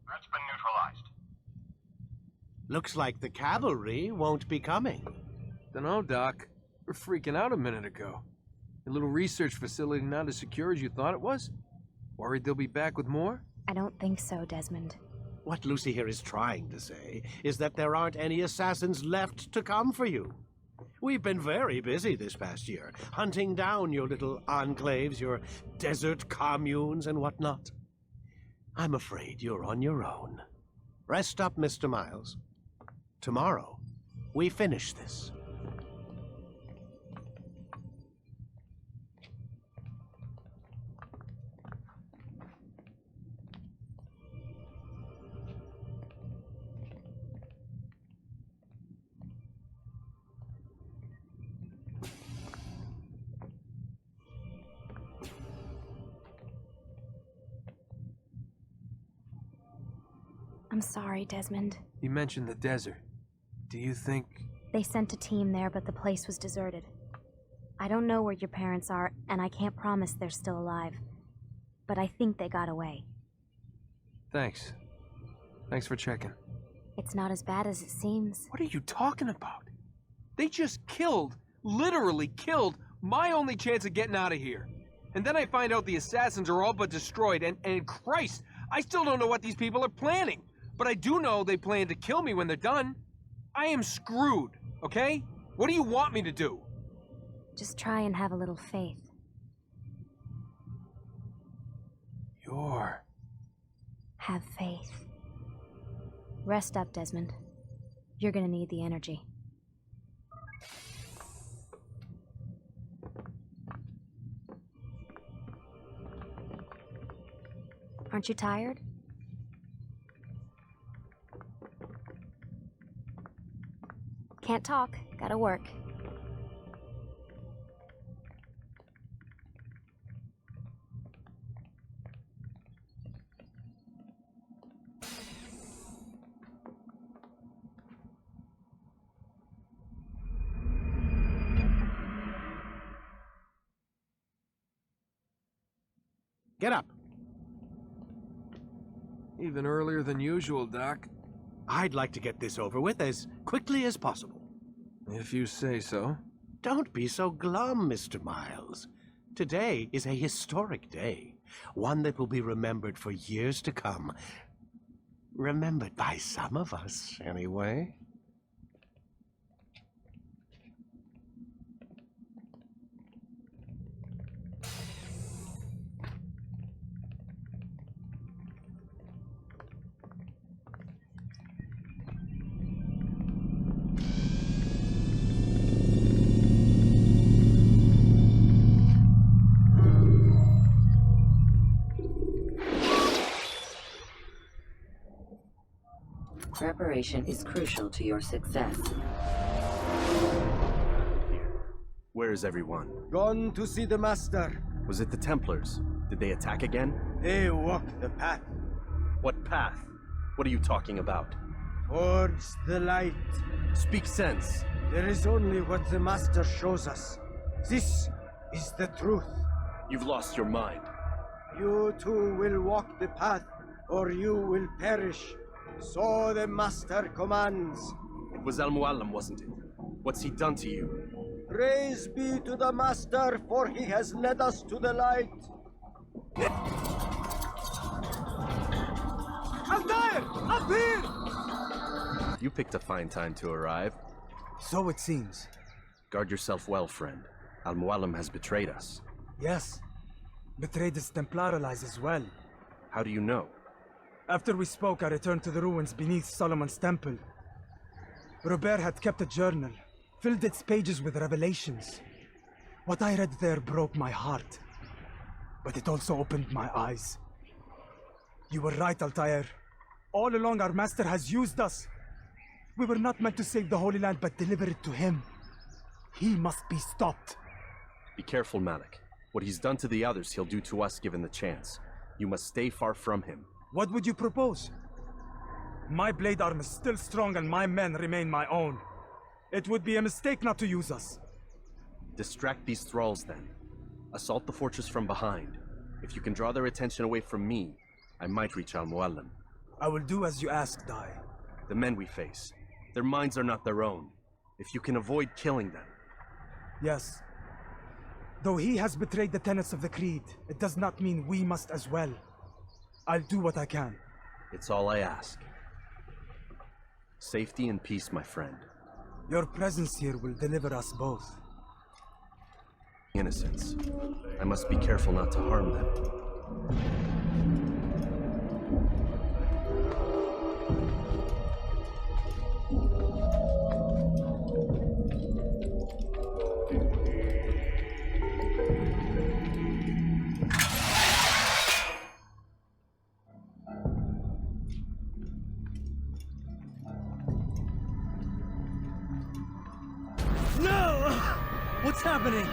Threat's been neutralized. Looks like the cavalry won't be coming. Dunno, Doc. We're freaking out a minute ago. Your little research facility not as secure as you thought it was? Worried they'll be back with more? I don't think so, Desmond. What Lucy here is trying to say is that there aren't any assassins left to come for you. We've been very busy this past year, hunting down your little enclaves, your desert communes and whatnot. I'm afraid you're on your own. Rest up, Mr. Miles. Tomorrow, we finish this. I'm sorry, Desmond. You mentioned the desert. Do you think... They sent a team there, but the place was deserted. I don't know where your parents are, and I can't promise they're still alive. But I think they got away. Thanks. Thanks for checking. It's not as bad as it seems. What are you talking about? They just killed, literally killed, my only chance of getting out of here. And then I find out the assassins are all but destroyed, and Christ, I still don't know what these people are planning. But I do know they plan to kill me when they're done. I am screwed, okay? What do you want me to do? Just try and have a little faith. Have faith. Rest up, Desmond. You're gonna need the energy. Aren't you tired? Can't talk. Gotta work. Get up. Even earlier than usual, Doc. I'd like to get this over with as quickly as possible. If you say so. Don't be so glum, Mr. Miles. Today is a historic day, one that will be remembered for years to come. Remembered by some of us, anyway. Preparation is crucial to your success. Where is everyone? Gone to see the Master. Was it the Templars? Did they attack again? They walk the path. What path? What are you talking about? Towards the light. Speak sense. There is only what the Master shows us. This is the truth. You've lost your mind. You too will walk the path, or you will perish. So the Master commands. It was Mualim, wasn't it? What's he done to you? Praise be to the Master, for he has led us to the light. Altaïr! Up here! You picked a fine time to arrive. So it seems. Guard yourself well, friend. Mualim has betrayed us. Yes. Betrayed his Templar allies as well. How do you know? After we spoke, I returned to the ruins beneath Solomon's temple. Robert had kept a journal, filled its pages with revelations. What I read there broke my heart, but it also opened my eyes. You were right, Altaïr. All along our master has used us. We were not meant to save the Holy Land, but deliver it to him. He must be stopped. Be careful, Malik. What he's done to the others, he'll do to us given the chance. You must stay far from him. What would you propose? My blade arm is still strong and my men remain my own. It would be a mistake not to use us. Distract these thralls then. Assault the fortress from behind. If you can draw their attention away from me, I might reach Mualim. I will do as you ask, Dai. The men we face, their minds are not their own. If you can avoid killing them. Yes. Though he has betrayed the tenets of the Creed, it does not mean we must as well. I'll do what I can. It's all I ask. Safety and peace, my friend. Your presence here will deliver us both. Innocents. I must be careful not to harm them. No! What's happening?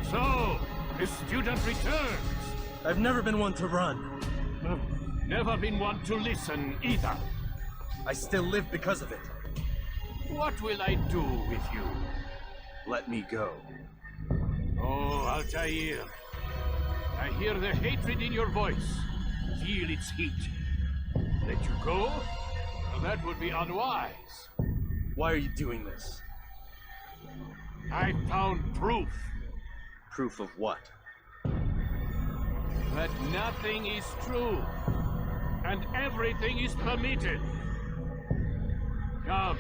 So, the student returns. I've never been one to run. Never been one to listen either. I still live because of it. What will I do with you? Let me go. Oh, Altaïr. I hear the hatred in your voice. Feel its heat. Let you go? Well, that would be unwise. Why are you doing this? I found proof. Proof of what? That nothing is true. And everything is permitted. Come.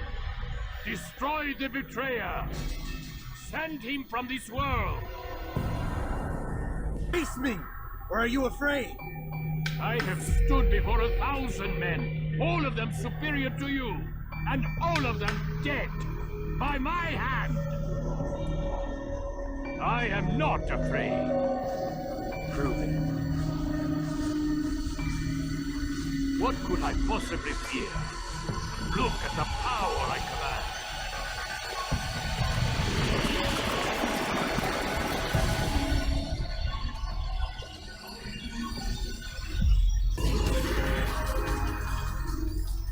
Destroy the betrayer. Send him from this world. Face me! Or are you afraid? I have stood before 1,000 men, all of them superior to you, and all of them dead, by my hand. I am not afraid. Prove it. What could I possibly fear? Look at the power I command.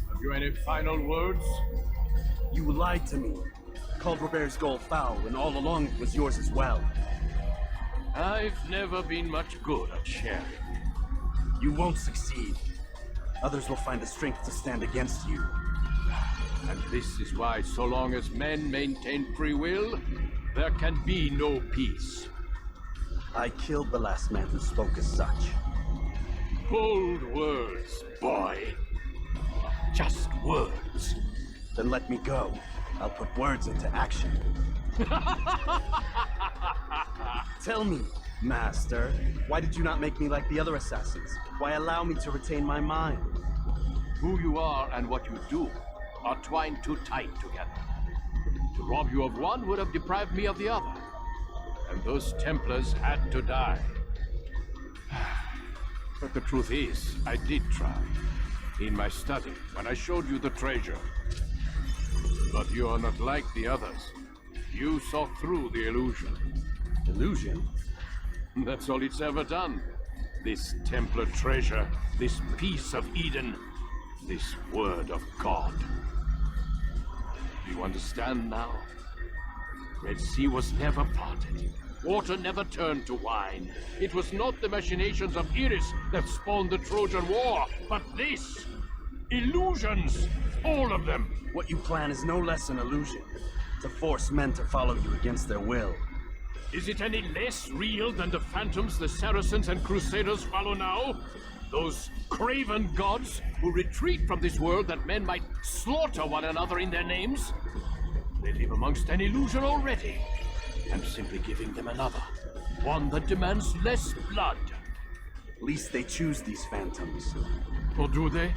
Have you any final words? You lied to me. called Robert's goal foul, and all along it was yours as well. I've never been much good at sharing. You won't succeed. Others will find the strength to stand against you. And this is why, so long as men maintain free will, there can be no peace. I killed the last man who spoke as such. Bold words, boy. Just words. Then let me go. I'll put words into action. Tell me, Master, why did you not make me like the other assassins? Why allow me to retain my mind? Who you are and what you do are twined too tight together. To rob you of one would have deprived me of the other. And those Templars had to die. But the truth is, I did try. In my study, when I showed you the treasure. But you are not like the others. You saw through the illusion. Illusion? That's all it's ever done. This Templar treasure, this piece of Eden, this word of God. Do you understand now? Red Sea was never parted. Water never turned to wine. It was not the machinations of Iris that spawned the Trojan War, but this! Illusions! All of them! What you plan is no less an illusion. To force men to follow you against their will. Is it any less real than the phantoms the Saracens and Crusaders follow now? Those craven gods who retreat from this world that men might slaughter one another in their names? They live amongst an illusion already. I'm simply giving them another. One that demands less blood. At least they choose these phantoms. Or do they?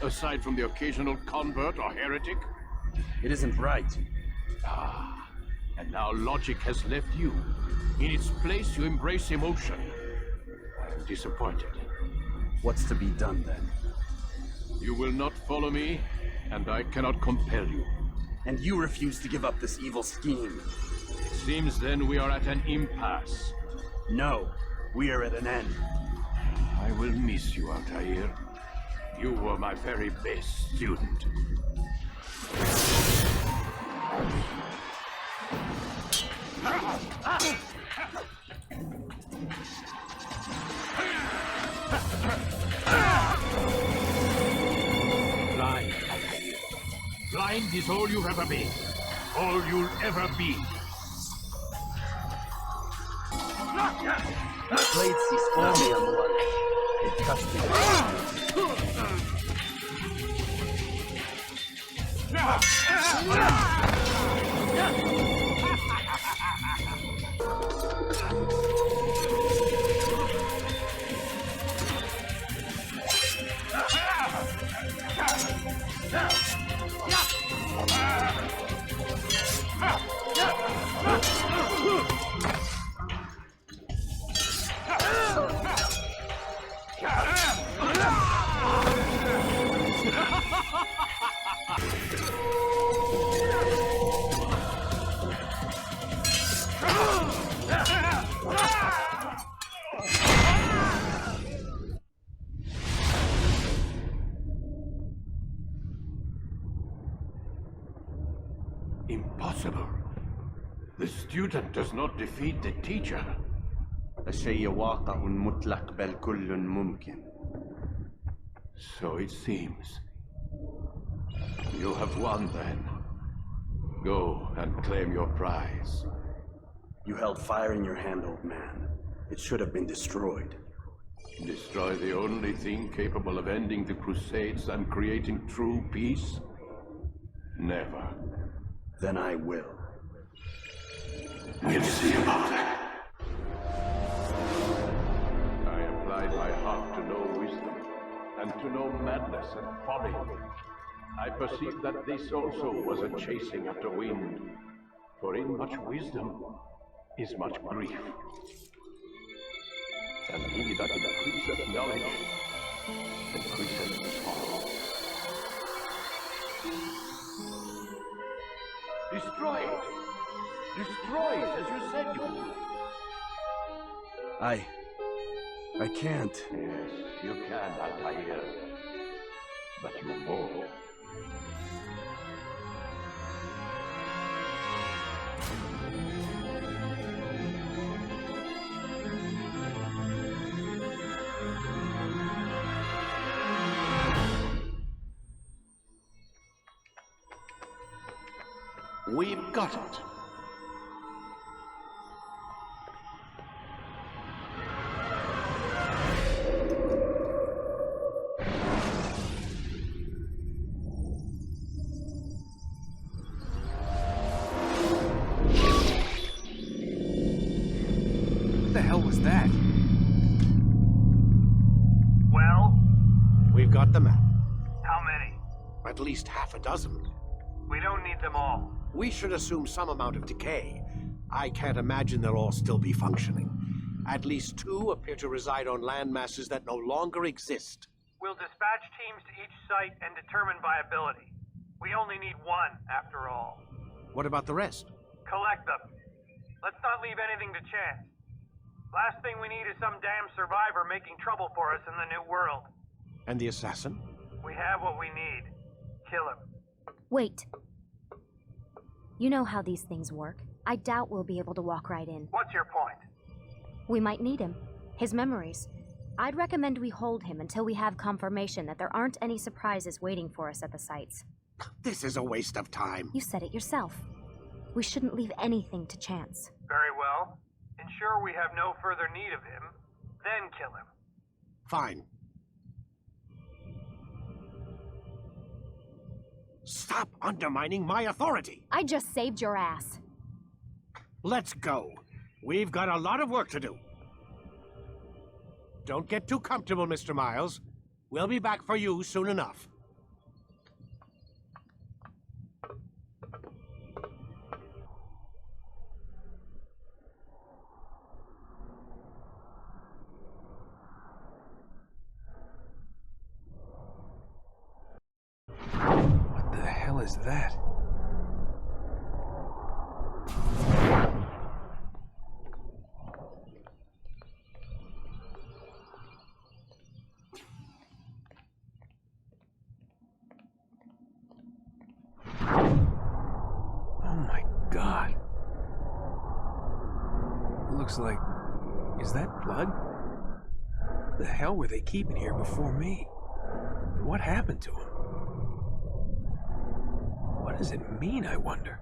Aside from the occasional convert or heretic? It isn't right. Ah, and now logic has left you. In its place, you embrace emotion. I'm disappointed. What's to be done then? You will not follow me, and I cannot compel you. And you refuse to give up this evil scheme. It seems then we are at an impasse. No, we are at an end. I will miss you, Altaïr. You were my very best student. Blind, Altaïr. Blind is all you've ever been. All you'll ever be. The blade ceased forming on the one. It touched me. Impossible. The student does not defeat the teacher. الشيء واقع مطلق بل كل ممكن. So it seems. You have won then. Go and claim your prize. You held fire in your hand, old man. It should have been destroyed. Destroy the only thing capable of ending the Crusades and creating true peace? Never. Then I will. We'll see about it. I applied my heart to know wisdom, and to know madness and folly. I perceived that this also was a chasing after wind, for in much wisdom is much grief. And he that increaseth knowledge increaseth sorrow. Destroy it! Destroy it as you said you would! I can't. Yes, you can, Altaïr. But you won't. We've got it. What the hell was that? Well? We've got the map. How many? At least half a dozen. We don't need them all. We should assume some amount of decay. I can't imagine they'll all still be functioning. At least 2 appear to reside on land masses that no longer exist. We'll dispatch teams to each site and determine viability. We only need 1, after all. What about the rest? Collect them. Let's not leave anything to chance. Last thing we need is some damn survivor making trouble for us in the new world. And the assassin? We have what we need. Kill him. Wait. You know how these things work. I doubt we'll be able to walk right in. What's your point? We might need him. His memories. I'd recommend we hold him until we have confirmation that there aren't any surprises waiting for us at the sites. This is a waste of time. You said it yourself. We shouldn't leave anything to chance. Very well. Ensure we have no further need of him, then kill him. Fine. Stop undermining my authority! I just saved your ass. Let's go. We've got a lot of work to do. Don't get too comfortable, Mr. Miles. We'll be back for you soon enough. What the hell is that? God. It looks like... Is that blood? What the hell were they keeping here before me? And what happened to him? What does it mean, I wonder?